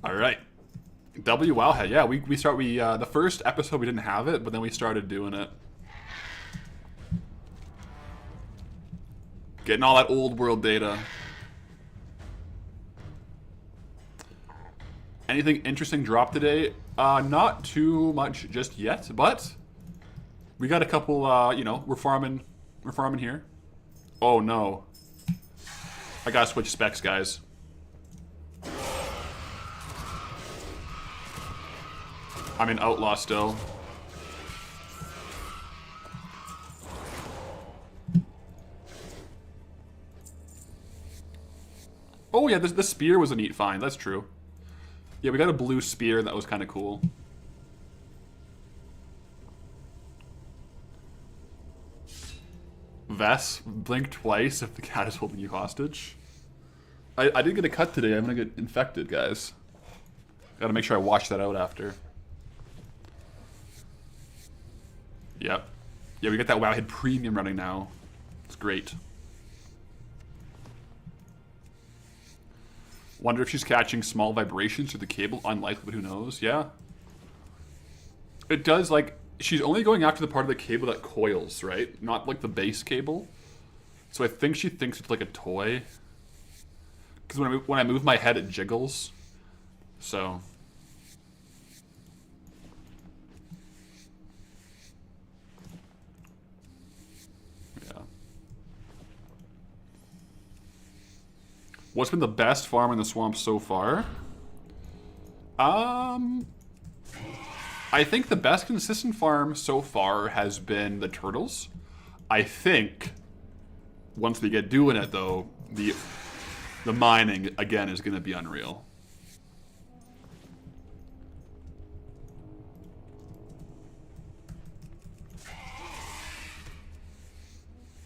Speaker 1: All right. W Wowhead. Yeah, we the first episode we didn't have it, but then we started doing it. Getting all that old world data. Anything interesting dropped today? Not too much just yet, but we got a couple, you know, we're farming here. Oh no. I gotta switch specs, guys. I'm in Outlaw still. Oh yeah, the spear was a neat find, that's true. Yeah, we got a blue spear, that was kind of cool. Vess, blink twice if the cat is holding you hostage. I did get a cut today, I'm gonna get infected, guys. Gotta make sure I wash that out after. Yep. Yeah, we got that Wowhead Premium running now. It's great. Wonder if she's catching small vibrations through the cable. Unlikely, but who knows? Yeah. It does, like, she's only going after the part of the cable that coils, right? Not, like, the base cable. So I think she thinks it's like a toy. Because when I move my head, it jiggles. So... What's been the best farm in the swamp so far? I think the best consistent farm so far has been the turtles. I think once we get doing it though, the mining again is going to be unreal.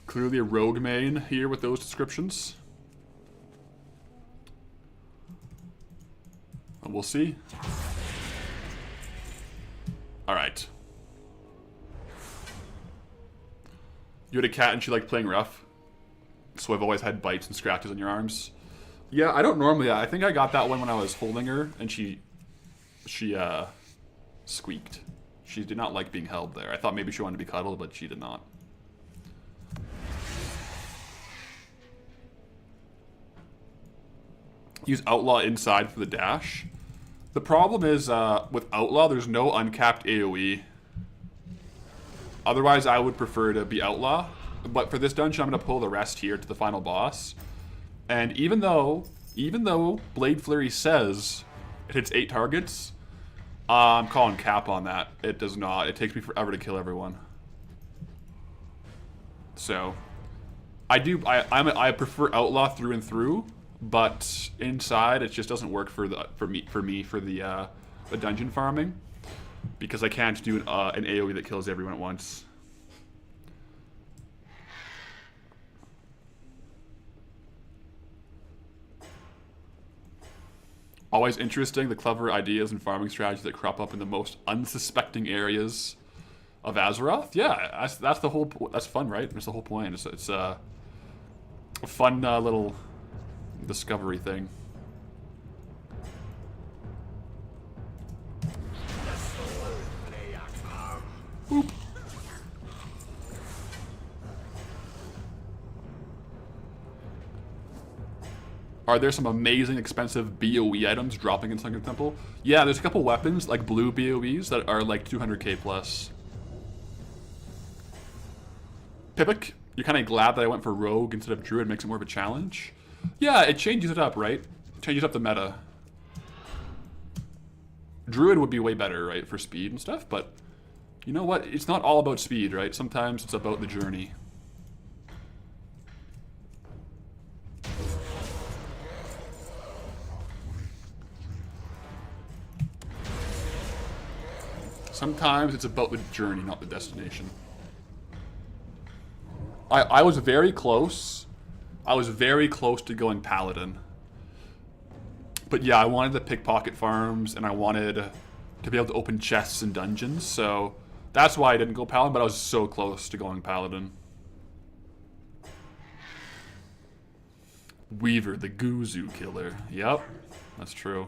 Speaker 1: Clearly a rogue main here with those descriptions. We'll see. Alright. You had a cat and she liked playing rough. So I've always had bites and scratches on your arms. Yeah, I don't normally. I think I got that one when I was holding her and she squeaked. She did not like being held there. I thought maybe she wanted to be cuddled, but she did not. Use Outlaw inside for the dash. The problem is, with Outlaw, there's no uncapped AoE. Otherwise, I would prefer to be Outlaw. But for this dungeon, I'm going to pull the rest here to the final boss. And even though Blade Flurry says it hits 8 targets, I'm calling cap on that. It does not. It takes me forever to kill everyone. So, I prefer Outlaw through and through. But inside, it just doesn't work for the dungeon farming, because I can't do an AoE that kills everyone at once. Always interesting, the clever ideas and farming strategies that crop up in the most unsuspecting areas of Azeroth. Yeah, that's the whole. That's fun, right? That's the whole point. It's a fun little discovery thing. Boop. Are there some amazing expensive BOE items dropping in Sunken Temple? Yeah, there's a couple weapons, like blue BOEs, that are like 200k plus. Pipik, you're kind of glad that I went for Rogue instead of Druid, makes it more of a challenge? Yeah, it changes it up, right? It changes up the meta. Druid would be way better, right, for speed and stuff, but you know what? It's not all about speed, right? Sometimes it's about the journey. Sometimes it's about the journey, not the destination. I was very close. I was very close to going Paladin. But yeah, I wanted the pickpocket farms, and I wanted to be able to open chests and dungeons, so that's why I didn't go Paladin, but I was so close to going Paladin. Weaver, the Guzu killer. Yep, that's true.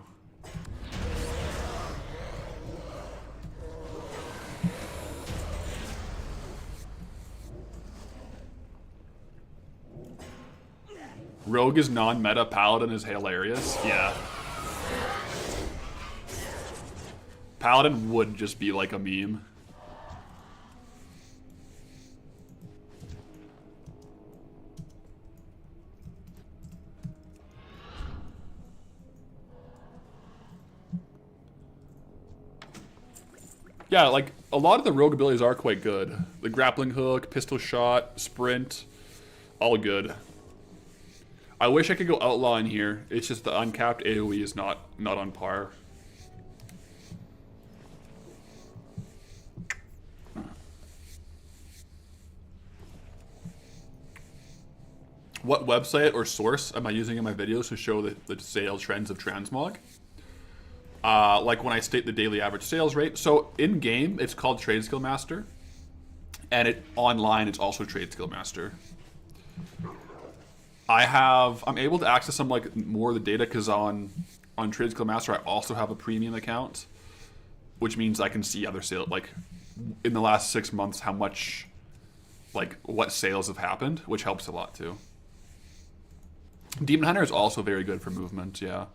Speaker 1: Rogue is non-meta, Paladin is hilarious. Yeah. Paladin would just be like a meme. Yeah, like, a lot of the rogue abilities are quite good. The grappling hook, pistol shot, sprint, all good. I wish I could go outlaw in here. It's just the uncapped AoE is not on par. What website or source am I using in my videos to show the sales trends of transmog? Like when I state the daily average sales rate. So in game, it's called Trade Skill Master, and online it's also Trade Skill Master. I'm able to access some like more of the data because on Trade Skill Master I also have a premium account, which means I can see other sales, like in the last 6 months how much, like what sales have happened, which helps a lot too. Demon Hunter is also very good for movement, yeah.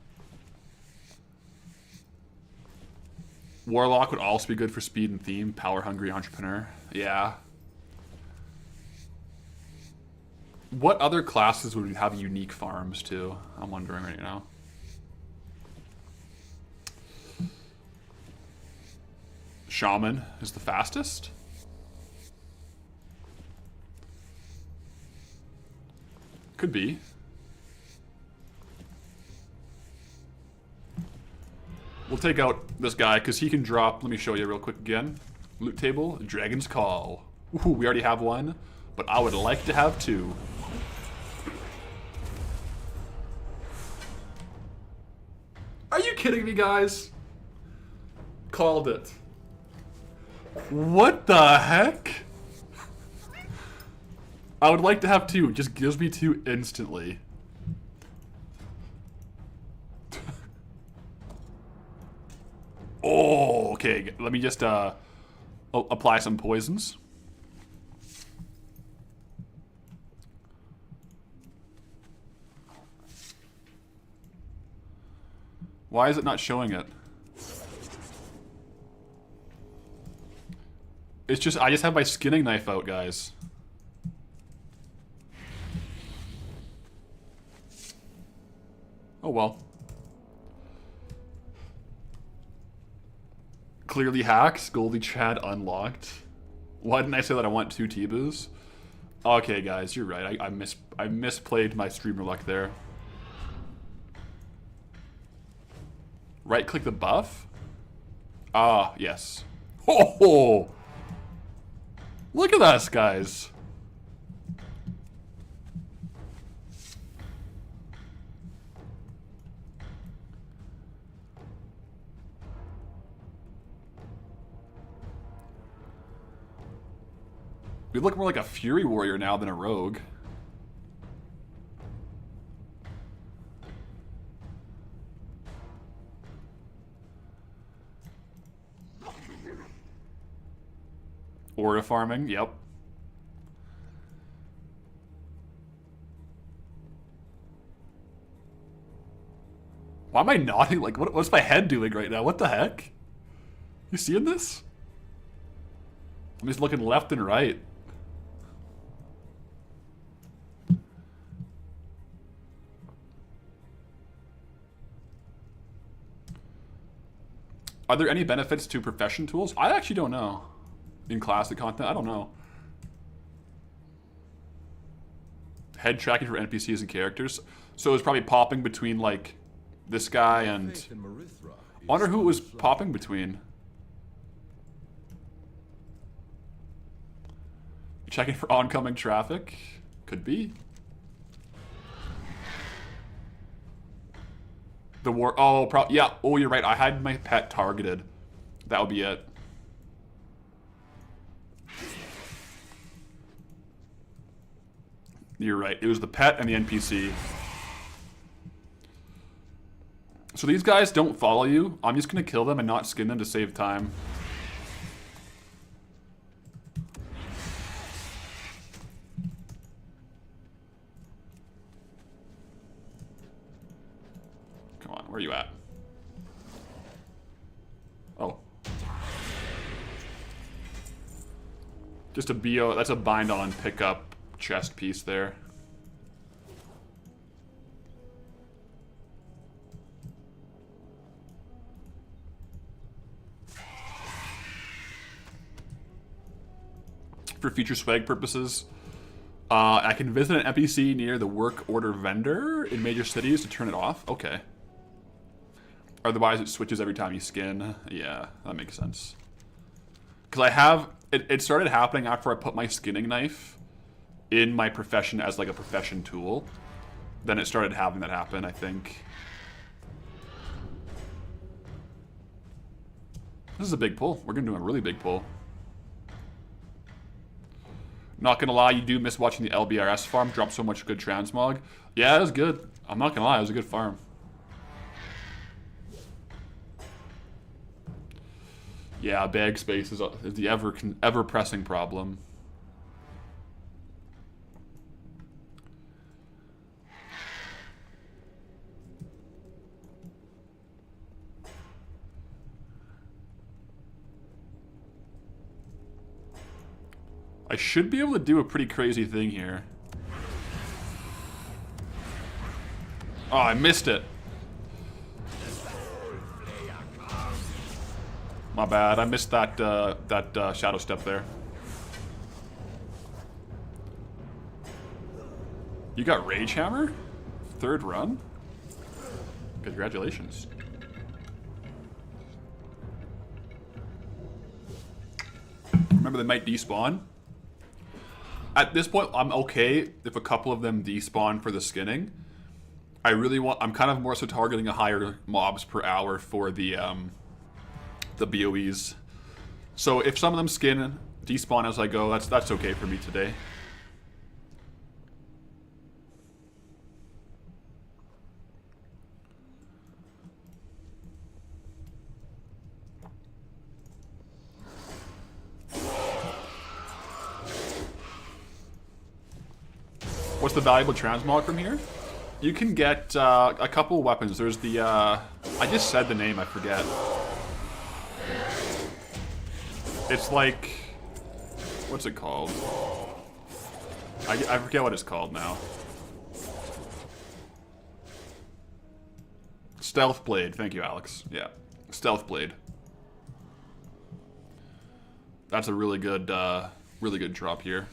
Speaker 1: Warlock would also be good for speed and theme. Power hungry entrepreneur, yeah. What other classes would have unique farms too? I'm wondering right now. Shaman is the fastest? Could be. We'll take out this guy because he can drop, let me show you real quick again. Loot table, Dragon's Call. Ooh, we already have one, but I would like to have two. Are you kidding me, guys? Called it. What the heck? I would like to have two. It just gives me two instantly. Oh, okay. Let me just apply some poisons. Why is it not showing it? It's just, I just have my skinning knife out, guys. Oh well. Clearly hacks, Goldie Chad unlocked. Why didn't I say that I want 2 T-boos? Okay, guys, you're right. I misplayed my streamer luck there. Right-click the buff? Ah, yes. Oh! Look at us, guys. We look more like a Fury Warrior now than a Rogue. Aura farming, yep. Why am I nodding? Like, what's my head doing right now? What the heck? You seeing this? I'm just looking left and right. Are there any benefits to profession tools? I actually don't know. In classic content, I don't know. Head tracking for NPCs and characters. So it was probably popping between, like, this guy and... I wonder who it was popping between. Checking for oncoming traffic? Could be. The war... Oh, yeah. Oh, you're right. I had my pet targeted. That would be it. You're right. It was the pet and the NPC. So these guys don't follow you. I'm just going to kill them and not skin them to save time. Come on, where are you at? Oh. Just a BO. That's a bind on pickup chest piece there. For future swag purposes, I can visit an NPC near the work order vendor in major cities to turn it off. Okay. Otherwise, it switches every time you skin. Yeah, that makes sense. Because I have... It started happening after I put my skinning knife in my profession as like a profession tool. Then it started having that happen, I think. This is a big pull. We're going to do a really big pull. Not going to lie, you do miss watching the LBRS farm drop so much good transmog. Yeah, it was good. I'm not going to lie, it was a good farm. Yeah, bag space is the ever-pressing problem. I should be able to do a pretty crazy thing here. Oh, I missed it. My bad. I missed that shadow step there. You got Rage Hammer? Third run? Congratulations. Remember, they might despawn. At this point, I'm okay if a couple of them despawn for the skinning. I'm kind of more so targeting a higher mobs per hour for the BOEs. So if some of them skin, despawn as I go, that's okay for me today. What's the valuable transmog from here? You can get a couple weapons. There's the, I just said the name, I forget. It's like, what's it called? I forget what it's called now. Stealth Blade, thank you, Alex. Yeah, Stealth Blade. That's a really good drop here.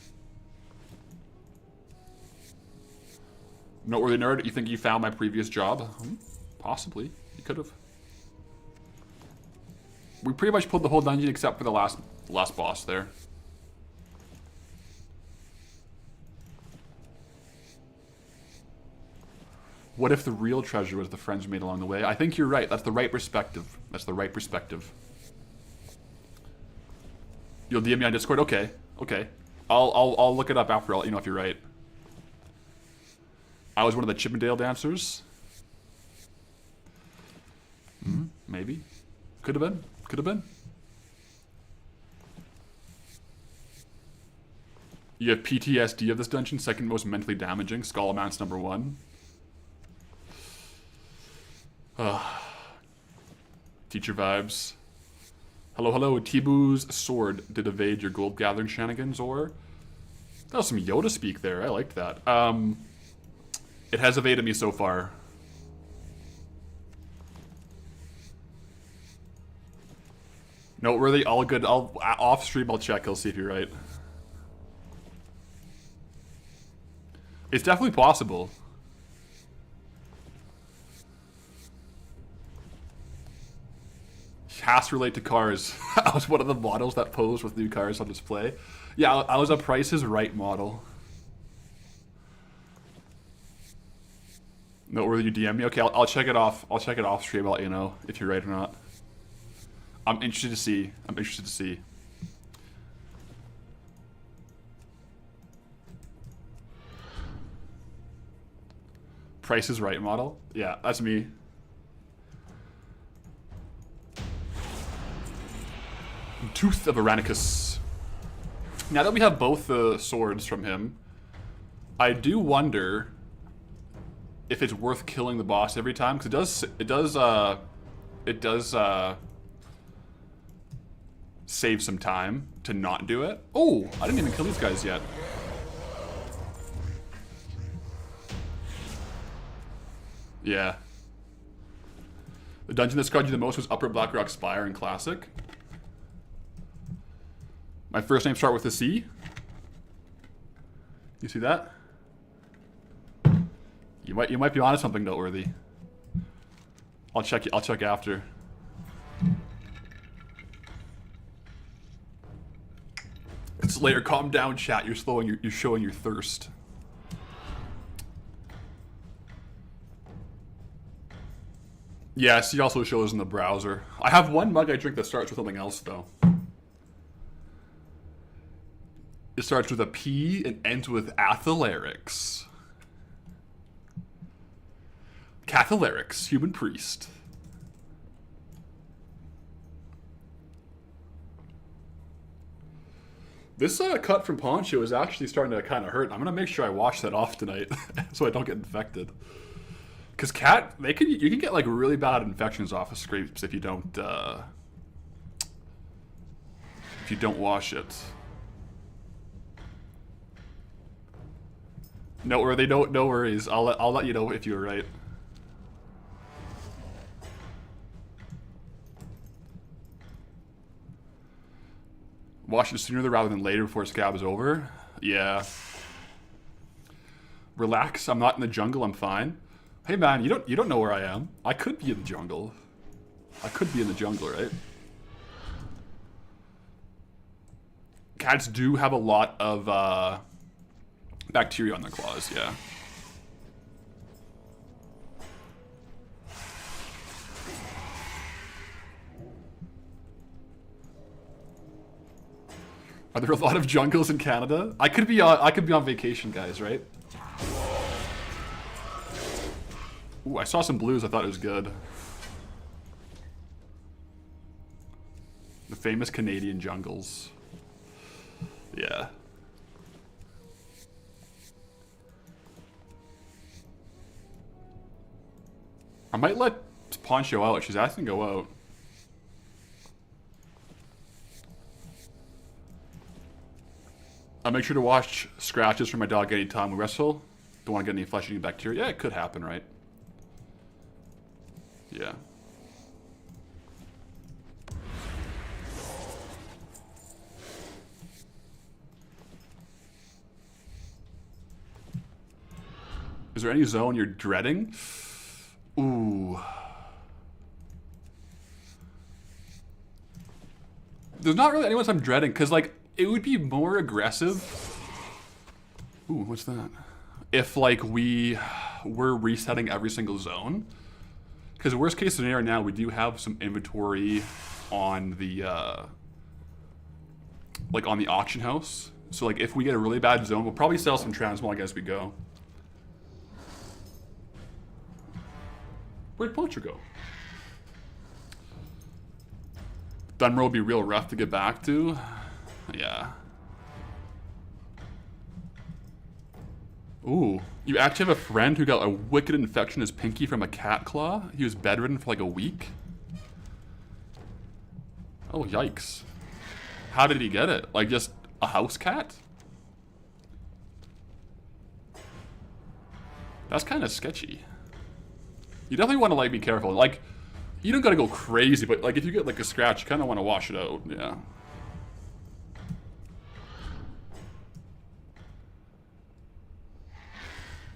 Speaker 1: Noteworthy nerd, you think you found my previous job? Possibly. You could have. We pretty much pulled the whole dungeon except for the last boss there. What if the real treasure was the friends we made along the way? I think you're right. That's the right perspective. That's the right perspective. You'll DM me on Discord? Okay. Okay. I'll look it up after all, you know, if you're right. I was one of the Chippendale dancers. Maybe. Could have been. Could have been. You have PTSD of this dungeon, second most mentally damaging. Skull amounts #1. Teacher vibes. Hello, hello. Tibu's sword did evade your gold gathering shenanigans, or? That was some Yoda speak there. I liked that. It has evaded me so far. Noteworthy, all good. Off stream, I'll check. I'll see if you're right. It's definitely possible. Has to relate to cars. I was one of the models that posed with new cars on display. Yeah, I was a Price is Right model. Noteworthy, you DM me? Okay, I'll check it off. I'll check it off stream. I'll let you know if you're right or not. I'm interested to see. I'm interested to see. Price is Right model? Yeah, that's me. Tooth of Aranicus. Now that we have both the swords from him, I do wonder if it's worth killing the boss every time, because it does save some time to not do it. Oh, I didn't even kill these guys yet. Yeah. The dungeon that scarred you the most was Upper Blackrock Spire in Classic. My first name start with a C. You see that? You might be onto something noteworthy. I'll check after. It's later. Calm down, chat. You're showing your thirst. Yeah, C also shows in the browser. I have one mug I drink that starts with something else though. It starts with a P and ends with Pathalerix. Pathalerix, human priest. This cut from Poncho is actually starting to kind of hurt. I'm gonna make sure I wash that off tonight so I don't get infected. Because you can get like really bad infections off of scrapes if you don't wash it. No worries. I'll let you know if you were right. Wash it sooner rather than later before scab is over. Yeah. Relax. I'm not in the jungle. I'm fine. Hey man, you don't know where I am. I could be in the jungle. I could be in the jungle, right? Cats do have a lot of bacteria on their claws, yeah. Are there a lot of jungles in Canada? I could be on vacation, guys, right? Ooh, I saw some blues. I thought it was good. The famous Canadian jungles. Yeah. I might let Poncho out. She's asking to go out. I'll make sure to wash scratches for my dog anytime we wrestle. Don't want to get any flesh-eating bacteria. Yeah, it could happen, right? Yeah. Is there any zone you're dreading? Ooh. There's not really anyone I'm dreading, because, like, it would be more aggressive. Ooh, what's that? If, like, we were resetting every single zone. Because worst case scenario now, we do have some inventory on the, like, on the auction house. So, like, if we get a really bad zone, we'll probably sell some transmol as we go. Where'd Poacher go? Dunmer will be real rough to get back to. Yeah. Ooh. You actually have a friend who got a wicked infection in his pinky from a cat claw? He was bedridden for like a week? Oh, yikes. How did he get it? Like just a house cat? That's kind of sketchy. You definitely want to like be careful. Like, you don't gotta go crazy, but like if you get like a scratch, you kind of want to wash it out. Yeah.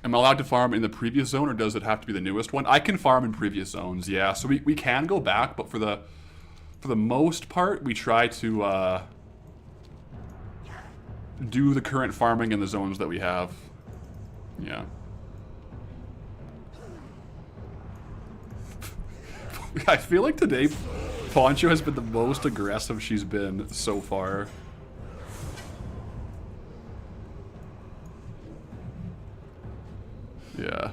Speaker 1: Am I allowed to farm in the previous zone, or does it have to be the newest one? I can farm in previous zones, yeah. So we can go back, but for the most part, we try to do the current farming in the zones that we have. Yeah. I feel like today, Poncho has been the most aggressive she's been so far. Yeah.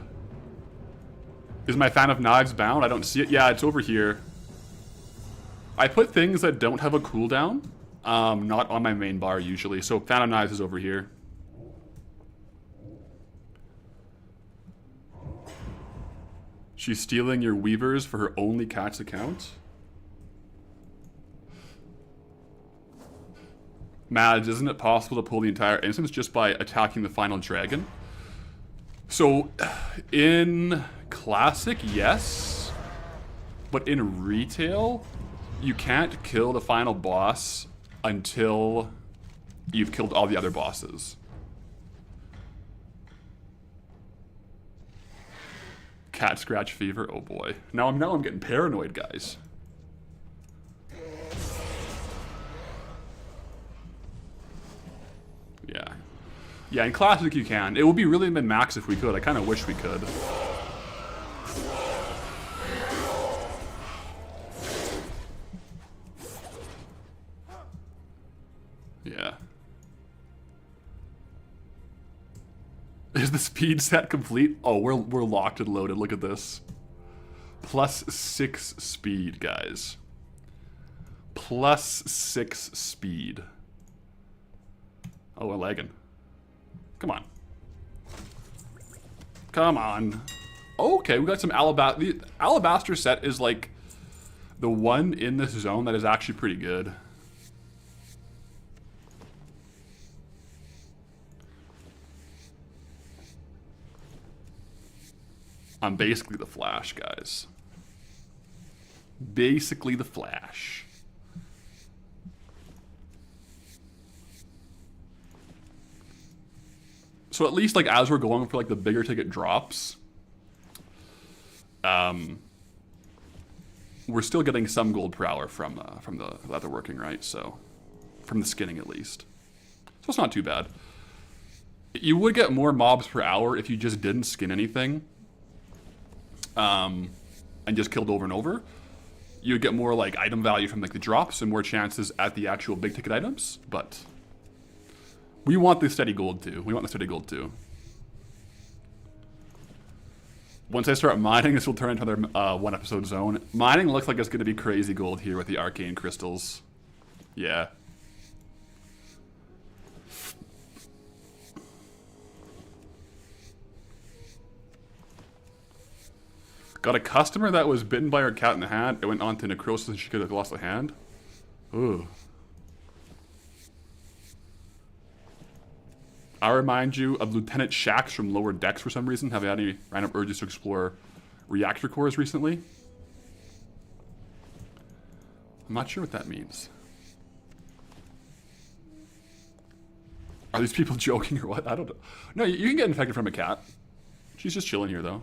Speaker 1: Is my fan of knives bound? I don't see it. Yeah, it's over here. I put things that don't have a cooldown, not on my main bar usually. So fan of knives is over here. She's stealing your weavers for her only cat's account. Mads, isn't it possible to pull the entire instance just by attacking the final dragon? So, in Classic, yes. But in Retail, you can't kill the final boss until you've killed all the other bosses. Cat scratch fever, oh boy. Now I'm getting paranoid, guys. Yeah. Yeah, in Classic you can. It would be really min-max if we could. I kind of wish we could. Yeah. Is the speed set complete? Oh, we're locked and loaded. Look at this. +6 speed, guys. +6 speed. Oh, we're lagging. Come on. Come on. Okay, we got some alabaster. The alabaster set is like the one in this zone that is actually pretty good. I'm basically the Flash, guys. Basically the Flash. So at least like as we're going for like the bigger ticket drops, we're still getting some gold per hour from the that they're working, right? So from the skinning at least. So it's not too bad. You would get more mobs per hour if you just didn't skin anything. And just killed over and over. You would get more like item value from like the drops and more chances at the actual big ticket items, but we want the steady gold too. We want the steady gold too. Once I start mining, this will turn into another one episode zone. Mining looks like it's going to be crazy gold here with the arcane crystals. Yeah. Got a customer that was bitten by her cat in the hand. It went on to necrosis and she could have lost a hand. Ooh. I remind you of Lieutenant Shax from Lower Decks for some reason. Have you had any random urges to explore reactor cores recently? I'm not sure what that means. Are these people joking or what? I don't know. No, you can get infected from a cat. She's just chilling here though.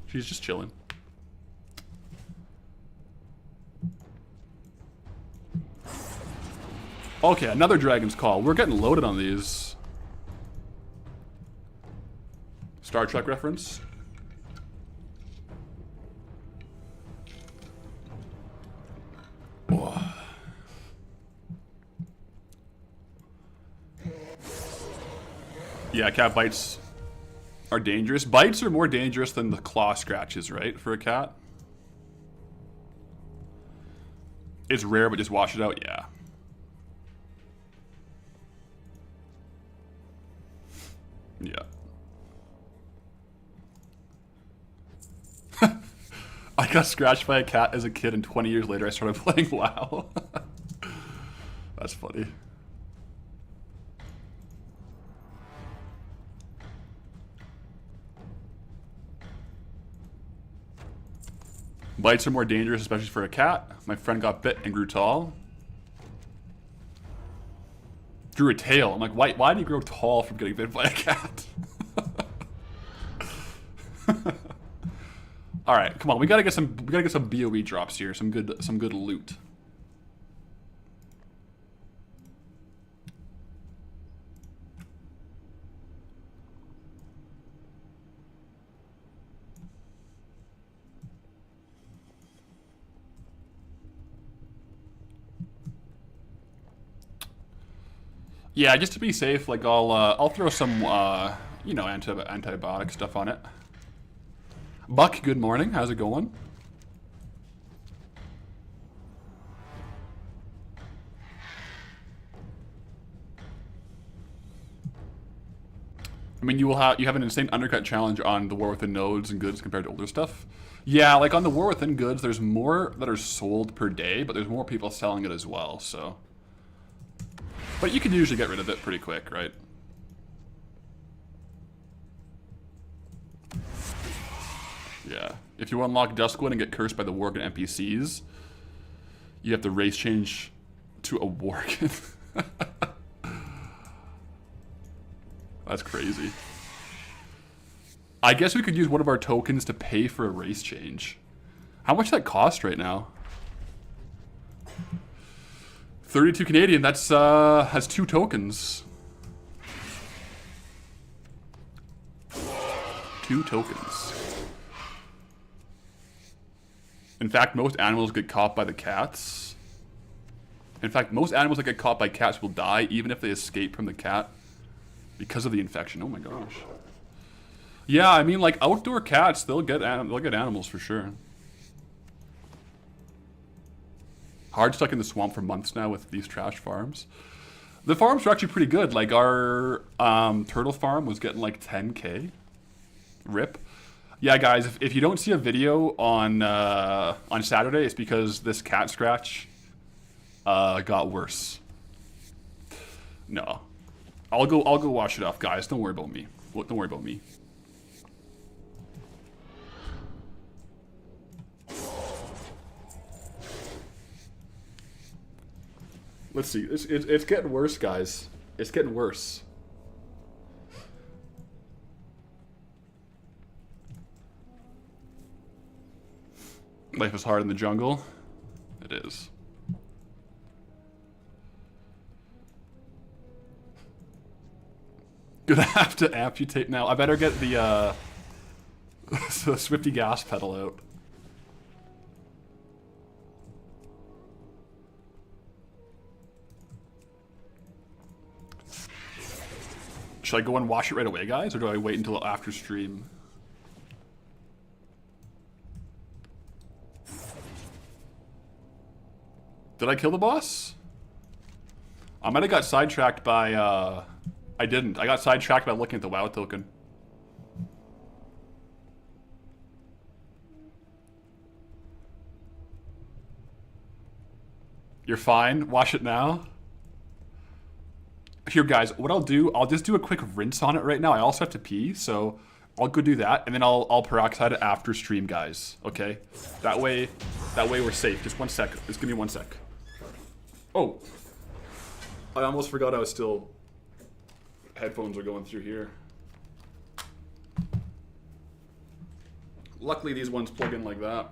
Speaker 1: She's just chilling. Okay, another Dragon's Call. We're getting loaded on these. Star Trek reference. Oh. Yeah, cat bites are dangerous. Bites are more dangerous than the claw scratches, right? For a cat. It's rare, but just wash it out, yeah. Yeah. I got scratched by a cat as a kid, and 20 years later I started playing WoW. That's funny. Bites are more dangerous, especially for a cat. My friend got bit and grew tall. Grew a tail. I'm like, why do you grow tall from getting bit by a cat? All right, come on. We gotta get some BOE drops here. Some good loot. Yeah, just to be safe, like I'll throw some you know, antibiotic stuff on it. Buck, good morning. How's it going? I mean, you have an insane undercut challenge on the War Within nodes and goods compared to older stuff. Yeah, like on the War Within goods, there's more that are sold per day, but there's more people selling it as well. So, but you can usually get rid of it pretty quick, right? Yeah. If you unlock Duskwood and get cursed by the Worgen NPCs, you have to race change to a Worgen. That's crazy. I guess we could use one of our tokens to pay for a race change. How much does that cost right now? 32 Canadian, that's has 2 tokens. 2 tokens. In fact, most animals get caught by the cats. In fact, most animals that get caught by cats will die even if they escape from the cat because of the infection. Oh my gosh. Yeah, I mean, like outdoor cats, they'll get animals for sure. Hard stuck in the swamp for months now with these trash farms. The farms are actually pretty good. Like our turtle farm was getting like 10K. Rip. Yeah, guys, if you don't see a video on Saturday, it's because this cat scratch got worse. No, I'll go wash it off, guys. Don't worry about me. Don't worry about me. Let's see. It's getting worse, guys. It's getting worse. Life is hard in the jungle. It is. Gonna have to amputate now. I better get the Swifty gas pedal out. Should I go and wash it right away, guys, or do I wait until after stream? Did I kill the boss? I might have got sidetracked by, I didn't. I got sidetracked by looking at the WoW token. You're fine. Wash it now. Here, guys, what I'll just do a quick rinse on it right now. I also have to pee, so I'll go do that, and then I'll peroxide it after stream, guys. Okay? That way we're safe. Just 1 sec. Just give me 1 sec. Oh, I almost forgot I was still... Headphones are going through here. Luckily, these ones plug in like that.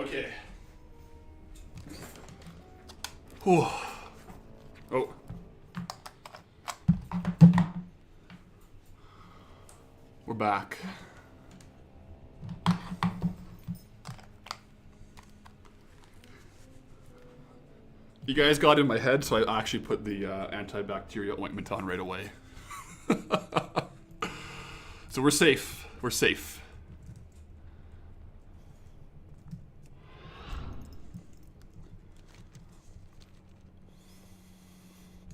Speaker 1: Okay. Whew. Oh. We're back. You guys got in my head, so I actually put the antibacterial ointment on right away. So we're safe. We're safe.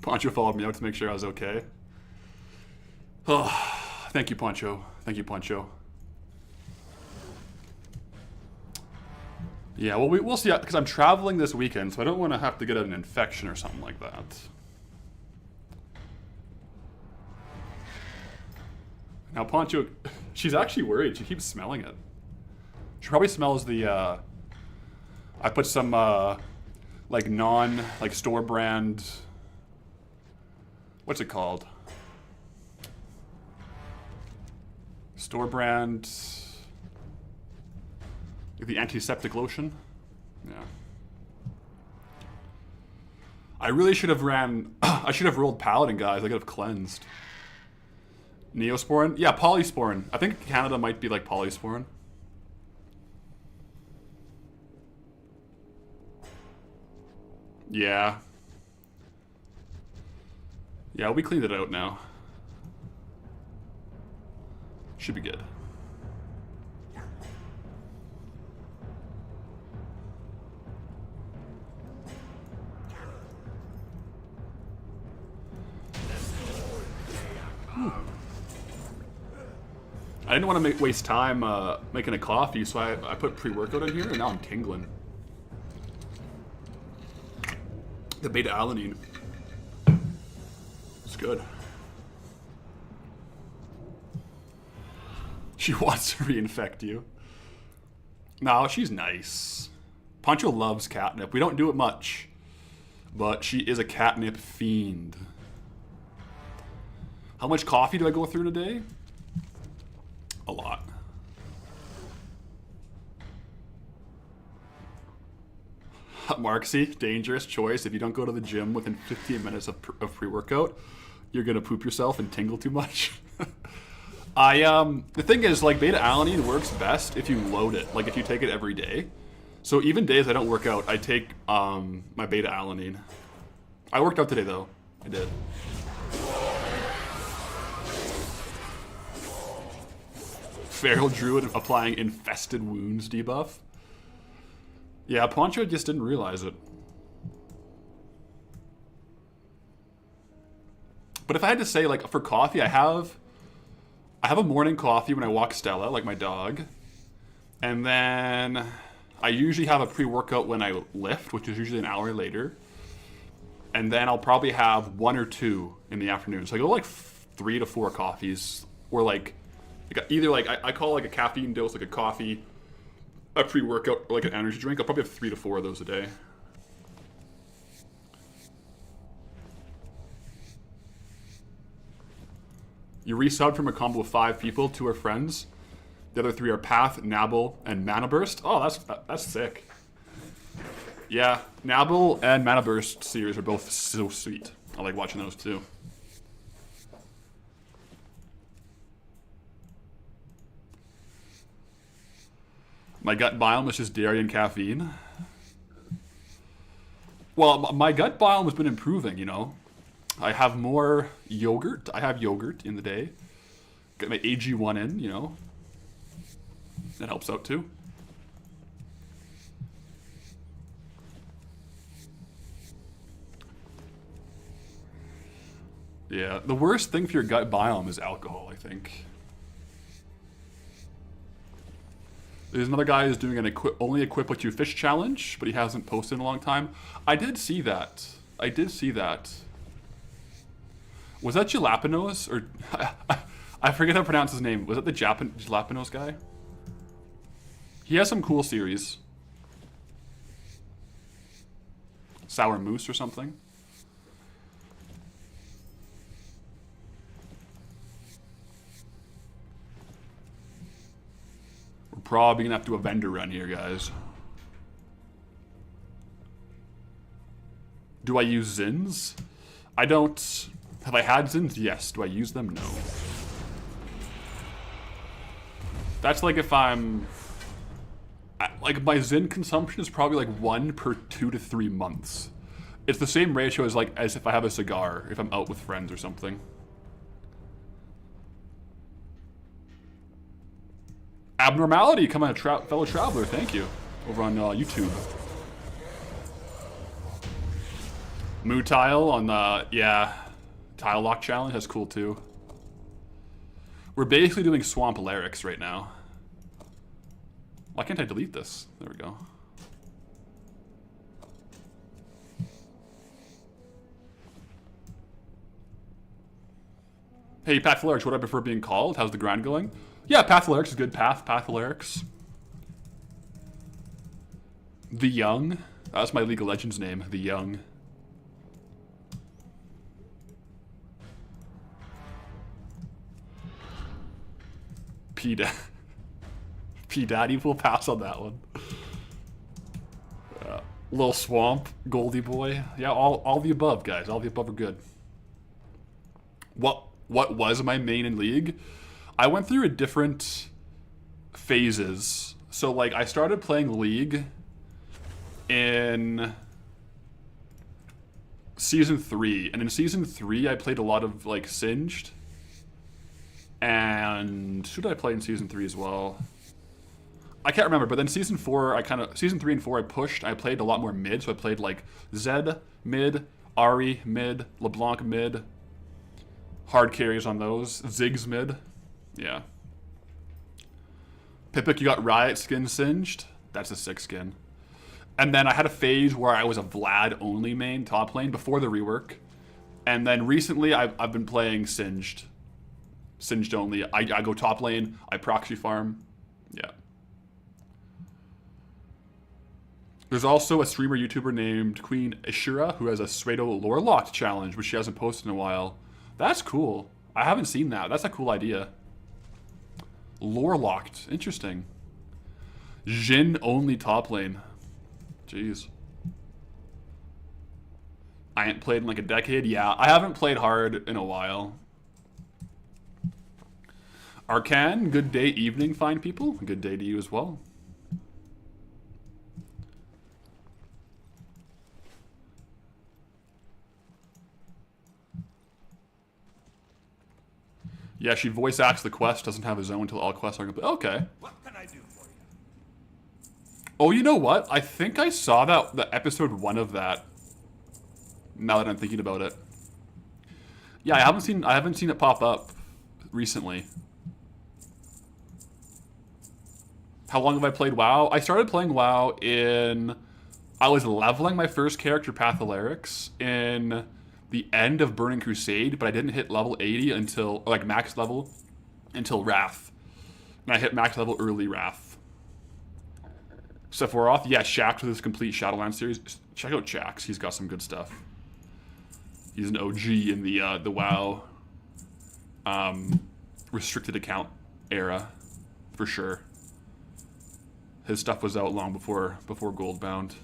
Speaker 1: Poncho followed me out to make sure I was okay. Oh, thank you, Poncho. Thank you, Poncho. Yeah, well, we'll see, because I'm traveling this weekend, so I don't want to have to get an infection or something like that. Now, Poncho, she's actually worried. She keeps smelling it. She probably smells the, I put some, like, store brand, what's it called? Store brand, the antiseptic lotion. Yeah. I really should have I should have rolled Paladin, guys. I could have cleansed. Neosporin? Yeah, Polysporin. I think Canada might be like Polysporin. Yeah. Yeah, we cleaned it out now. Should be good. I didn't want to waste time making a coffee, so I put pre-workout in here, and now I'm tingling. The beta-alanine. It's good. She wants to reinfect you. No, she's nice. Poncho loves catnip. We don't do it much, but she is a catnip fiend. How much coffee do I go through in a day? A lot. Marksy, dangerous choice. If you don't go to the gym within 15 minutes of pre-workout, you're gonna poop yourself and tingle too much. The thing is, like, beta-alanine works best if you load it. Like, if you take it every day. So even days I don't work out, I take my beta-alanine. I worked out today, though. I did. Feral Druid applying infested wounds debuff. Yeah, Poncho just didn't realize it. But if I had to say, like, for coffee, I have a morning coffee when I walk Stella, like my dog. And then I usually have a pre-workout when I lift, which is usually an hour later. And then I'll probably have 1 or 2 in the afternoon. So I go like 3 to 4 coffees, or like either like I call like a caffeine dose, like a coffee, a pre-workout, or like an energy drink. I'll probably have 3 to 4 of those a day. You resubbed from a combo of 5 people. 2 are friends. The other 3 are Path, Nabble, and Mana Burst. Oh, that's sick. Yeah, Nabble and Mana Burst series are both so sweet. I like watching those too. My gut biome is just dairy and caffeine. Well, my gut biome has been improving, you know. I have more yogurt. I have yogurt in the day. Get my AG1 in, you know. That helps out too. Yeah, the worst thing for your gut biome is alcohol, I think. There's another guy who's doing an only equip what you fish challenge, but he hasn't posted in a long time. I did see that. I did see that. Was that Jalapenos? Or I forget how to pronounce his name. Was it the Jalapenos guy? He has some cool series. Sour Moose or something. We're probably gonna have to do a vendor run here, guys. Do I use Zins? I don't. Have I had Zins? Yes. Do I use them? No. That's like if I'm... Like, my Zin consumption is probably like 1 per 2 to 3 months. It's the same ratio as like as if I have a cigar, if I'm out with friends or something. Abnormality, come on, fellow traveler, thank you. Over on YouTube. Moo Tile on the, yeah, Tile Lock Challenge, that's cool too. We're basically doing Pathalerix right now. Why can't I delete this? There we go. Hey, Pathalerix, what do I prefer being called? How's the grind going? Yeah, Pathalerix is good. Pathalerix. The Young. That's my League of Legends name. The Young. P-Daddy will pass on that one. Little Swamp. Goldie Boy. Yeah, all the above, guys. All the above are good. What was my main in League? I went through a different phases. So, like, I started playing League in Season 3. And in Season 3, I played a lot of, like, Singed. And who did I play in Season 3 as well? I can't remember, but then Season 4, Season 3 and 4, I pushed. I played a lot more mid, so I played, like, Zed mid, Ari mid, LeBlanc mid. Hard carries on those. Ziggs mid. Yeah. Pipic, you got Riot skin singed. That's a sick skin. And then I had a phase where I was a Vlad only main top lane before the rework. And then recently I've been playing Singed. Singed only. I go top lane. I proxy farm. Yeah. There's also a streamer YouTuber named Queen Ashura who has a Suedo Lore Locked challenge, which she hasn't posted in a while. That's cool. I haven't seen that. That's a cool idea. Lore Locked. Interesting. Jhin only top lane. Jeez. I ain't played in like a decade. Yeah, I haven't played hard in a while. Arcan, good day, evening, fine people. Good day to you as well. Yeah, she voice acts the quest, doesn't have his own until all quests are complete. Okay.
Speaker 3: What can I do for you?
Speaker 1: Oh, you know what? I think I saw the episode 1 of that. Now that I'm thinking about it. Yeah, I haven't seen it pop up recently. How long have I played WoW? I started playing WoW I was leveling my first character, Pathalerix, in the end of Burning Crusade, but I didn't hit level 80 until, like, max level, until Wrath. And I hit max level early Wrath. Sephiroth, yeah, Shaxx with his complete Shadowlands series. Check out Shaxx, he's got some good stuff. He's an OG in the WoW restricted account era, for sure. His stuff was out long before Goldbound.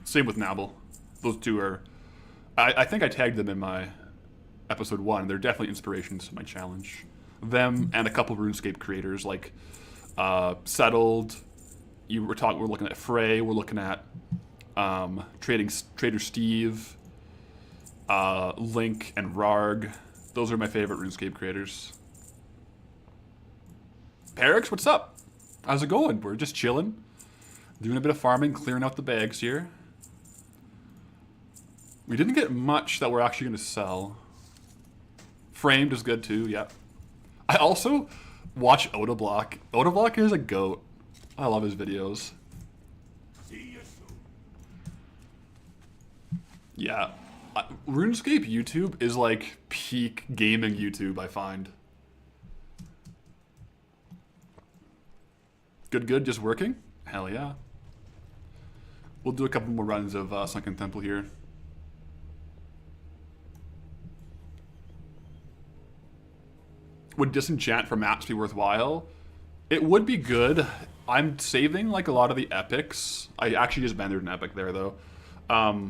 Speaker 1: Same with Nabble. Those two are... I think I tagged them in my episode 1. They're definitely inspirations to my challenge. Them and a couple RuneScape creators like Settled. We're looking at Frey. We're looking at Trader Steve, Link, and Rarg. Those are my favorite RuneScape creators. Perix, what's up? How's it going? We're just chilling. Doing a bit of farming, clearing out the bags here. We didn't get much that we're actually going to sell. Framed is good too, yeah. I also watch Odablock. Odablock is a goat. I love his videos. Yeah. RuneScape YouTube is like peak gaming YouTube, I find. Good, just working? Hell yeah. We'll do a couple more runs of Sunken Temple here. Would disenchant for maps be worthwhile? It would be good. I'm saving like a lot of the epics. I actually just bannered an epic there though. But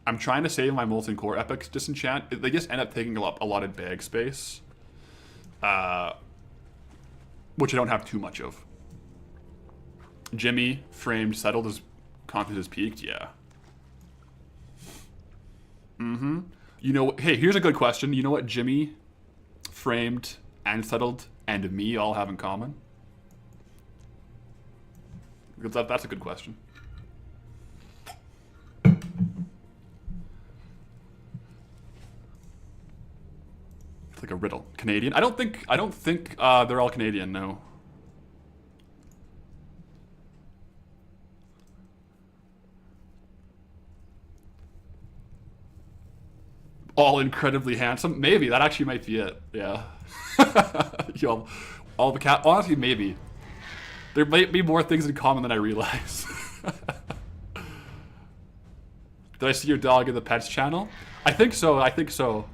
Speaker 1: I'm trying to save my Molten Core Epics disenchant. They just end up taking up a lot of bag space. Which I don't have too much of. Jimmy, framed, settled, his confidence has peaked. Yeah. Mm-hmm. You know, hey, here's a good question. You know what Jimmy, framed, and settled, and me all have in common? Because that's a good question. It's like a riddle. Canadian? I don't think they're all Canadian, no. All incredibly handsome? Maybe. That actually might be it. Yeah. Yo, all the cat. Honestly, maybe. There might be more things in common than I realize. Did I see your dog in the pets channel? I think so. I think so.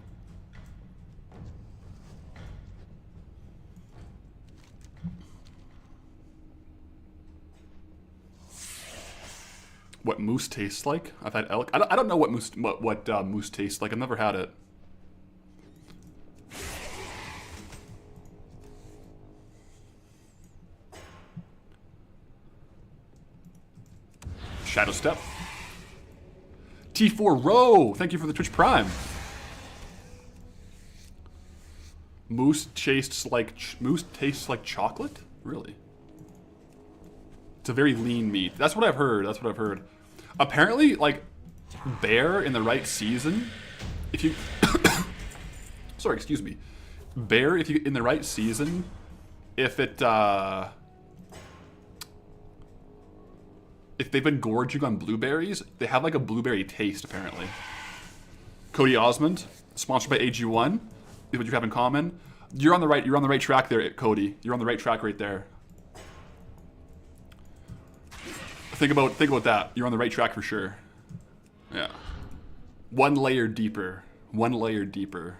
Speaker 1: What moose tastes like? I've had elk. I don't know what moose tastes like. I've never had it. Shadow Step. T4 Row. Thank you for the Twitch Prime. Moose tastes like chocolate? Really? It's a very lean meat. That's what I've heard. That's what I've heard. Apparently, like, bear in the right season, if you... Sorry, excuse me. Bear, if you in the right season, if it, if they've been gorging on blueberries, they have, like, a blueberry taste, apparently. Cody Osmond, sponsored by AG1, is what you have in common. You're on the right track there, Cody. You're on the right track right there. Think about that. You're on the right track for sure. Yeah. One layer deeper. One layer deeper.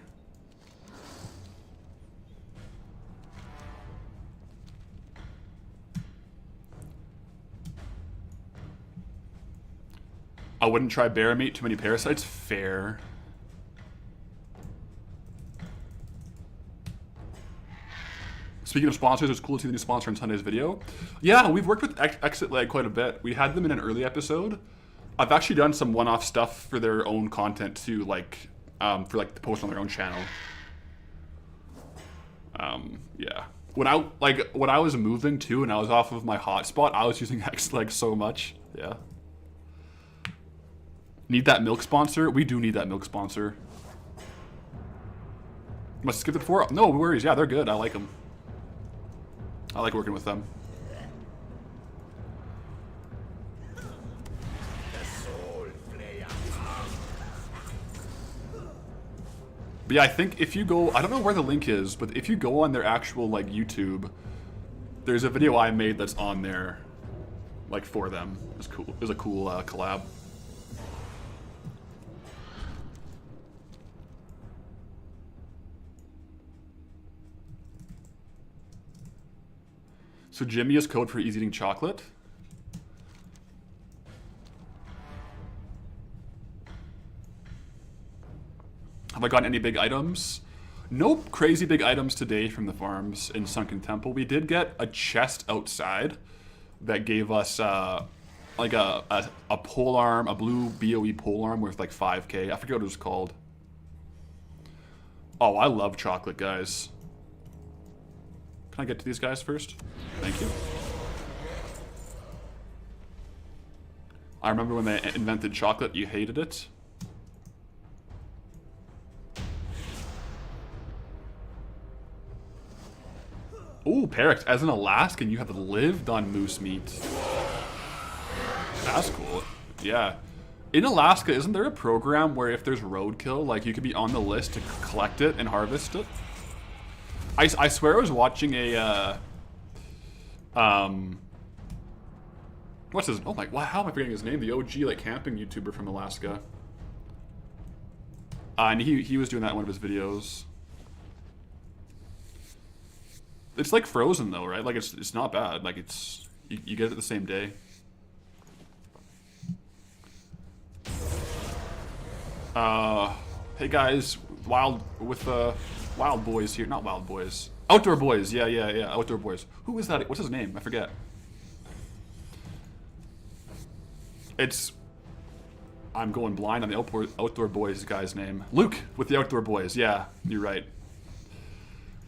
Speaker 1: I wouldn't try bear meat. Too many parasites. Fair. Speaking of sponsors, it's cool to see the new sponsor in Sunday's video. Yeah, we've worked with Exit Lag quite a bit. We had them in an early episode. I've actually done some one-off stuff for their own content too, like for like to post on their own channel. Yeah. When I was moving too, and I was off of my hotspot, I was using Exit Lag so much. Yeah. Need that milk sponsor? We do need that milk sponsor. Must have skipped it before. No worries. Yeah, they're good. I like them. I like working with them. But yeah, I think if you go, I don't know where the link is, but if you go on their actual like YouTube, there's a video I made that's on there, like for them. It's cool. It was a cool collab. So Jimmy is code for easy eating chocolate. Have I gotten any big items? Nope, crazy big items today from the farms in Sunken Temple. We did get a chest outside that gave us like a pole arm, a blue BOE pole arm worth like 5k. I forget what it was called. Oh, I love chocolate, guys. Can I get to these guys first? Thank you. I remember when they invented chocolate, you hated it. Ooh, Pathalerix, as an Alaskan, you have lived on moose meat. That's cool. Yeah. In Alaska, isn't there a program where if there's roadkill, like you could be on the list to collect it and harvest it? I swear I was watching a, what's his, oh my, wow, how am I forgetting his name? The OG, like, camping YouTuber from Alaska. And he was doing that in one of his videos. It's like frozen though, right? Like it's not bad. Like it's, you get it the same day. Hey guys, wild boys here. Not wild boys. Outdoor boys. Yeah. Outdoor boys. Who is that? What's his name? I forget. I'm going blind on the outdoor boys guy's name. Luke with the outdoor boys. Yeah, you're right.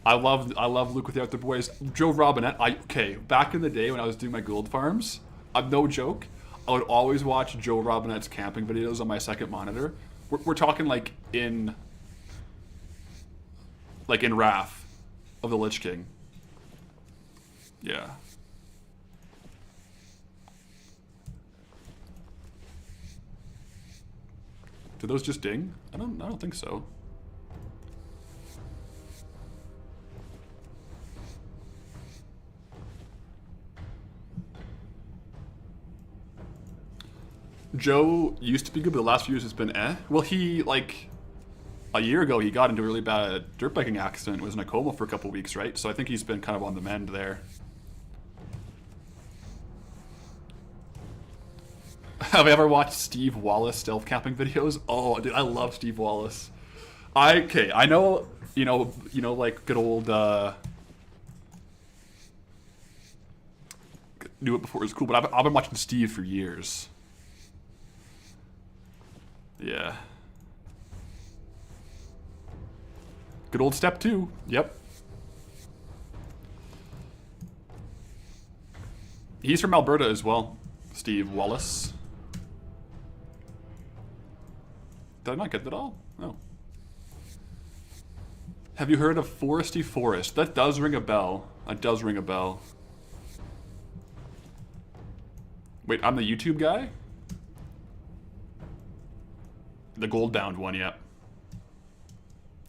Speaker 1: I love Luke with the outdoor boys. Joe Robinette. Okay, back in the day when I was doing my gold farms, I'm no joke. I would always watch Joe Robinette's camping videos on my second monitor. We're talking like in Wrath of the Lich King. Yeah. Did those just ding? I don't think so. Joe used to be good, but the last few years it's been eh. Well, he, like, a year ago he got into a really bad dirt biking accident, was in a coma for a couple weeks, right? So I think he's been kind of on the mend there. Have I ever watched Steve Wallace stealth camping videos? Oh, dude, I love Steve Wallace. I know, like good old, knew it before it was cool, but I've been watching Steve for years. Yeah. Good old step 2. Yep. He's from Alberta as well, Steve Wallace. Did I not get that all? No. Have you heard of Foresty Forest? That does ring a bell. That does ring a bell. Wait, I'm the YouTube guy? The Goldbound one, yeah.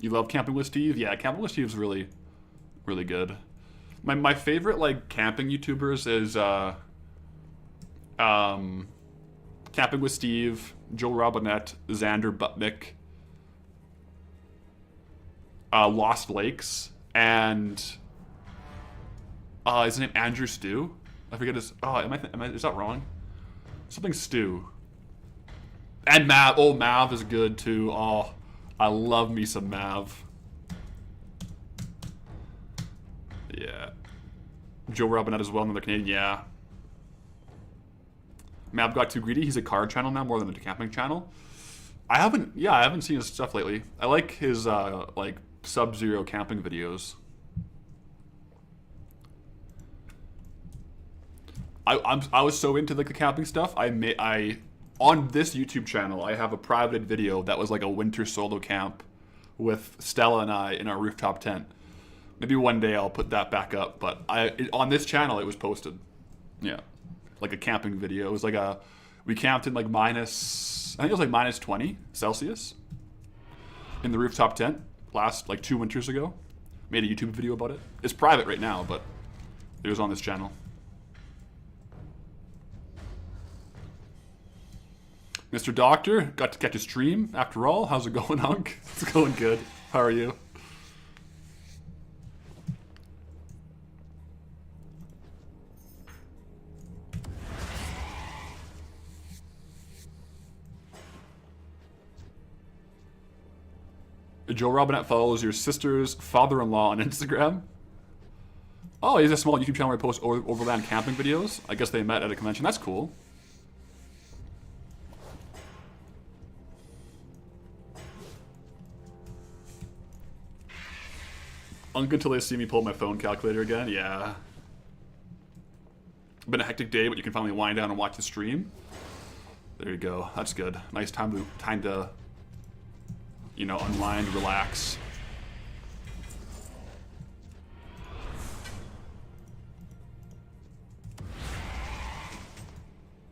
Speaker 1: You love Camping with Steve? Yeah, Camping with Steve's really, really good. My favorite, like, camping YouTubers is, Camping with Steve, Joe Robinette, Xander Butnick, Lost Lakes, and, is his name Andrew Stew? I forget his, is that wrong? Something Stew. And Mav. Oh, Mav is good too. Oh, I love me some Mav. Yeah. Joe Robinette as well, another Canadian. Yeah. Mav got too greedy. He's a card channel now more than a camping channel. I haven't seen his stuff lately. I like his like Sub-Zero camping videos. I was so into like the camping stuff. On this YouTube channel, I have a private video that was like a winter solo camp with Stella and I in our rooftop tent. Maybe one day I'll put that back up, but on this channel it was posted. Yeah, like a camping video. It was like we camped in like I think it was like minus 20 Celsius in the rooftop tent last like 2 winters ago. Made a YouTube video about it. It's private right now, but it was on this channel. Mr. Doctor, got to catch a stream after all. How's it going, Hunk? It's going good. How are you? Joe Robinette follows your sister's father-in-law on Instagram. Oh, he has a small YouTube channel where he posts overland camping videos. I guess they met at a convention. That's cool. Until they see me pull my phone calculator again. Yeah. Been a hectic day, but you can finally wind down and watch the stream. There you go. That's good. Nice time to unwind, relax.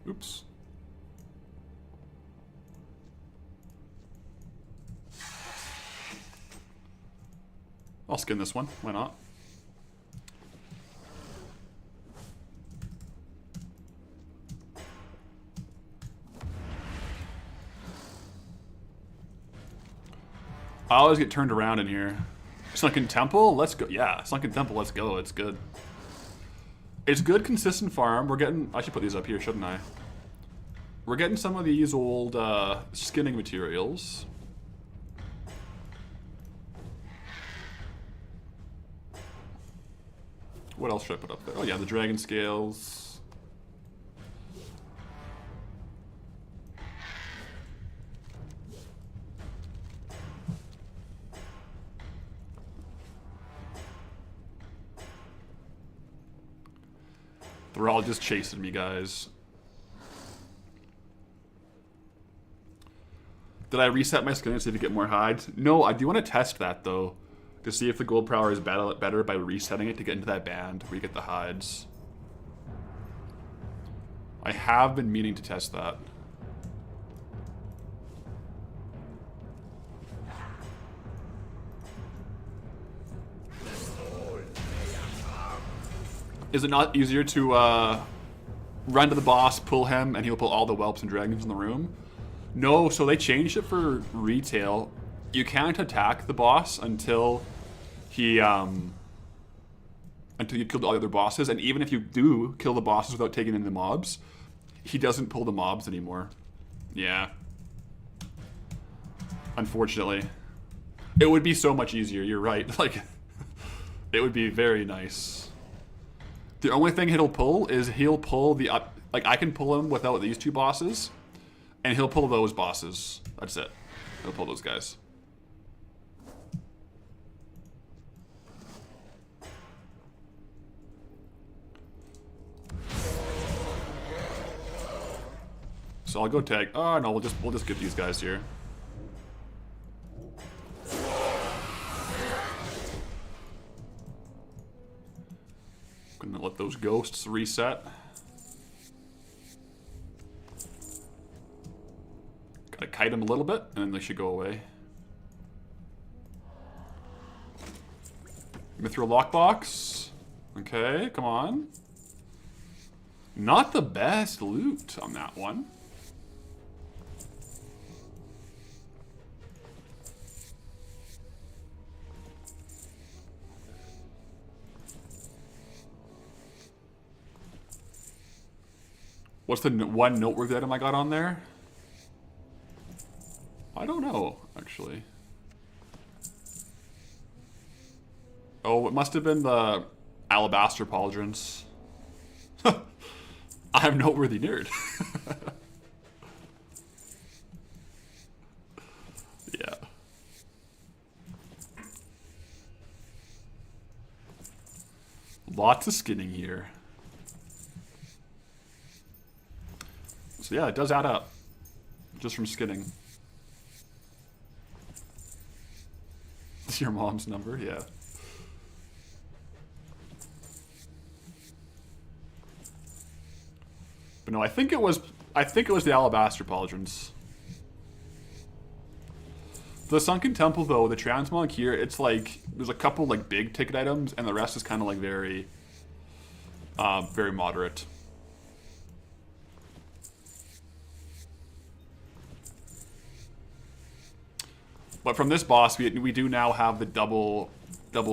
Speaker 1: Oops. I'll skin this one. Why not? I always get turned around in here. Sunken Temple? Let's go. Yeah, Sunken Temple, let's go. It's good. It's good, consistent farm. We're getting... I should put these up here, shouldn't I? We're getting some of these old skinning materials. What else should I put up there? Oh yeah, the dragon scales. They're all just chasing me, guys. Did I reset my skin to see if you get more hides? No, I do want to test that, though. To see if the gold power is better by resetting it to get into that band where you get the hides. I have been meaning to test that. Is it not easier to run to the boss, pull him, and he'll pull all the whelps and dragons in the room? No, so they changed it for retail. You can't attack the boss until he until you killed all the other bosses, and even if you do kill the bosses without taking in the mobs, he doesn't pull the mobs anymore. Yeah. Unfortunately. It would be so much easier, you're right. Like, it would be very nice. The only thing he'll pull is he'll pull the like I can pull him without these two bosses, and he'll pull those bosses. That's it. He'll pull those guys. So I'll go tag. Oh no, we'll just get these guys here. Gonna let those ghosts reset. Gotta kite them a little bit, and then they should go away. Mithril lockbox. Okay, come on. Not the best loot on that one. What's the one noteworthy item I got on there? I don't know, actually. Oh, it must have been the alabaster pauldrons. I'm noteworthy nerd. Yeah. Lots of skinning here. So yeah, it does add up. Just from skinning. Is your mom's number? Yeah. But no, I think it was the alabaster pauldrons. The Sunken Temple, though, the transmog here, it's like there's a couple like big ticket items, and the rest is kind of like very moderate. But from this boss, we do now have the double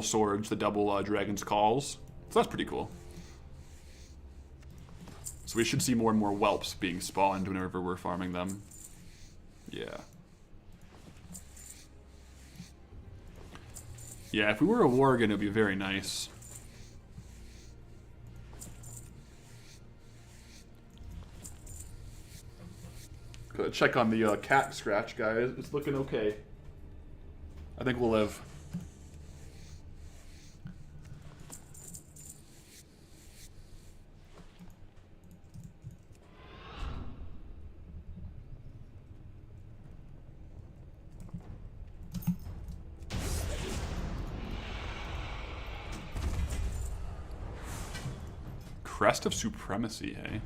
Speaker 1: swords, the double dragon's calls. So that's pretty cool. So we should see more and more whelps being spawned whenever we're farming them. Yeah. Yeah, if we were a worgen, it would be very nice. Gotta check on the cat scratch, guys. It's looking okay. I think we'll live. Crest of Supremacy, hey?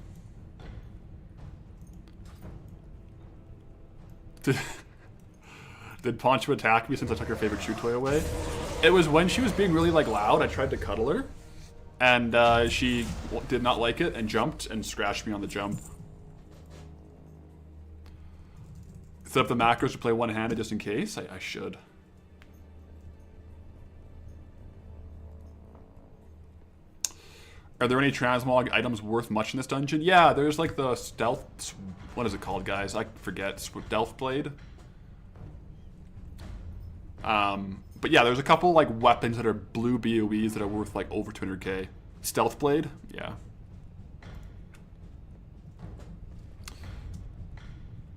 Speaker 1: Did Poncho attack me since I took her favorite chew toy away? It was when she was being really like loud, I tried to cuddle her. And she did not like it and jumped and scratched me on the jump. Set up the macros to play one-handed just in case? I should. Are there any transmog items worth much in this dungeon? Yeah, there's like the stealth... What is it called, guys? I forget. Stealth Blade? But yeah, there's a couple like weapons that are blue BOEs that are worth like over 200k. Stealth Blade? Yeah.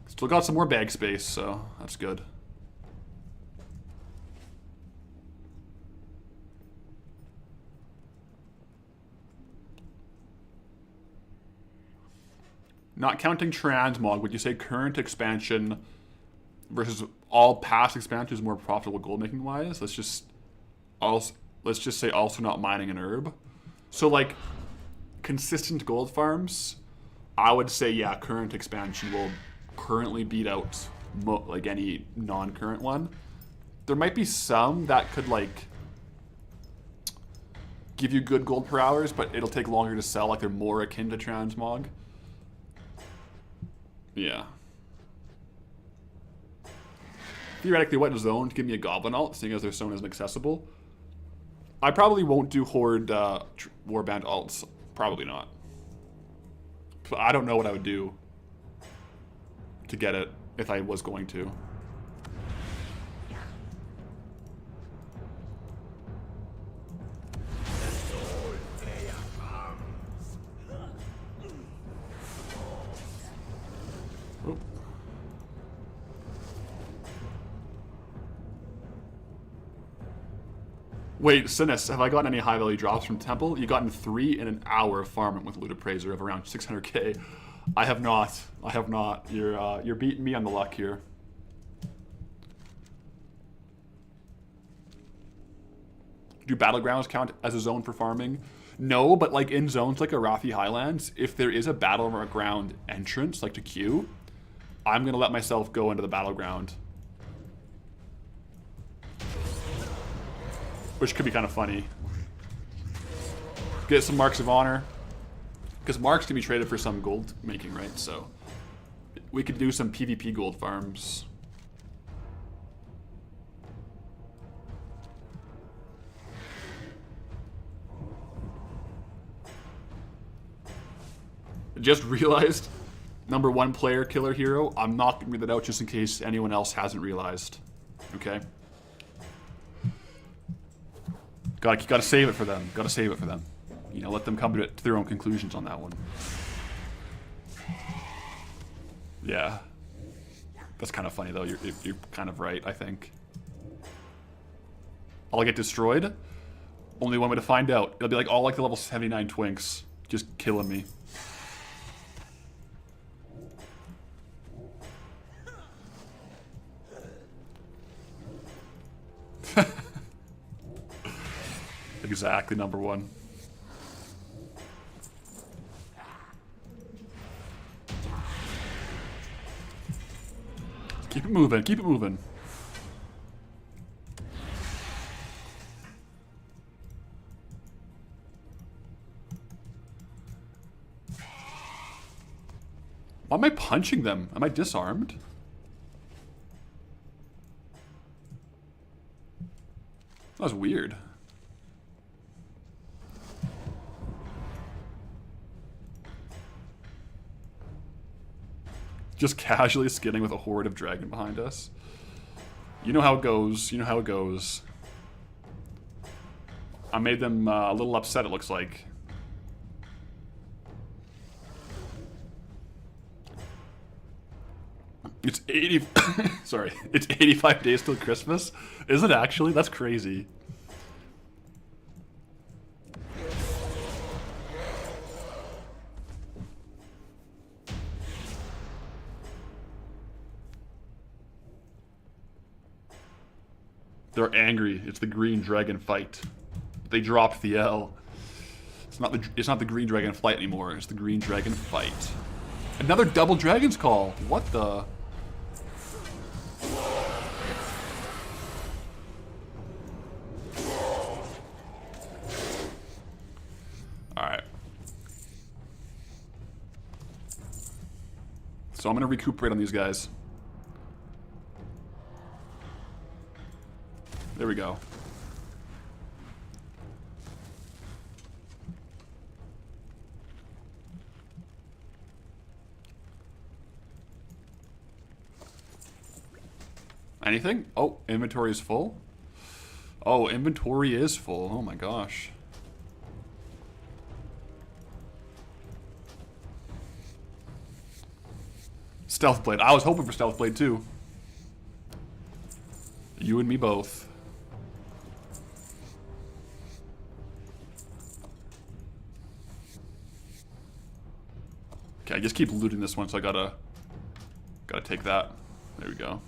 Speaker 1: Still got some more bag space, so that's good. Not counting transmog, would you say current expansion versus all past expansions more profitable gold making wise? Let's just say also not mining an herb. So like consistent gold farms, I would say yeah, current expansion will currently beat out like any non-current one. There might be some that could like give you good gold per hours, but it'll take longer to sell. Like they're more akin to transmog. Yeah. Theoretically, what zone to give me a goblin alt, seeing as their zone isn't accessible? I probably won't do horde warband alts. Probably not. But I don't know what I would do to get it if I was going to. Oh. Wait, Sinus, have I gotten any high value drops from Temple? You gotten 3 in an hour of farming with Loot Appraiser of around 600k. I have not. I have not. You're beating me on the luck here. Do battlegrounds count as a zone for farming? No, but like in zones like Arathi Highlands, if there is a battleground entrance, like to queue, I'm gonna let myself go into the battleground. Which could be kind of funny. Get some marks of honor. Because marks can be traded for some gold making, right? So we could do some PvP gold farms. Just realized, #1 player killer hero. I'm not gonna read that out just in case anyone else hasn't realized. Okay. Gotta save it for them. Gotta save it for them. You know, let them come to their own conclusions on that one. Yeah. That's kind of funny, though. You're kind of right, I think. I'll get destroyed? Only one way to find out. It'll be like all like the level 79 twinks. Just killing me. Exactly, #1. Keep it moving, keep it moving. Why am I punching them? Am I disarmed? That was weird. Just casually skidding with a horde of dragon behind us. You know how it goes. You know how it goes. I made them a little upset, it looks like. It's 80... Sorry. It's 85 days till Christmas? Is it actually? That's crazy. They're angry. It's the green dragon fight. They dropped the L. It's not the green dragon flight anymore. It's the green dragon fight. Another double dragon's call. What the? Alright. So I'm gonna recuperate on these guys. There we go. Anything? Oh, inventory is full? Oh, inventory is full. Oh my gosh. Stealth Blade. I was hoping for Stealth Blade too. You and me both. Okay, I just keep looting this one, so I gotta take that. There we go.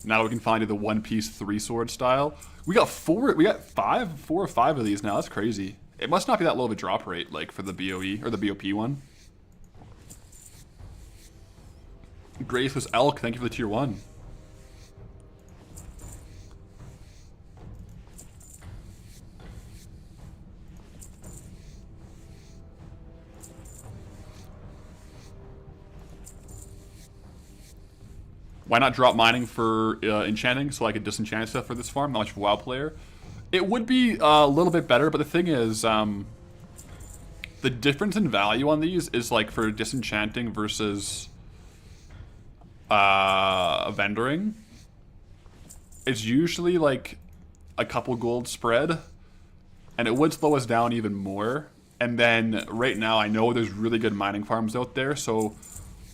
Speaker 1: Now we can find the one-piece 3-sword style. We got four or five of these now. That's crazy. It must not be that low of a drop rate, like for the BOE or the BOP one. Graceless Elk, thank you for the tier 1. Why not drop mining for enchanting so I could disenchant stuff for this farm? Not much of a WoW player. It would be a little bit better, but the thing is, the difference in value on these is like for disenchanting versus vendoring. It's usually like a couple gold spread, and it would slow us down even more. And then right now, I know there's really good mining farms out there, so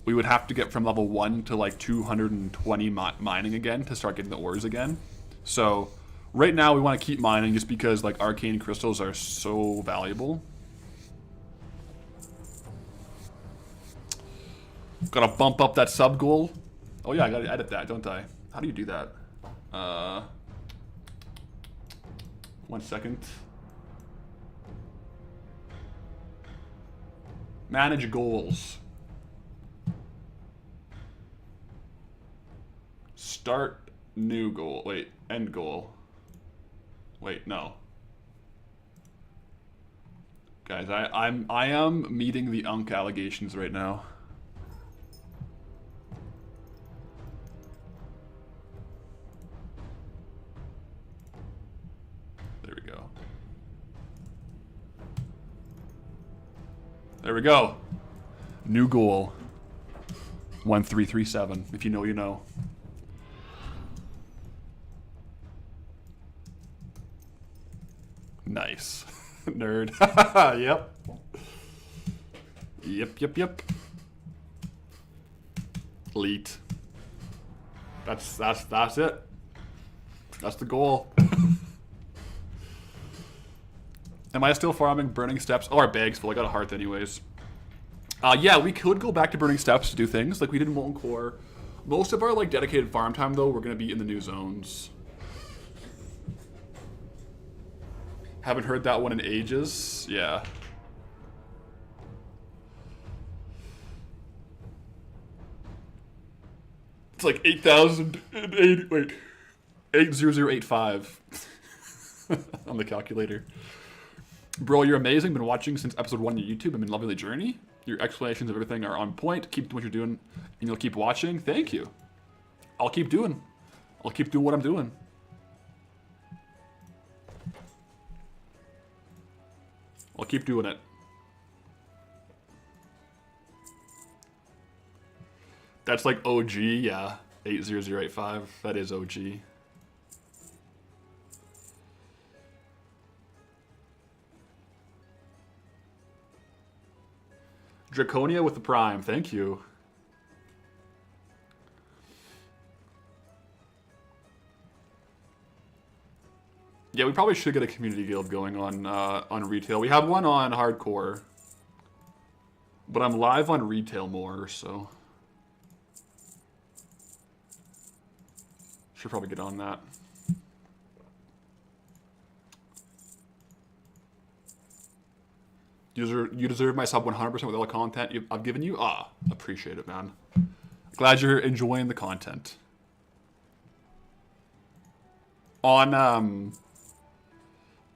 Speaker 1: we would have to get from level 1 to like 220 mining again to start getting the ores again. So right now we want to keep mining just because like arcane crystals are so valuable. Gotta bump up that sub goal. Oh yeah, I gotta edit that, don't I? How do you do that? 1 second. Manage goals. Start new goal. Wait, end goal. Wait, no. Guys, I am meeting the Unk allegations right now. There we go. There we go. New goal. 1337. If you know, you know. Nice. Nerd. Yep. Yep. Elite. That's it. That's the goal. Am I still farming Burning Steps? Oh, our bag's full. I got a hearth anyways. Yeah, we could go back to Burning Steps to do things like we did in Molten Core. Most of our like dedicated farm time though, we're gonna be in the new zones. Haven't heard that one in ages. Yeah. It's like 8,080. Wait, 80085 on the calculator. Bro, you're amazing. Been watching since episode 1 on YouTube. I've been loving the journey. Your explanations of everything are on point. Keep doing what you're doing, and you'll keep watching. Thank you. I'll keep doing what I'm doing. I'll keep doing it. That's like OG, yeah. 80085. That is OG. Draconia with the Prime. Thank you. Yeah, we probably should get a community guild going on retail. We have one on hardcore, but I'm live on retail more, so should probably get on that. You deserve my sub 100% with all the content I've given you. Ah, appreciate it, man. Glad you're enjoying the content. On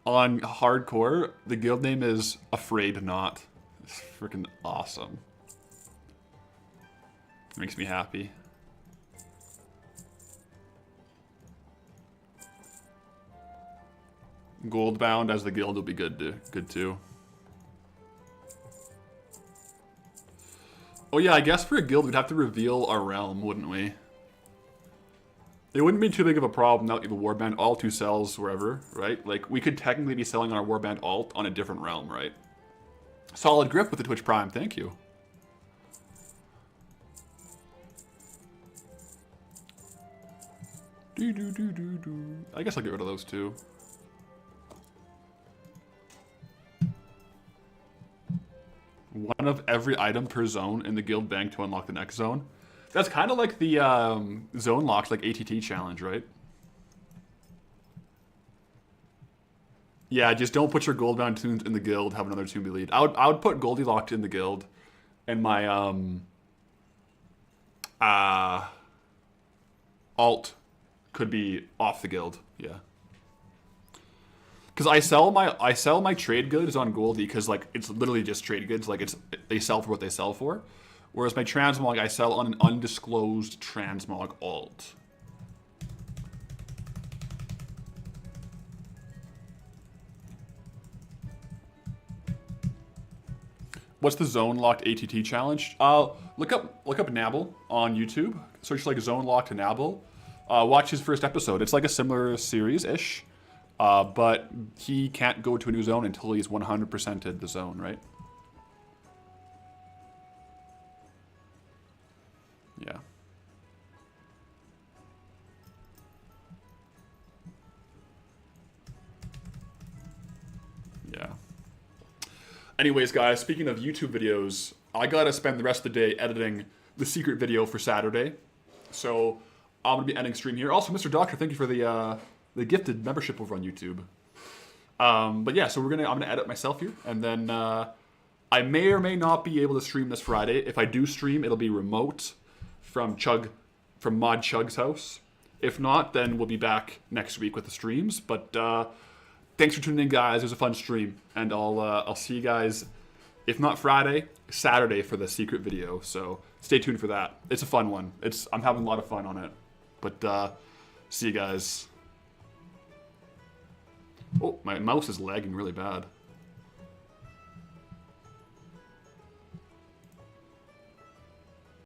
Speaker 1: hardcore, the guild name is Afraid Not. It's freaking awesome. Makes me happy. Goldbound as the guild will be good too. Oh yeah, I guess for a guild we'd have to reveal our realm, wouldn't we? It wouldn't be too big of a problem now that you have a warband alt who sells wherever, right? Like, we could technically be selling our warband alt on a different realm, right? Solid grip with the Twitch Prime, thank you. I guess I'll get rid of those two. One of every item per zone in the guild bank to unlock the next zone. That's kind of like the zone locked, like ATT challenge, right? Yeah, just don't put your Goldbound tunes in the guild. Have another tune be lead. I would put Goldylocked in the guild, and my alt could be off the guild. Yeah. Because I sell my trade goods on Goldie because like it's literally just trade goods, like they sell for what they sell for, whereas my transmog I sell on an undisclosed transmog alt. What's the zone locked ATT challenge? Look up Nabble on YouTube. Search like zone locked Nabble. Watch his first episode. It's like a similar series ish. But he can't go to a new zone until he's 100%ed the zone, right? Yeah. Yeah. Anyways, guys, speaking of YouTube videos, I gotta spend the rest of the day editing the secret video for Saturday. So I'm gonna be ending stream here. Also, Mr. Doctor, thank you for the gifted membership over on YouTube. But yeah, so I'm gonna edit myself here, and then I may or may not be able to stream this Friday. If I do stream, it'll be remote from Mod Chug's house. If not, then we'll be back next week with the streams. But thanks for tuning in, guys. It was a fun stream, and I'll see you guys, if not Friday, Saturday for the secret video. So stay tuned for that. It's a fun one. I'm having a lot of fun on it. But see you guys. Oh, my mouse is lagging really bad.